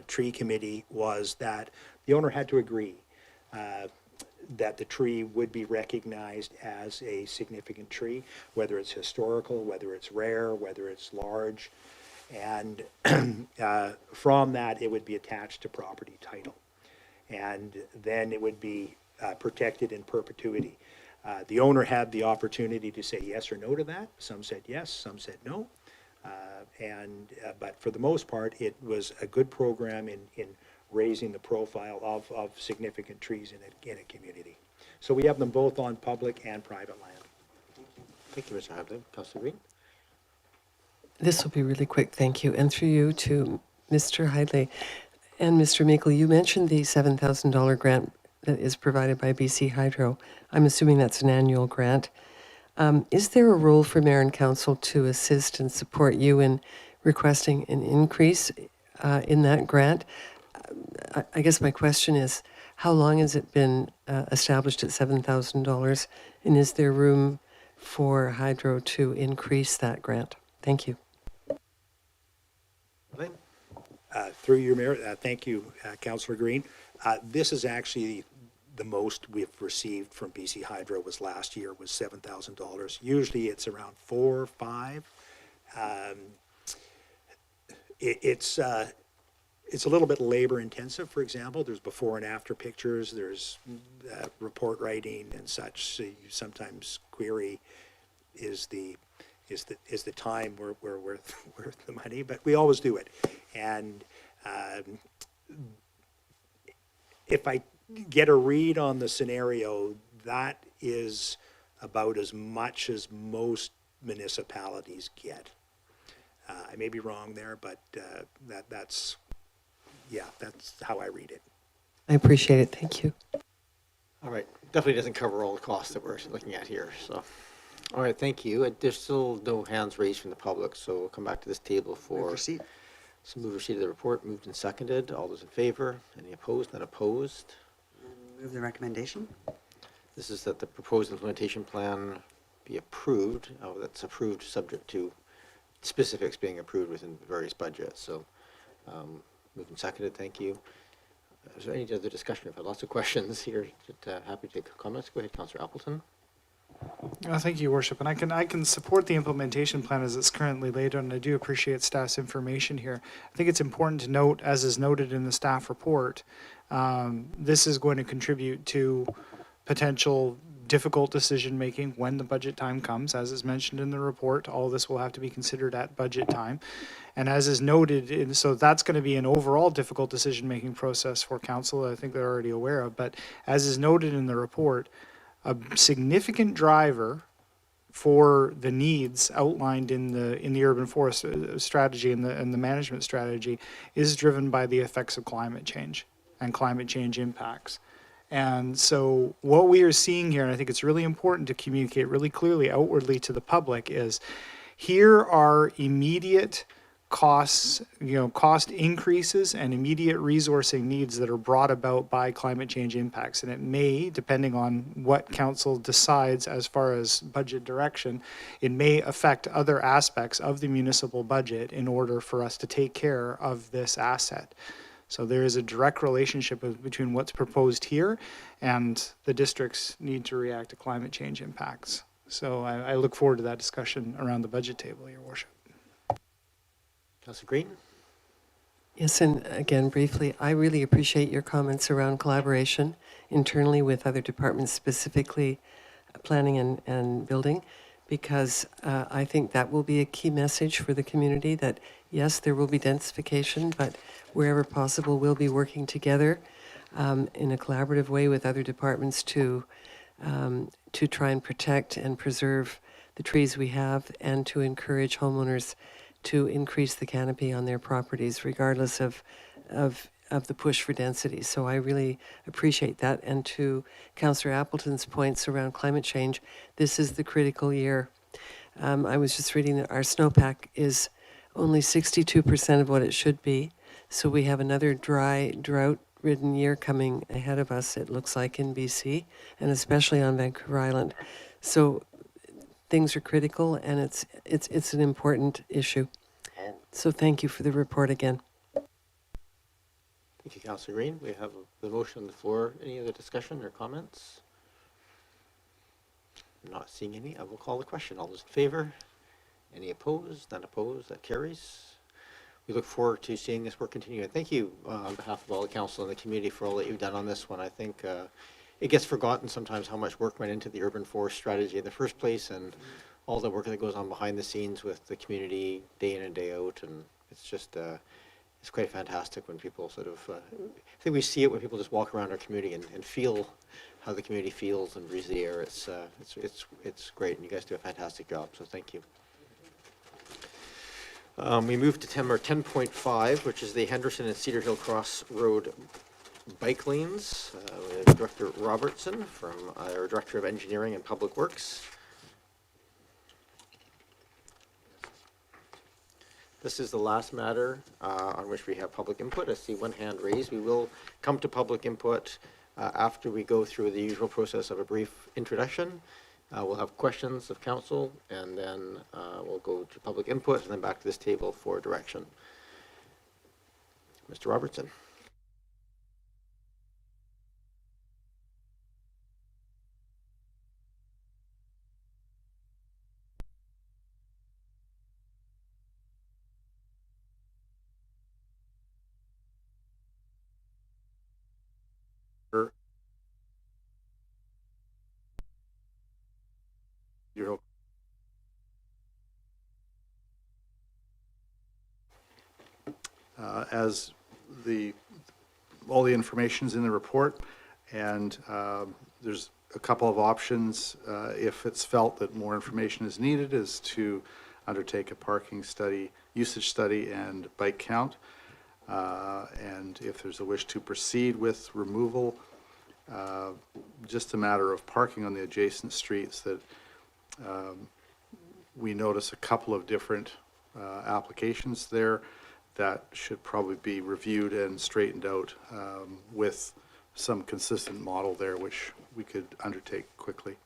tree committee, was that the owner had to agree that the tree would be recognized as a significant tree, whether it's historical, whether it's rare, whether it's large. And from that, it would be attached to property title. And then it would be protected in perpetuity. The owner had the opportunity to say yes or no to that. Some said yes, some said no. But for the most part, it was a good program in raising the profile of significant trees in a community. So we have them both on public and private land. Thank you, Mr. Hadley. Councillor Green? This will be really quick, thank you. And through you to Mr. Hidley and Mr. Meikle, you mentioned the $7,000 grant that is provided by BC Hydro. I'm assuming that's an annual grant. Is there a role for Mayor and Council to assist and support you in requesting an increase in that grant? I guess my question is, how long has it been established at $7,000? And is there room for Hydro to increase that grant? Thank you. Through your Mayor, thank you, Councillor Green. This is actually the most we've received from BC Hydro was last year was $7,000. Usually it's around 4 or 5. It's a little bit labor intensive. For example, there's before and after pictures. There's report writing and such. So you sometimes query is the time we're worth the money, but we always do it. And if I get a read on the scenario, that is about as much as most municipalities get. I may be wrong there, but that's how I read it. I appreciate it. Thank you. All right. Definitely doesn't cover all the costs that we're looking at here. So, all right. Thank you. There's still no hands raised from the public, so we'll come back to this table for So move receipt of the report, moved and seconded. All those in favor? Any opposed? None opposed? Move the recommendation. This is that the proposed implementation plan be approved. Oh, that's approved subject to specifics being approved within various budgets. So moved and seconded, thank you. Is there any other discussion? I've had lots of questions here. Happy to take comments. Go ahead, Councillor Appleton. Thank you, Your Worship. And I can support the implementation plan as it's currently laid out, and I do appreciate staff's information here. I think it's important to note, as is noted in the staff report, this is going to contribute to potential difficult decision-making when the budget time comes. As is mentioned in the report, all of this will have to be considered at budget time. And as is noted, so that's going to be an overall difficult decision-making process for council, I think they're already aware of. But as is noted in the report, a significant driver for the needs outlined in the urban forest strategy and the management strategy is driven by the effects of climate change and climate change impacts. And so what we are seeing here, and I think it's really important to communicate really clearly outwardly to the public, is here are immediate costs, cost increases and immediate resourcing needs that are brought about by climate change impacts. And it may, depending on what council decides as far as budget direction, it may affect other aspects of the municipal budget in order for us to take care of this asset. So there is a direct relationship between what's proposed here and the district's need to react to climate change impacts. So I look forward to that discussion around the budget table, Your Worship. Councillor Green? Yes, and again, briefly, I really appreciate your comments around collaboration internally with other departments, specifically planning and building, because I think that will be a key message for the community that, yes, there will be densification, but wherever possible, we'll be working together in a collaborative way with other departments to try and protect and preserve the trees we have and to encourage homeowners to increase the canopy on their properties, regardless of the push for density. So I really appreciate that. And to Councillor Appleton's points around climate change, this is the critical year. I was just reading that our snowpack is only 62% of what it should be. So we have another drought-ridden year coming ahead of us, it looks like, in BC, and especially on Vancouver Island. So things are critical, and it's an important issue. So thank you for the report again. Thank you, Councillor Green. We have the motion on the floor. Any other discussion or comments? I'm not seeing any. I will call the question. All those in favor? Any opposed? None opposed? That carries. We look forward to seeing this work continue. And thank you on behalf of all the council and the community for all that you've done on this one. I think it gets forgotten sometimes how much work went into the urban forest strategy in the first place, and all the work that goes on behind the scenes with the community day in and day out. And it's just, it's quite fantastic when people sort of, I think we see it when people just walk around our community and feel how the community feels and breathes the air. It's great, and you guys do a fantastic job, so thank you. We move to number 10.5, which is the Henderson and Cedar Hill Cross Road bike lanes. We have Director Robertson from our Director of Engineering and Public Works. This is the last matter on which we have public input. I see one hand raised. We will come to public input after we go through the usual process of a brief introduction. We'll have questions of council, and then we'll go to public input, and then back to this table for direction. Mr. Robertson. As all the information's in the report, and there's a couple of options if it's felt that more information is needed, is to undertake a parking study, usage study, and bike count. And if there's a wish to proceed with removal, just a matter of parking on the adjacent streets, that we notice a couple of different applications there. that should probably be reviewed and straightened out with some consistent model there, which we could undertake quickly.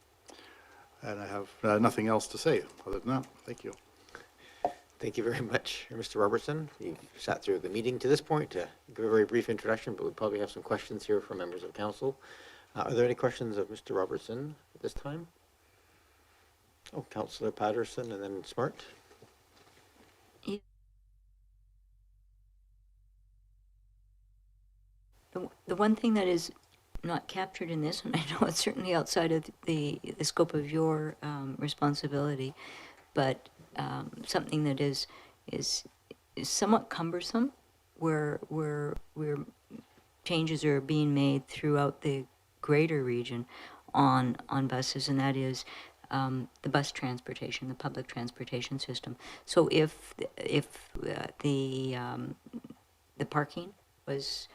And I have nothing else to say other than that. Thank you. Thank you very much, Mr. Robertson. You've sat through the meeting to this point to give a very brief introduction, but we probably have some questions here from members of council. Are there any questions of Mr. Robertson at this time? Oh, Councillor Patterson and then Smart. The one thing that is not captured in this, and I know it's certainly outside of the scope of your responsibility, but something that is somewhat cumbersome, where changes are being made throughout the greater region on buses, and that is the bus transportation, the public transportation system. So if the parking was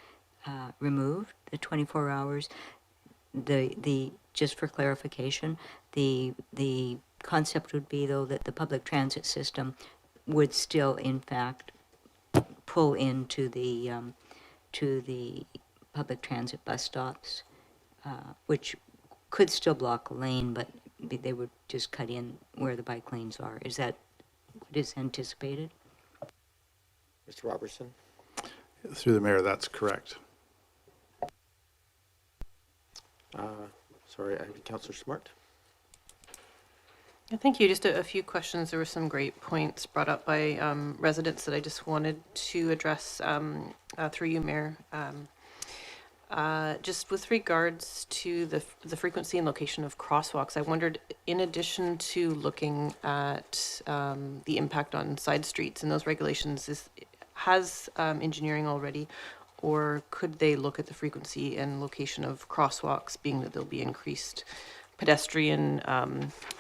removed, the 24 hours, the just for clarification, the concept would be, though, that the public transit system would still, in fact, pull into the public transit bus stops, which could still block a lane, but they would just cut in where the bike lanes are. Is that what is anticipated? Mr. Robertson. Through the mayor, that's correct. Sorry, Councillor Smart. Yeah, thank you. Just a few questions. There were some great points brought up by residents that I just wanted to address through you, Mayor. Just with regards to the frequency and location of crosswalks, I wondered, in addition to looking at the impact on side streets and those regulations, has engineering already, or could they look at the frequency and location of crosswalks, being that there'll be increased pedestrian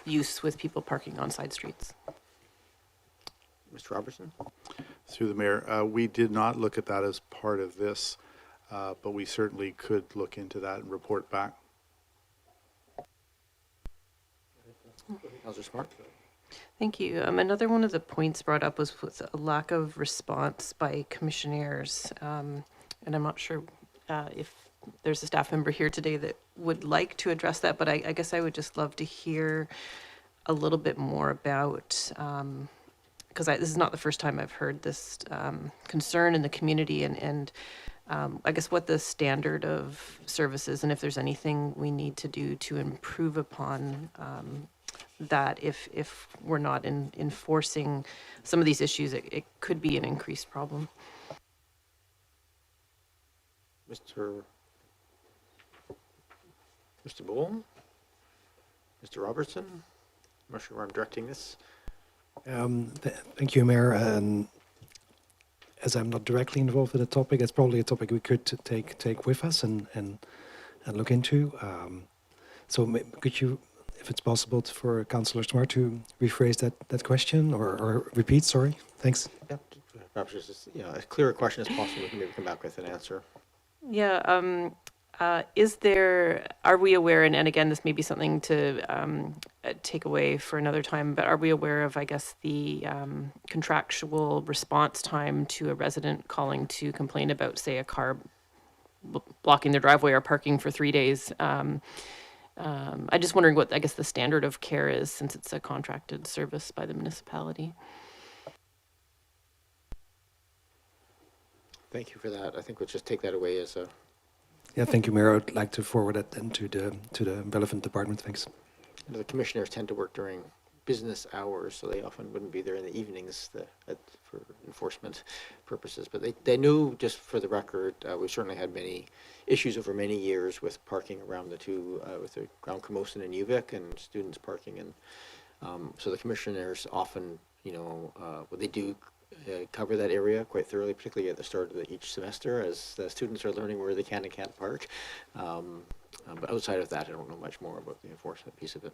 use with people parking on side streets? Mr. Robertson. Through the mayor, we did not look at that as part of this, but we certainly could look into that and report back. Councillor Smart. Thank you. Another one of the points brought up was a lack of response by commissionaires, and I'm not sure if there's a staff member here today that would like to address that, but I guess I would just love to hear a little bit more about, because this is not the first time I've heard this concern in the community, and I guess what the standard of services, and if there's anything we need to do to improve upon that if we're not enforcing some of these issues, it could be an increased problem. Mr. Bowl? Mr. Robertson? I'm not sure where I'm directing this. Thank you, Mayor. As I'm not directly involved in the topic, it's probably a topic we could take with us and look into. So could you, if it's possible for Councillor Smart to rephrase that question or repeat? Sorry. Thanks. Yeah, perhaps just as clear a question as possible. We can maybe come back with an answer. Yeah. Are we aware, and again, this may be something to take away for another time, but are we aware of, I guess, the contractual response time to a resident calling to complain about, say, a car blocking their driveway or parking for 3 days? I'm just wondering what, I guess, the standard of care is, since it's a contracted service by the municipality. Thank you for that. I think we'll just take that away as a... Yeah, thank you, Mayor. I'd like to forward that then to the relevant department. Thanks. The commissioners tend to work during business hours, so they often wouldn't be there in the evenings for enforcement purposes. But they knew, just for the record, we certainly had many issues over many years with parking around the two, with the Ground Camosun and UVic, and students parking. And so the commissioners often, what they do, cover that area quite thoroughly, particularly at the start of each semester, as the students are learning where they can and can't park. But outside of that, I don't know much more about the enforcement piece of it.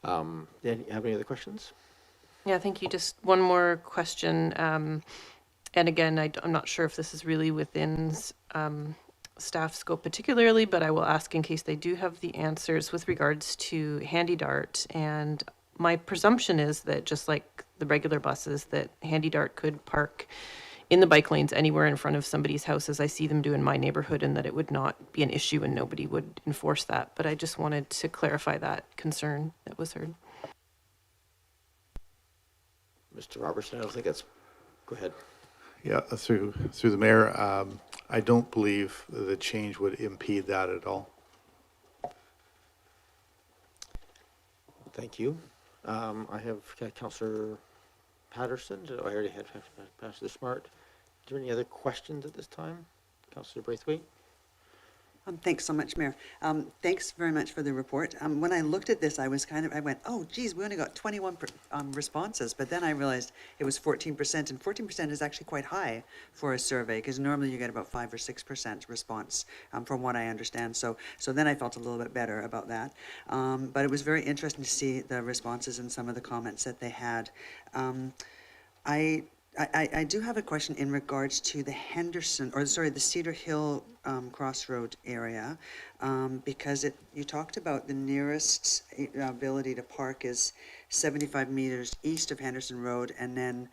Dan, you have any other questions? Yeah, thank you. Just one more question. And again, I'm not sure if this is really within staff scope particularly, but I will ask in case they do have the answers with regards to Handy Dart. And my presumption is that, just like the regular buses, that Handy Dart could park in the bike lanes anywhere in front of somebody's house as I see them do in my neighborhood, and that it would not be an issue and nobody would enforce that. But I just wanted to clarify that concern that was heard. Mr. Robertson, I don't think that's, go ahead. Yeah, through the mayor, I don't believe the change would impede that at all. Thank you. I have Councillor Patterson. I already had Councillor Smart. Is there any other questions at this time? Councillor Braithwaite? Thanks so much, Mayor. Thanks very much for the report. When I looked at this, I went, oh, geez, we only got 21 responses, but then I realized it was 14%, and 14% is actually quite high for a survey, because normally you get about 5 or 6% response, from what I understand. So then I felt a little bit better about that. But it was very interesting to see the responses and some of the comments that they had. I do have a question in regards to the Cedar Hill Crossroad area, because you talked about the nearest ability to park is 75 meters east of Henderson Road, and then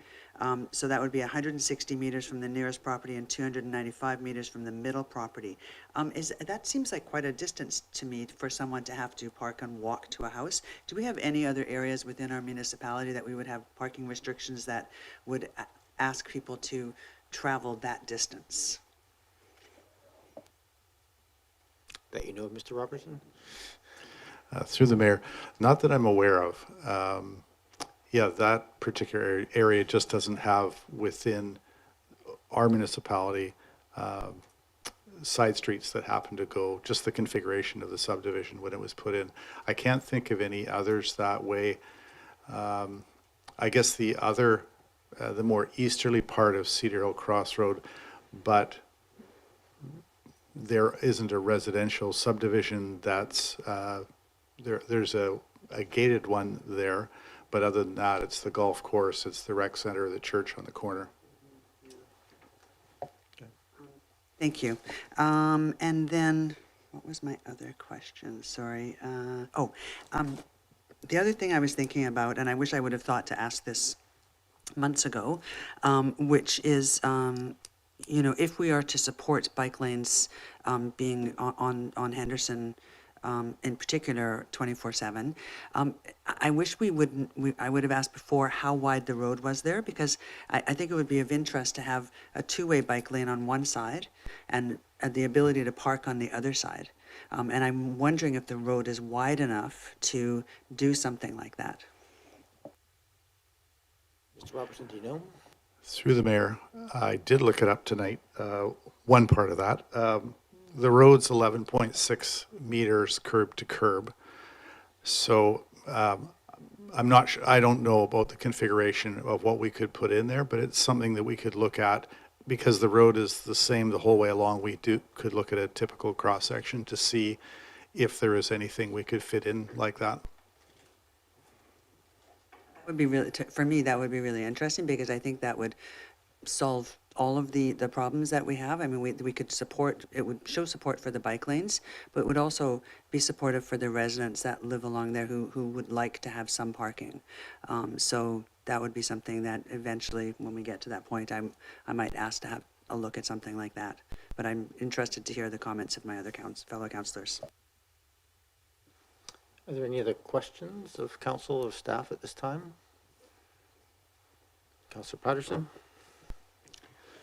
so that would be 160 meters from the nearest property and 295 meters from the middle property. That seems like quite a distance to me for someone to have to park and walk to a house. Do we have any other areas within our municipality that we would have parking restrictions that would ask people to travel that distance? That you know of, Mr. Robertson? Through the mayor, not that I'm aware of. Yeah, that particular area just doesn't have within our municipality side streets that happen to go, just the configuration of the subdivision when it was put in. I can't think of any others that way. I guess the other, the more easterly part of Cedar Hill Crossroad, but there isn't a residential subdivision that's, there's a gated one there, but other than that, it's the golf course, it's the rec center, the church on the corner. Thank you. And then, what was my other question? Sorry. The other thing I was thinking about, and I wish I would have thought to ask this months ago, which is, if we are to support bike lanes being on Henderson, in particular 24/7, I wish I would have asked before how wide the road was there, because I think it would be of interest to have a two-way bike lane on one side and the ability to park on the other side. And I'm wondering if the road is wide enough to do something like that. Mr. Robertson, do you know? Through the mayor, I did look it up tonight, one part of that. The road's 11.6 meters curb to curb. So I'm not sure, I don't know about the configuration of what we could put in there, but it's something that we could look at. Because the road is the same the whole way along, we could look at a typical cross-section to see if there is anything we could fit in like that. That would be really, for me, that would be really interesting, because I think that would solve all of the problems that we have. I mean, we could support, it would show support for the bike lanes, but it would also be supportive for the residents that live along there who would like to have some parking. So that would be something that eventually, when we get to that point, I might ask to have a look at something like that. But I'm interested to hear the comments of my other fellow councillors. Are there any other questions of council or staff at this time? Councillor Patterson?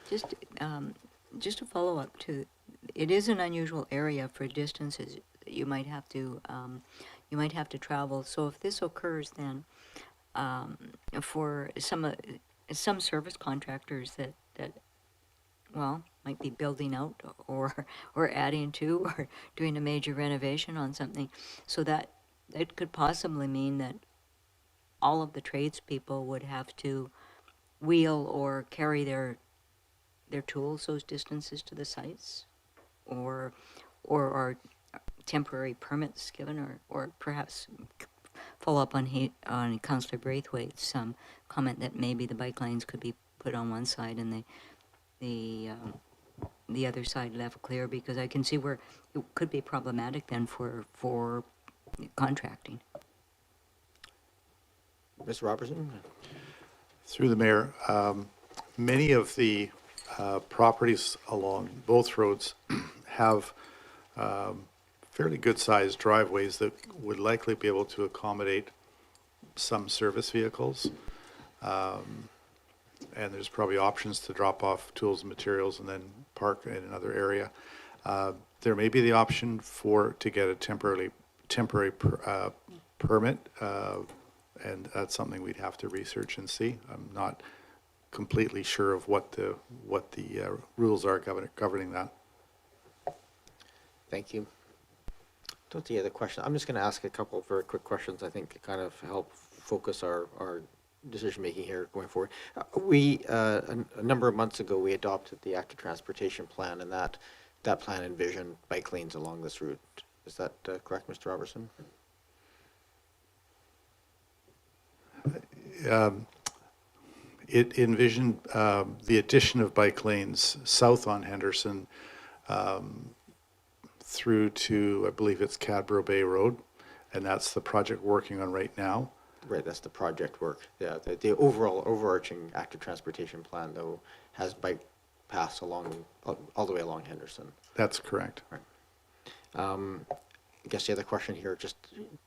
Just a follow-up to, it is an unusual area for distances that you might have to travel. So if this occurs, then for some service contractors that might be building out or adding to or doing a major renovation on something, so that it could possibly mean that all of the tradespeople would have to wheel or carry their tools those distances to the sites, or are temporary permits given, or perhaps follow up on Councillor Braithwaite's comment that maybe the bike lanes could be put on one side and the other side left clear, because I can see where it could be problematic then for contracting. Mr. Robertson? Through the mayor, many of the properties along both roads have fairly good-sized driveways that would likely be able to accommodate some service vehicles. And there's probably options to drop off tools and materials and then park in another area. There may be the option to get a temporary permit, and that's something we'd have to research and see. I'm not completely sure of what the rules are governing that. Thank you. Don't see other questions. I'm just going to ask a couple of very quick questions, I think, to kind of help focus our decision-making here going forward. A number of months ago, we adopted the active transportation plan, and that plan envisioned bike lanes along this route. Is that correct, Mr. Robertson? It envisioned the addition of bike lanes south on Henderson through to, I believe it's Cadborough Bay Road, and that's the project we're working on right now. Right, that's the project work. Yeah, the overall overarching active transportation plan, though, has bike paths along all the way along Henderson. That's correct. Right. I guess the other question here, just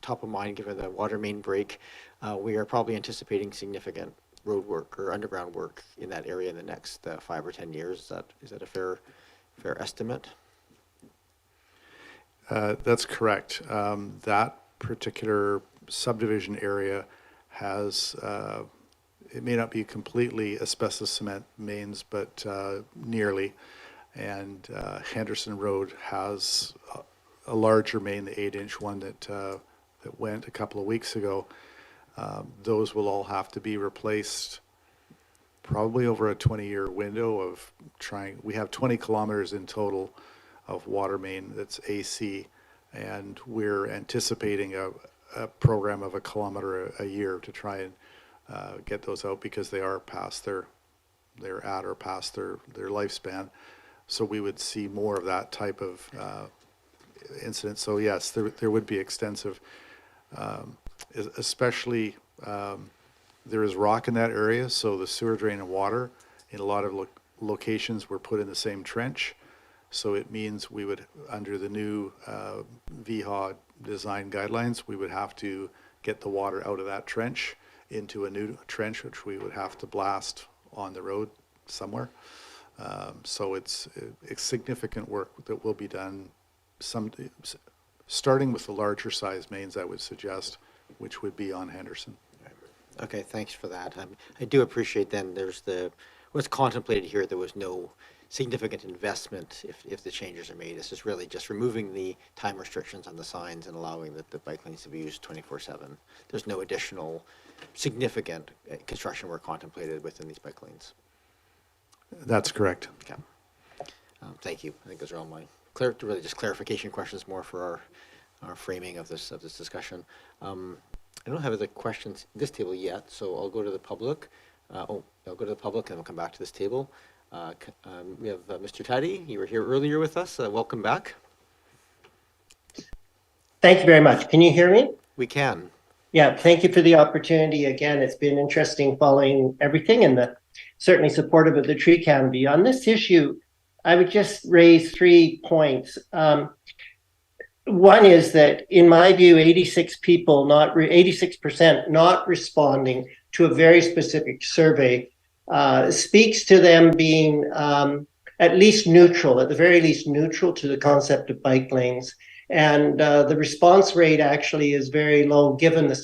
top of mind, given the water main break, we are probably anticipating significant road work or underground work in that area in the next 5 or 10 years. Is that a fair estimate? That's correct. That particular subdivision area has, it may not be completely asbestos cement mains, but nearly. And Henderson Road has a larger main, the 8-inch one that went a couple of weeks ago. Those will all have to be replaced probably over a 20-year window of trying. We have 20 kilometers in total of water main that's AC, and we're anticipating a program of 1 kilometer a year to try and get those out, because they are past they're at or past their lifespan. So we would see more of that type of incident. So yes, there would be extensive, especially there is rock in that area, so the sewer drain and water in a lot of locations were put in the same trench. So it means we would, under the new VHA design guidelines, we would have to get the water out of that trench into a new trench, which we would have to blast on the road somewhere. So it's significant work that will be done, starting with the larger size mains, I would suggest, which would be on Henderson. Okay, thanks for that. I do appreciate then there's what's contemplated here. There was no significant investment if the changes are made. This is really just removing the time restrictions on the signs and allowing the bike lanes to be used 24/7. There's no additional significant construction work contemplated within these bike lanes. That's correct. Okay. Thank you. I think those are all my really just clarification questions more for our framing of this discussion. I don't have other questions at this table yet, so I'll go to the public. I'll go to the public and we'll come back to this table. We have Mr. Taddy. You were here earlier with us. Welcome back. Thank you very much. Can you hear me? We can. Yeah, thank you for the opportunity. Again, it's been interesting following everything, and certainly supportive of the tree canopy. On this issue, I would just raise 3 points. One is that, in my view, 86% not responding to a very specific survey speaks to them being at least neutral, at the very least neutral to the concept of bike lanes. And the response rate actually is very low, given the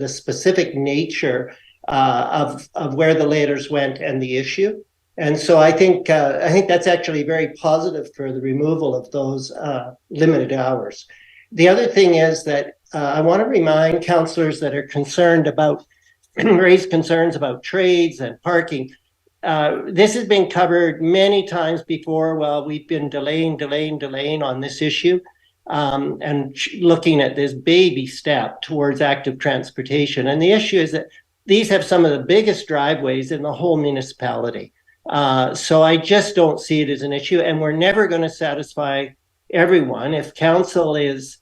specific nature of where the letters went and the issue. And so I think that's actually very positive for the removal of those limited hours. The other thing is that I want to remind councillors that are concerned about raise concerns about trades and parking. This has been covered many times before while we've been delaying on this issue, and looking at this baby step towards active transportation. And the issue is that these have some of the biggest driveways in the whole municipality. So I just don't see it as an issue, and we're never going to satisfy everyone. If council is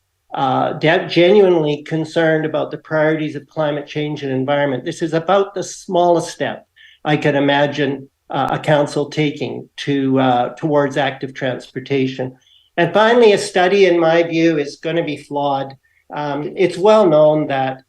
genuinely concerned about the priorities of climate change and environment, this is about the smallest step I can imagine a council taking towards active transportation. And finally, a study, in my view, is going to be flawed. It's well known that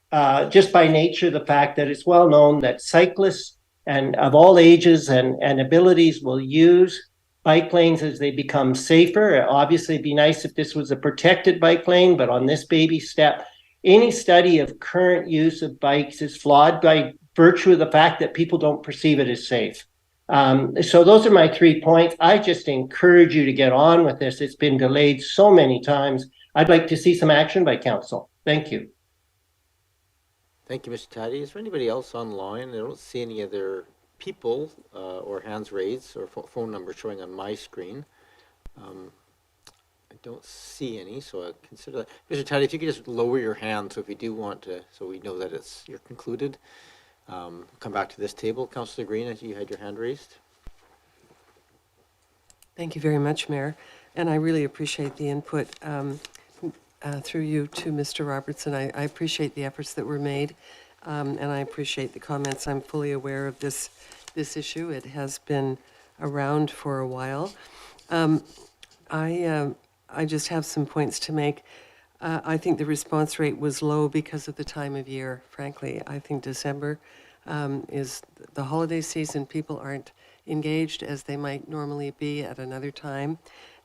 just by nature, the fact that it's well known that cyclists and of all ages and abilities will use bike lanes as they become safer. Obviously, it'd be nice if this was a protected bike lane, but on this baby step, any study of current use of bikes is flawed by virtue of the fact that people don't perceive it as safe. So those are my 3 points. I just encourage you to get on with this. It's been delayed so many times. I'd like to see some action by council. Thank you. Thank you, Mr. Taddy. Is there anybody else online? I don't see any other people or hands raised or phone numbers showing on my screen. I don't see any, so I consider that. Mr. Taddy, if you could just lower your hand, so if you do want to, so we know that you're concluded. Come back to this table. Councillor Green, as you had your hand raised. Thank you very much, Mayor. And I really appreciate the input through you to Mr. Robertson. I appreciate the efforts that were made, and I appreciate the comments. I'm fully aware of this issue. It has been around for a while. I just have some points to make. I think the response rate was low because of the time of year, frankly. I think December is the holiday season. People aren't engaged as they might normally be at another time.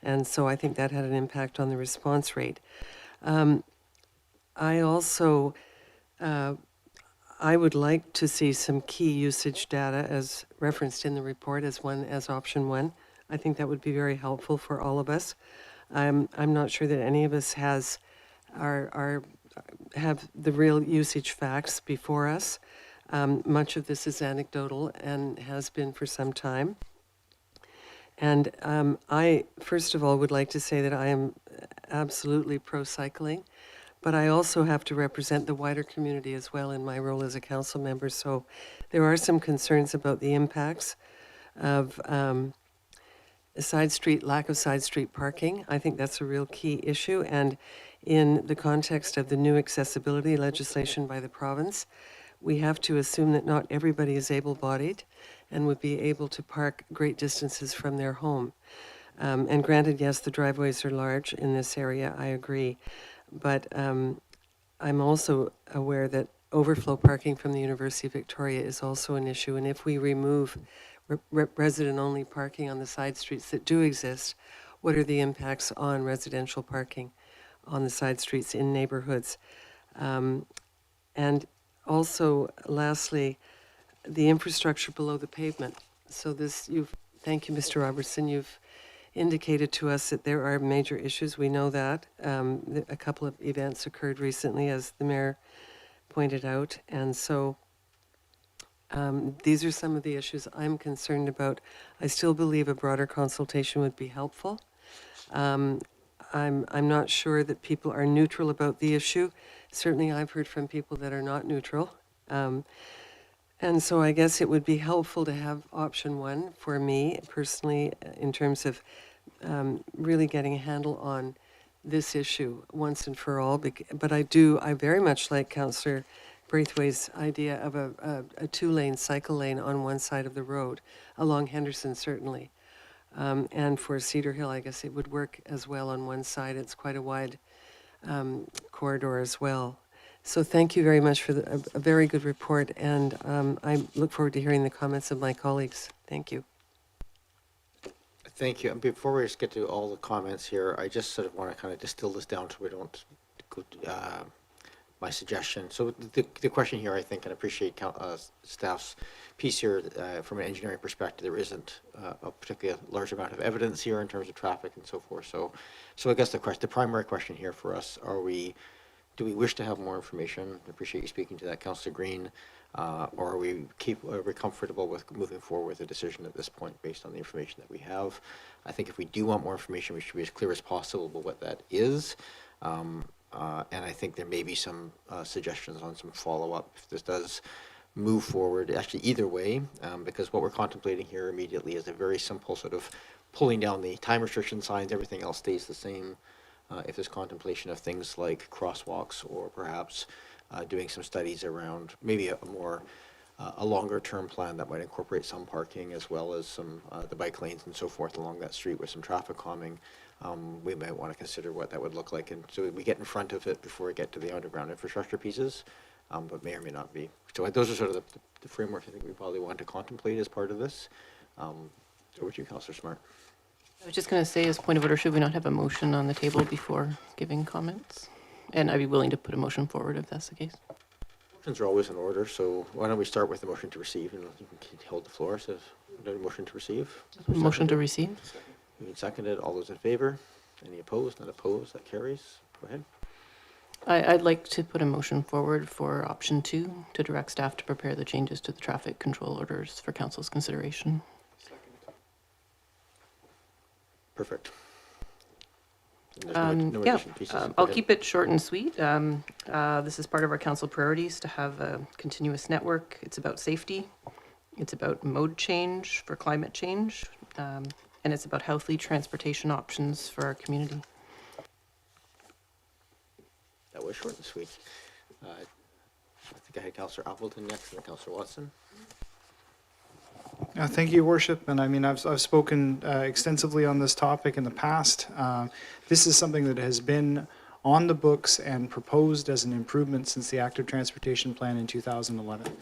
And so I think that had an impact on the response rate. I also, I would like to see some key usage data as referenced in the report as option 1. I think that would be very helpful for all of us. I'm not sure that any of us have the real usage facts before us. Much of this is anecdotal and has been for some time. And I, first of all, would like to say that I am absolutely pro-cycling, but I also have to represent the wider community as well in my role as a council member. So there are some concerns about the impacts of lack of side street parking. I think that's a real key issue. And in the context of the new accessibility legislation by the province, we have to assume that not everybody is able-bodied and would be able to park great distances from their home. And granted, yes, the driveways are large in this area, I agree. But I'm also aware that overflow parking from the University of Victoria is also an issue. And if we remove resident-only parking on the side streets that do exist, what are the impacts on residential parking on the side streets in neighborhoods? And also, lastly, the infrastructure below the pavement. So thank you, Mr. Robertson, you've indicated to us that there are major issues. We know that. A couple of events occurred recently, as the mayor pointed out. And so these are some of the issues I'm concerned about. I still believe a broader consultation would be helpful. I'm not sure that people are neutral about the issue. Certainly I've heard from people that are not neutral. And so I guess it would be helpful to have option 1 for me personally in terms of really getting a handle on this issue once and for all. But I very much like Councillor Braithwaite's idea of a 2-lane cycle lane on one side of the road, along Henderson certainly. And for Cedar Hill, I guess it would work as well on one side. It's quite a wide corridor as well. So thank you very much for a very good report, and I look forward to hearing the comments of my colleagues. Thank you. Thank you. And before we just get to all the comments here, I just sort of want to kind of distill this down so we don't go my suggestion. So the question here, I think, and appreciate staff's piece here from an engineering perspective, there isn't a particularly large amount of evidence here in terms of traffic and so forth. So I guess the primary question here for us, do we wish to have more information? I appreciate you speaking to that, Councillor Green. Or are we comfortable with moving forward with a decision at this point based on the information that we have? I think if we do want more information, we should be as clear as possible about what that is. And I think there may be some suggestions on some follow-up if this does move forward, actually either way, because what we're contemplating here immediately is a very simple sort of pulling down the time restriction signs, everything else stays the same. If there's contemplation of things like crosswalks or perhaps doing some studies around maybe a more a longer-term plan that might incorporate some parking as well as some, the bike lanes and so forth along that street with some traffic calming. We might want to consider what that would look like, and so we get in front of it before we get to the underground infrastructure pieces, but may or may not be. So those are sort of the framework I think we probably want to contemplate as part of this. Over to you, Councillor Smart. I was just going to say, as point of order, should we not have a motion on the table before giving comments? And I'd be willing to put a motion forward if that's the case. Motions are always in order, so why don't we start with the motion to receive, and you can hold the floor. So, motion to receive. Motion to receive. Moving seconded. All those in favor? Any opposed? Not opposed. That carries. Go ahead. I'd like to put a motion forward for option 2 to direct staff to prepare the changes to the traffic control orders for council's consideration. Perfect. And there's no additional pieces. Go I'll ahead. keep it short and sweet. This is part of our council priorities to have a continuous network. It's about safety. It's about mode change for climate change. And it's about healthy transportation options for our community. That was short and sweet. I think I had Councillor Appleton next, and then Councillor Watson. Thank you, Your Worship. And I mean, I've spoken extensively on this topic in the past. This is something that has been on the books and proposed as an improvement since the Active Transportation Plan in 2011.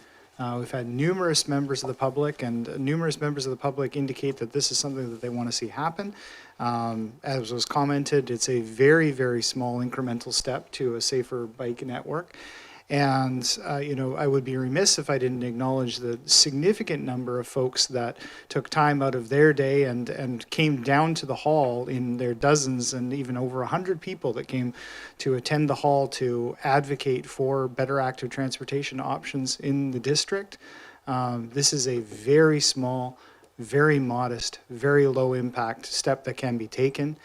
We've had numerous members of the public, and numerous members of the public indicate that this is something that they want to see happen. As was commented, it's a very, very small incremental step to a safer bike network. And, you know, I would be remiss if I didn't acknowledge the significant number of folks that took time out of their day and came down to the hall in their dozens, and even over 100 people that came to attend the hall to advocate for better active transportation options in the district. This is a very small, very modest, very low impact step that can be taken.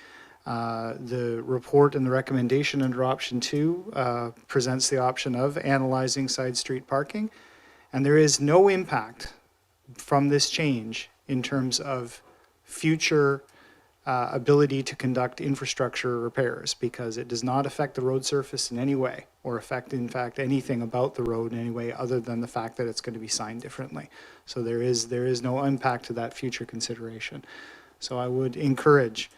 The report and the recommendation under option 2 presents the option of analyzing side street parking, and there is no impact from this change in terms of future ability to conduct infrastructure repairs, because it does not affect the road surface in any way, or affect, in fact, anything about the road in any way other than the fact that it's going to be signed differently. So there is no impact to that future consideration. So I would encourage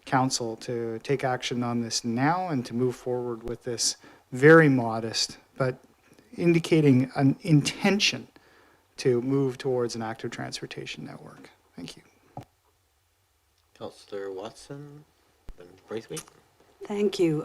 council to take action on this now and to move forward with this very modest, but indicating an intention to move towards an active transportation network. Thank you. Councillor Watson, then Braithwaite. Thank you,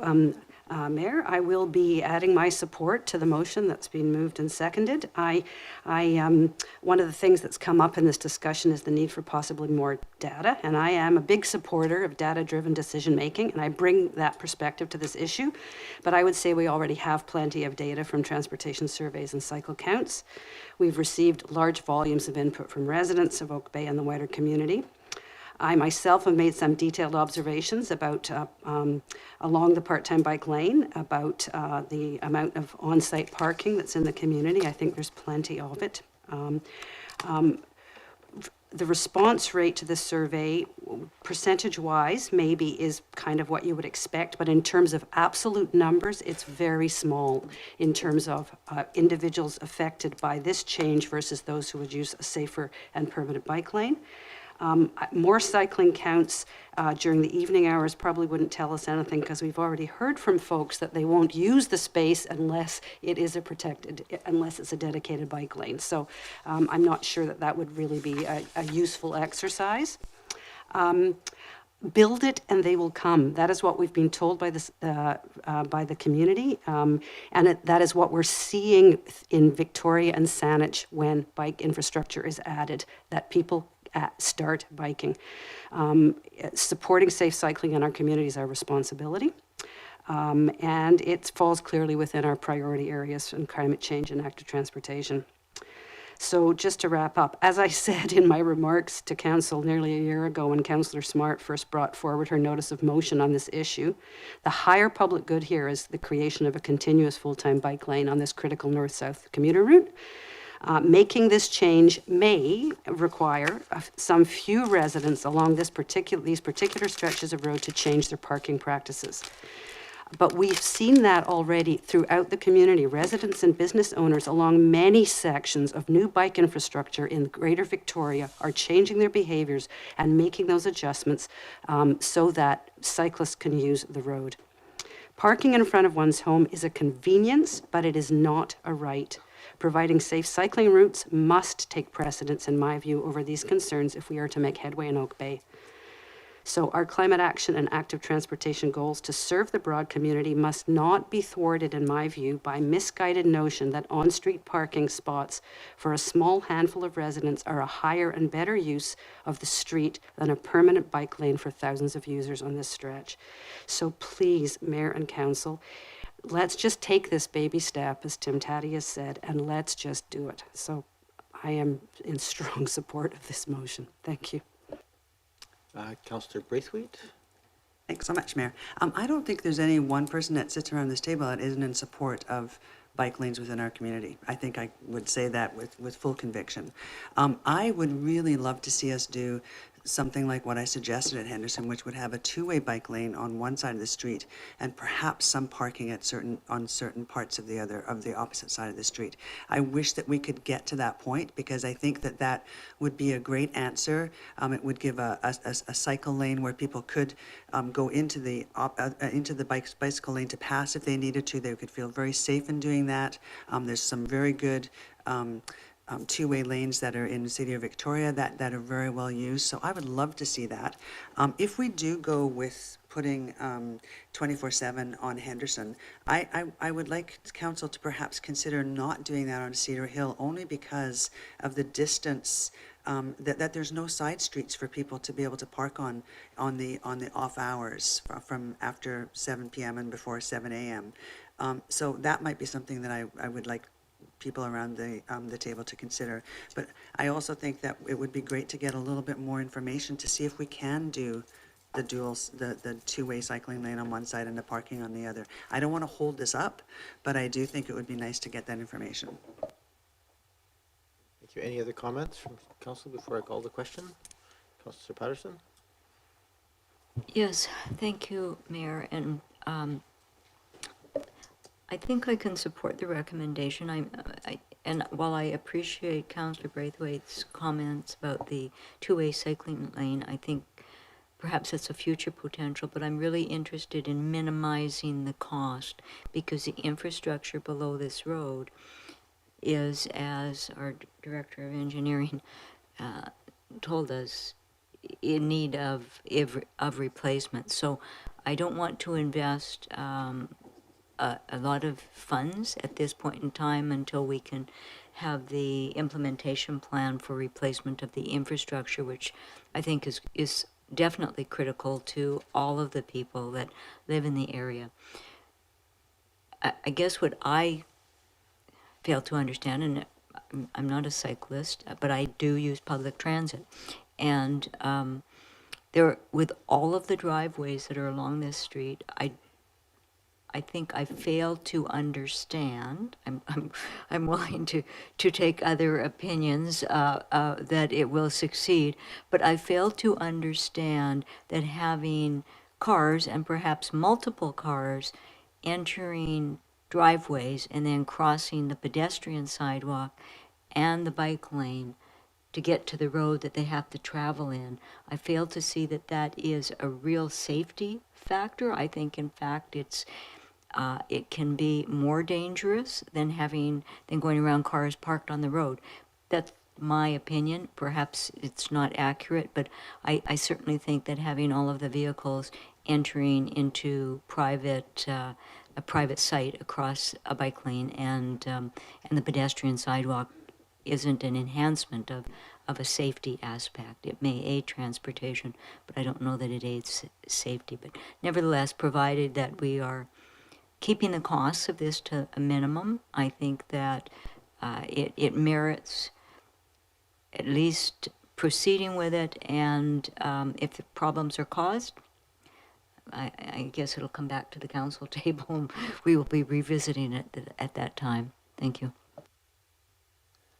Mayor. I will be adding my support to the motion that's been moved and seconded. One of the things that's come up in this discussion is the need for possibly more data, and I am a big supporter of data-driven decision-making, and I bring that perspective to this issue. But I would say we already have plenty of data from transportation surveys and cycle counts. We've received large volumes of input from residents of Oak Bay and the wider community. I myself have made some detailed observations about along the part-time bike lane, about the amount of on-site parking that's in the community. I think there's plenty of it. The response rate to this survey, percentage-wise, maybe is kind of what you would expect, but in terms of absolute numbers, it's very small in terms of individuals affected by this change versus those who would use a safer and permanent bike lane. More cycling counts during the evening hours probably wouldn't tell us anything, because we've already heard from folks that they won't use the space unless it is unless it's a dedicated bike lane. So I'm not sure that that would really be a useful exercise. Build it and they will come. That is what we've been told by the community, and that is what we're seeing in Victoria and Saanich when bike infrastructure is added, that people start biking. Supporting safe cycling in our community is our responsibility, and it falls clearly within our priority areas in climate change and active transportation. So just to wrap up, as I said in my remarks to Council nearly a year ago when Councillor Smart first brought forward her notice of motion on this issue, the higher public good here is the creation of a continuous full-time bike lane on this critical north-south commuter route. Making this change may require some few residents along these particular stretches of road to change their parking practices. But we've seen that already throughout the community. Residents and business owners along many sections of new bike infrastructure in Greater Victoria are changing their behaviors and making those adjustments so that cyclists can use the road. Parking in front of one's home is a convenience, but it is not a right. Providing safe cycling routes must take precedence, in my view, over these concerns if we are to make headway in Oak Bay. So our climate action and active transportation goals to serve the broad community must not be thwarted, in my view, by misguided notion that on-street parking spots for a small handful of residents are a higher and better use of the street than a permanent bike lane for thousands of users on this stretch. So please, Mayor and Council, let's just take this baby step, as Tim Taddy has said, and let's just do it. So I am in strong support of this motion. Thank you. Councillor Braithwaite? Thanks so much, Mayor. I don't think there's any one person that sits around this table that isn't in support of bike lanes within our community. I think I would say that with full conviction. I would really love to see us do something like what I suggested at Henderson, which would have a two-way bike lane on one side of the street and perhaps some parking at on certain parts of the opposite side of the street. I wish that we could get to that point because I think that that would be a great answer. It would give a cycle lane where people could go into the bicycle lane to pass if they needed to. They could feel very safe in doing that. There's some very good two-way lanes that are in the city of Victoria that are very well used. So I would love to see that. If we do go with putting 24/7 on Henderson, I would like council to perhaps consider not doing that on Cedar Hill only because of the distance that there's no side streets for people to be able to park on the off hours from after 7 p.m. and before 7 a.m. So that might be something that I would like people around the table to consider. But I also think that it would be great to get a little bit more information to see if we can do the two-way cycling lane on one side and the parking on the other. I don't want to hold this up, but I do think it would be nice to get that information. Thank you. Any other comments from council before I call the question? Councillor Patterson? Yes, thank you, Mayor. And I think I can support the recommendation. And while I appreciate Councillor Braithwaite's comments about the two-way cycling lane, I think perhaps that's a future potential, but I'm really interested in minimizing the cost because the infrastructure below this road is, as our Director of Engineering told us, in need of replacement. So I don't want to invest a lot of funds at this point in time until we can have the implementation plan for replacement of the infrastructure, which I think is definitely critical to all of the people that live in the area. I guess what I fail to understand, and I'm not a cyclist, but I do use public transit, and with all of the driveways that are along this street, I think I fail to understand. I'm willing to take other opinions that it will succeed, but I fail to understand that having cars and perhaps multiple cars entering driveways and then crossing the pedestrian sidewalk and the bike lane to get to the road that they have to travel in. I fail to see that that is a real safety factor. I think, in fact, it can be more dangerous than going around cars parked on the road. That's my opinion. Perhaps it's not accurate, but I certainly think that having all of the vehicles entering into a private site across a bike lane and the pedestrian sidewalk isn't an enhancement of a safety aspect. It may aid transportation, but I don't know that it aids safety. But nevertheless, provided that we are keeping the costs of this to a minimum, I think that it merits at least proceeding with it, and if the problems are caused, I guess it'll come back to the council table and we will be revisiting it at that time. Thank you.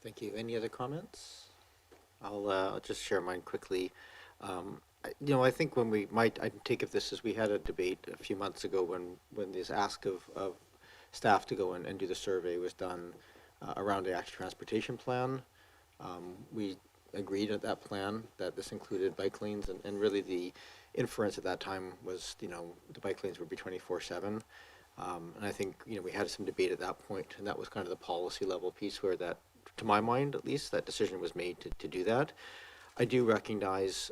Thank you. Any other comments? I'll just share mine quickly. I think when I take of this as we had a debate a few months ago when this ask of staff to go and do the survey was done around the active transportation plan. We agreed at that plan that this included bike lanes, and really the inference at that time was, the bike lanes would be 24/7. And I think, we had some debate at that point, and that was kind of the policy level piece where that, to my mind at least, that decision was made to do that. I do recognize,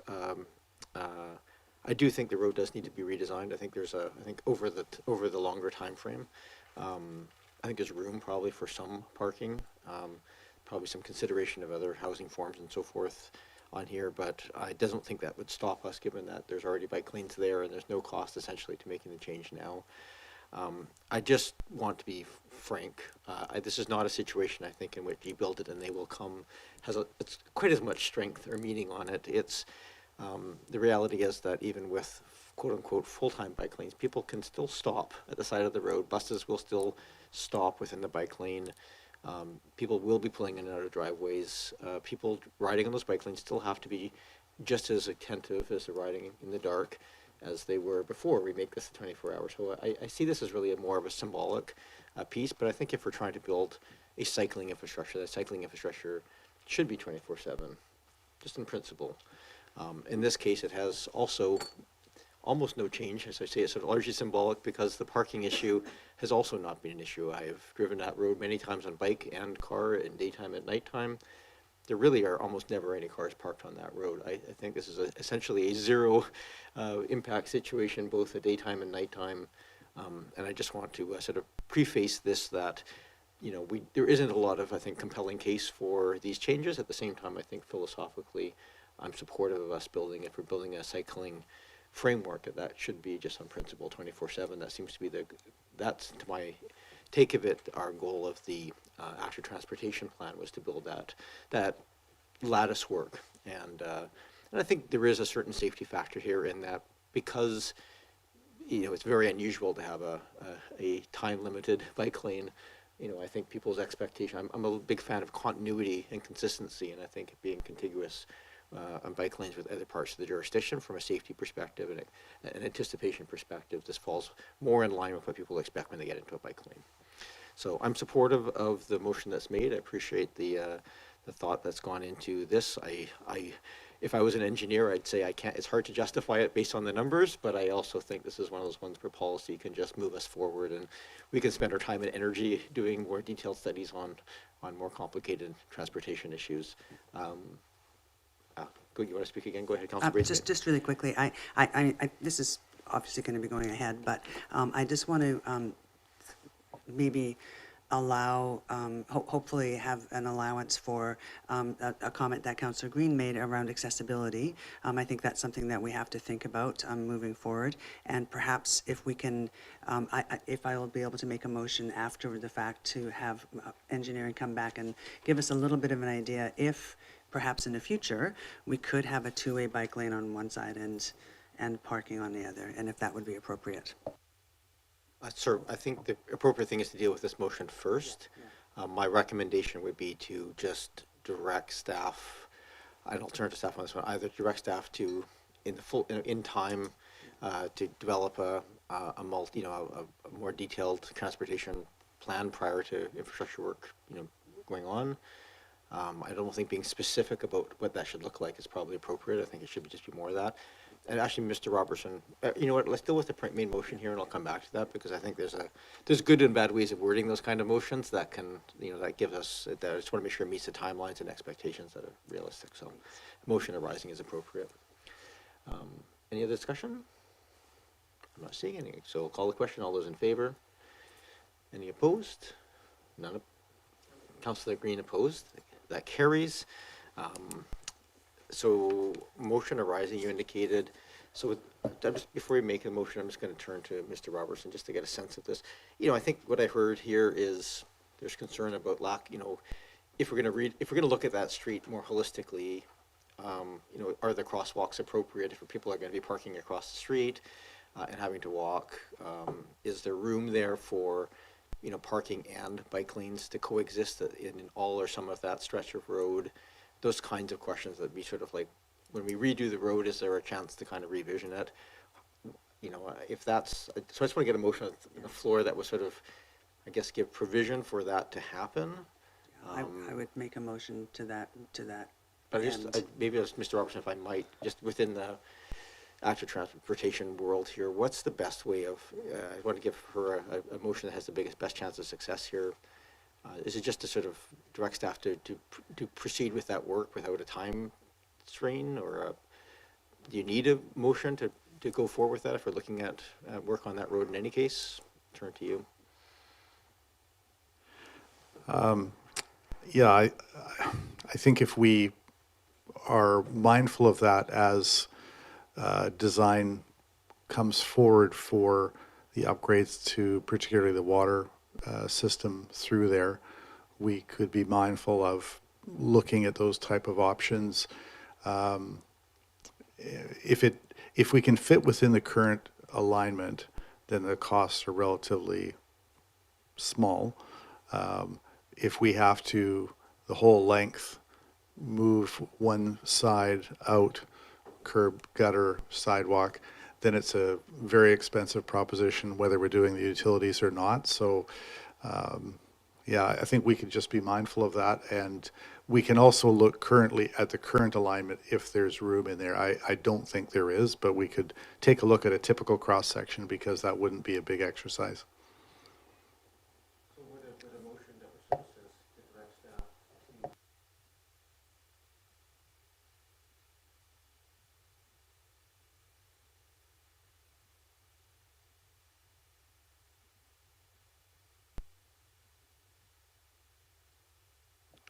I do think the road does need to be redesigned. I think over the longer time frame, I think there's room probably for some parking, probably some consideration of other housing forms and so forth on here, but I doesn't think that would stop us, given that there's already bike lanes there and there's no cost essentially to making the change now. I just want to be frank. This is not a situation, I think, in which you build it and they will come, it's quite as much strength or meaning on it. It's, the reality is that even with quote-unquote full-time bike lanes, people can still stop at the side of the road. Buses will still stop within the bike lane. People will be pulling in and out of driveways. People riding on those bike lanes still have to be just as attentive as they're riding in the dark as they were before we make this 24 hours. So I see this as really more of a symbolic piece, but I think if we're trying to build a cycling infrastructure, that cycling infrastructure should be 24/7, just in principle. In this case, it has also almost no change. As I say, it's sort of largely symbolic because the parking issue has also not been an issue. I have driven that road many times on bike and car in daytime and nighttime. There really are almost never any cars parked on that road. I think this is essentially a zero impact situation, both at daytime and nighttime. And I just want to sort of preface this that, there isn't a lot of, I think, compelling case for these changes. At the same time, I think philosophically, I'm supportive of us building, if we're building a cycling framework, that should be just on principle 24/7. That seems to be that's, to my take of it, our goal of the active transportation plan was to build that lattice work. And I think there is a certain safety factor here in that because, it's very unusual to have a time-limited bike lane. I think people's expectation, I'm a big fan of continuity and consistency, and I think being contiguous on bike lanes with other parts of the jurisdiction from a safety perspective and an anticipation perspective, this falls more in line with what people expect when they get into a bike lane. So I'm supportive of the motion that's made. I appreciate the thought that's gone into this. If I was an engineer, I'd say it's hard to justify it based on the numbers, but I also think this is one of those ones where policy can just move us forward, and we can spend our time and energy doing more detailed studies on more complicated transportation issues. You want to speak again? Go ahead, Councilor Braithwaite. Just really quickly, this is obviously going to be going ahead, but I just want to maybe allow, hopefully have an allowance for a comment that Councillor Green made around accessibility. I think that's something that we have to think about moving forward, and perhaps if we can, if I will be able to make a motion after the fact to have engineering come back and give us a little bit of an idea if perhaps in the future we could have a two-way bike lane on one side and parking on the other, and if that would be appropriate. Sir, I think the appropriate thing is to deal with this motion first. My recommendation would be to just direct staff, I don't turn to staff on this one, either direct staff to, in time, to develop a more detailed transportation plan prior to infrastructure work, going on. I don't think being specific about what that should look like is probably appropriate. I think it should just be more of that. And actually, Mr. Robertson, you know what, let's deal with the main motion here, and I'll come back to that, because I think there's good and bad ways of wording those kind of motions that can, that gives us, that I just want to make sure it meets the timelines and expectations that are realistic. So motion arising is appropriate. Any other discussion? I'm not seeing any. So I'll call the question. All those in favor? Any opposed? None. Councillor Green opposed. That carries. So motion arising, you indicated. So just before we make a motion, I'm just going to turn to Mr. Robertson just to get a sense of this. I think what I heard here is there's concern about if we're going to look at that street more holistically, are the crosswalks appropriate if people are going to be parking across the street and having to walk? Is there room there for parking and bike lanes to coexist in all or some of that stretch of road? Those kinds of questions that be sort of like when we redo the road, is there a chance to kind of revision it? You know, if that's, so I just want to get a motion on the floor that would sort of, I guess, give provision for that to happen. I would make a motion to that But I just, end. maybe as Mr. Robertson, if I might, just within the active transportation world here, what's the best way of, I want to give her a motion that has the best chance of success here. Is it just to sort of direct staff to proceed with that work without a time strain, or do you need a motion to go forward with that if we're looking at work on that road in any case? Turn to you. Yeah, I think if we are mindful of that as design comes forward for the upgrades to particularly the water system through there, we could be mindful of looking at those type of options. If we can fit within the current alignment, then the costs are relatively small. If we have to, the whole length, move one side out, curb, gutter, sidewalk, then it's a very expensive proposition whether we're doing the utilities or not. So, yeah, I think we could just be mindful of that. And we can also look currently at the current alignment if there's room in there. I don't think there is, but we could take a look at a typical cross section because that wouldn't be a big exercise.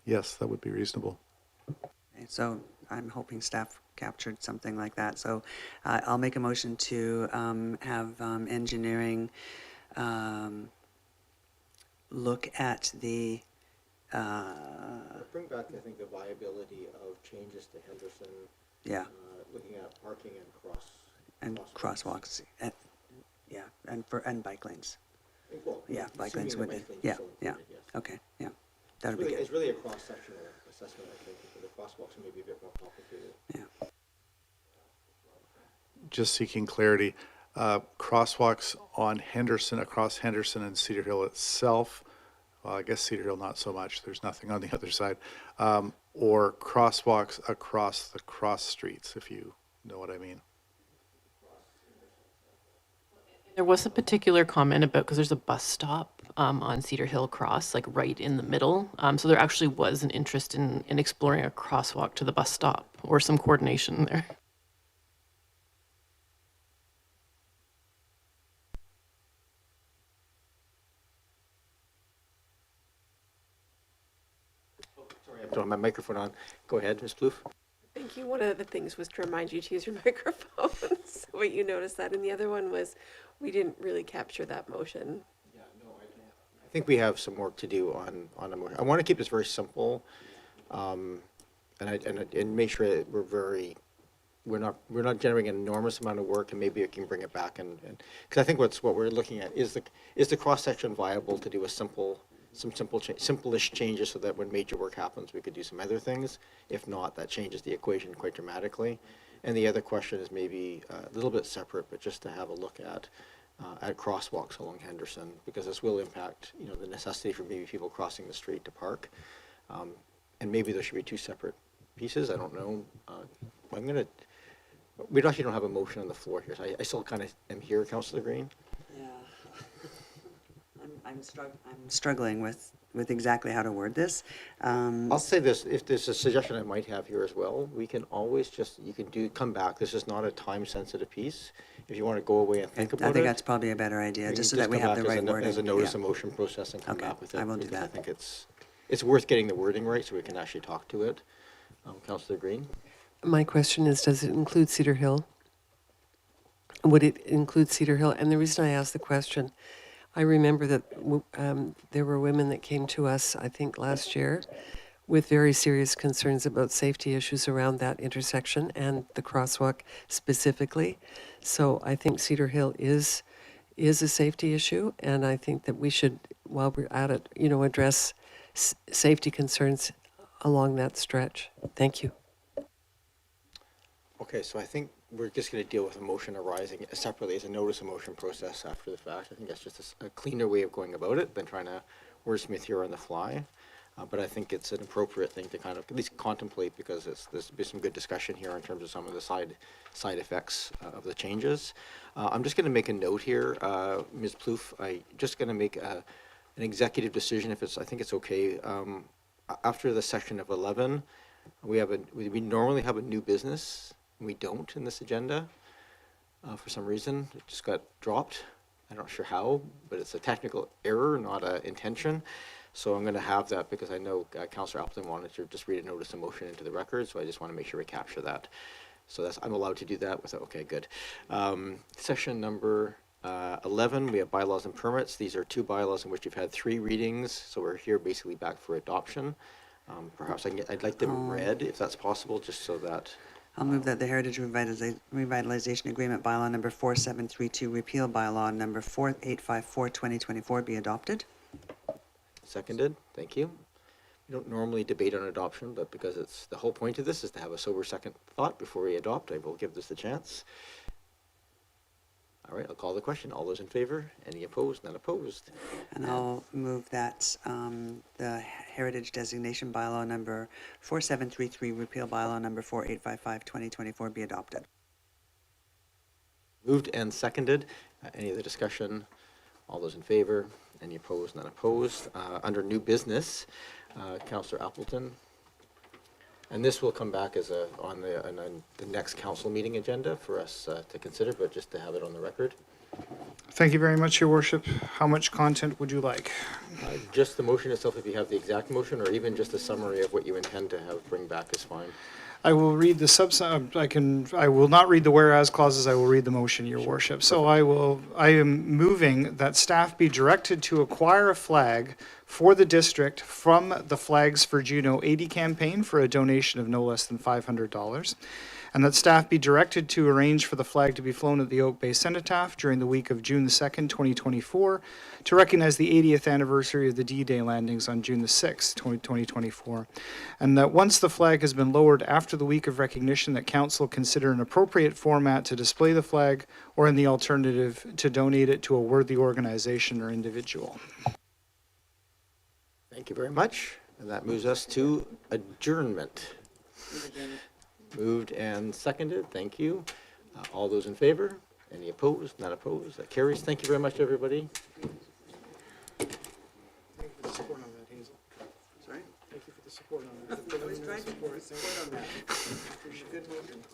Yes, that would be reasonable. Okay, so I'm hoping staff captured something like that. So I'll make a motion to have engineering look at the Bring back, I think, the viability of changes to Henderson. Yeah. Looking at parking and crosswalks. Yeah, and bike lanes. Well, Yeah, bike assuming lanes the would bike be. lanes Yeah, are still yeah. included, yes. Okay, yeah. That'll be good. It's really a cross-sectional assessment, I think, for the crosswalks may be a bit more complicated. Yeah. Just seeking clarity, crosswalks on Henderson, across Henderson and Cedar Hill itself, well, I guess Cedar Hill not so much, there's nothing on the other side, or crosswalks across the cross streets, if you know what I mean. There was a particular comment about, because there's a bus stop on Cedar Hill Cross, like right in the middle. So there actually was an interest in exploring a crosswalk to the bus stop or some coordination there. Sorry, I'm throwing my microphone on. Go ahead, Ms. Plouffe. Thank you. One of the things was to remind you to use your microphone. So wait, you noticed that. And the other one was we didn't really capture that motion. I think we have some work to do on a motion. I want to keep this very simple, and make sure that we're not generating an enormous amount of work, and maybe we can bring it back and because I think what we're looking at is the cross section viable to do simple-ish changes so that when major work happens, we could do some other things. If not, that changes the equation quite dramatically. And the other question is maybe a little bit separate, but just to have a look at crosswalks along Henderson, because this will impact, the necessity for maybe people crossing the street to park. And maybe there should be two separate pieces. I don't know. We actually don't have a motion on the floor here. So I still kind of am here, Councillor Green. Yeah. I'm struggling with exactly how to word this. I'll say this, if there's a suggestion I might have here as well, we can always come back. This is not a time-sensitive piece. If you want to go away and think about it. I think that's probably a better idea, just so that we have the right wording. As a notice Yeah. of motion process and come Okay, back with it. I will do because that. I think it's worth getting the wording right so we can actually talk to it. Councillor Green? My question is, does it include Cedar Hill? Would it include Cedar Hill? And the reason I ask the question, I remember that there were women that came to us, I think last year, with very serious concerns about safety issues around that intersection and the crosswalk specifically. So I think Cedar Hill is a safety issue, and I think that we should, while we're at it, address safety concerns along that stretch. Thank you. Okay, so I think we're just going to deal with a motion arising separately as a notice of motion process after the fact. I think that's just a cleaner way of going about it than trying to wordsmith here on the fly. But I think it's an appropriate thing to kind of at least contemplate, because there's been some good discussion here in terms of some of the side effects of the changes. I'm just going to make a note here, Ms. Plouffe. I'm just going to make an executive decision if I think it's okay. After the section of 11, we normally have a new business. We don't in this agenda. For some reason, it just got dropped. I'm not sure how, but it's a technical error, not an intention. So I'm going to have that, because I know Councillor Appleton wanted to just read a notice of motion into the record, so I just want to make sure we capture that. So I'm allowed to do that without, okay, good. Session number 11, we have bylaws and permits. These are 2 bylaws in which you've had 3 readings, so we're here basically back for adoption. Perhaps I'd like them read, if that's possible, just so that... I'll move that the Heritage Revitalization Agreement bylaw number 4732, repeal bylaw number 4854, 2024 be adopted. Seconded. Thank you. We don't normally debate on adoption, but because it's the whole point of this is to have a sober second thought before we adopt, I will give this a chance. All right, I'll call the question. All those in favor? Any opposed? None opposed. And I'll move that the Heritage Designation bylaw number 4733, repeal bylaw number 4855, 2024 be adopted. Moved and seconded. Any other discussion? All those in favor? Any opposed? None opposed. Under new business, Councillor Appleton. And this will come back as on the next council meeting agenda for us to consider, but just to have it on the record. Thank you very much, Your Worship. How much content would you like? Just the motion itself, if you have the exact motion, or even just a summary of what you intend to bring back is fine. I will read the I will not read the whereas clauses. I will read the motion, Your Worship. So I am moving that staff be directed to acquire a flag for the district from the Flags for Juno 80 campaign for a donation of no less than $500. And that staff be directed to arrange for the flag to be flown at the Oak Bay Cenotaph during the week of June the 2nd, 2024, to recognize the 80th anniversary of the D-Day landings on June the 6th, 2024. And that once the flag has been lowered after the week of recognition, that council consider an appropriate format to display the flag, or in the alternative, to donate it to a worthy organization or individual. Thank you very much. And that moves us to adjournment. Moved and seconded. Thank you. All those in favor? Any opposed? Not opposed? That carries. Thank you very much, everybody. Thank you for the support on that, Hazel. Sorry? Thank you for the support on that. I was trying to support on that. Good movement.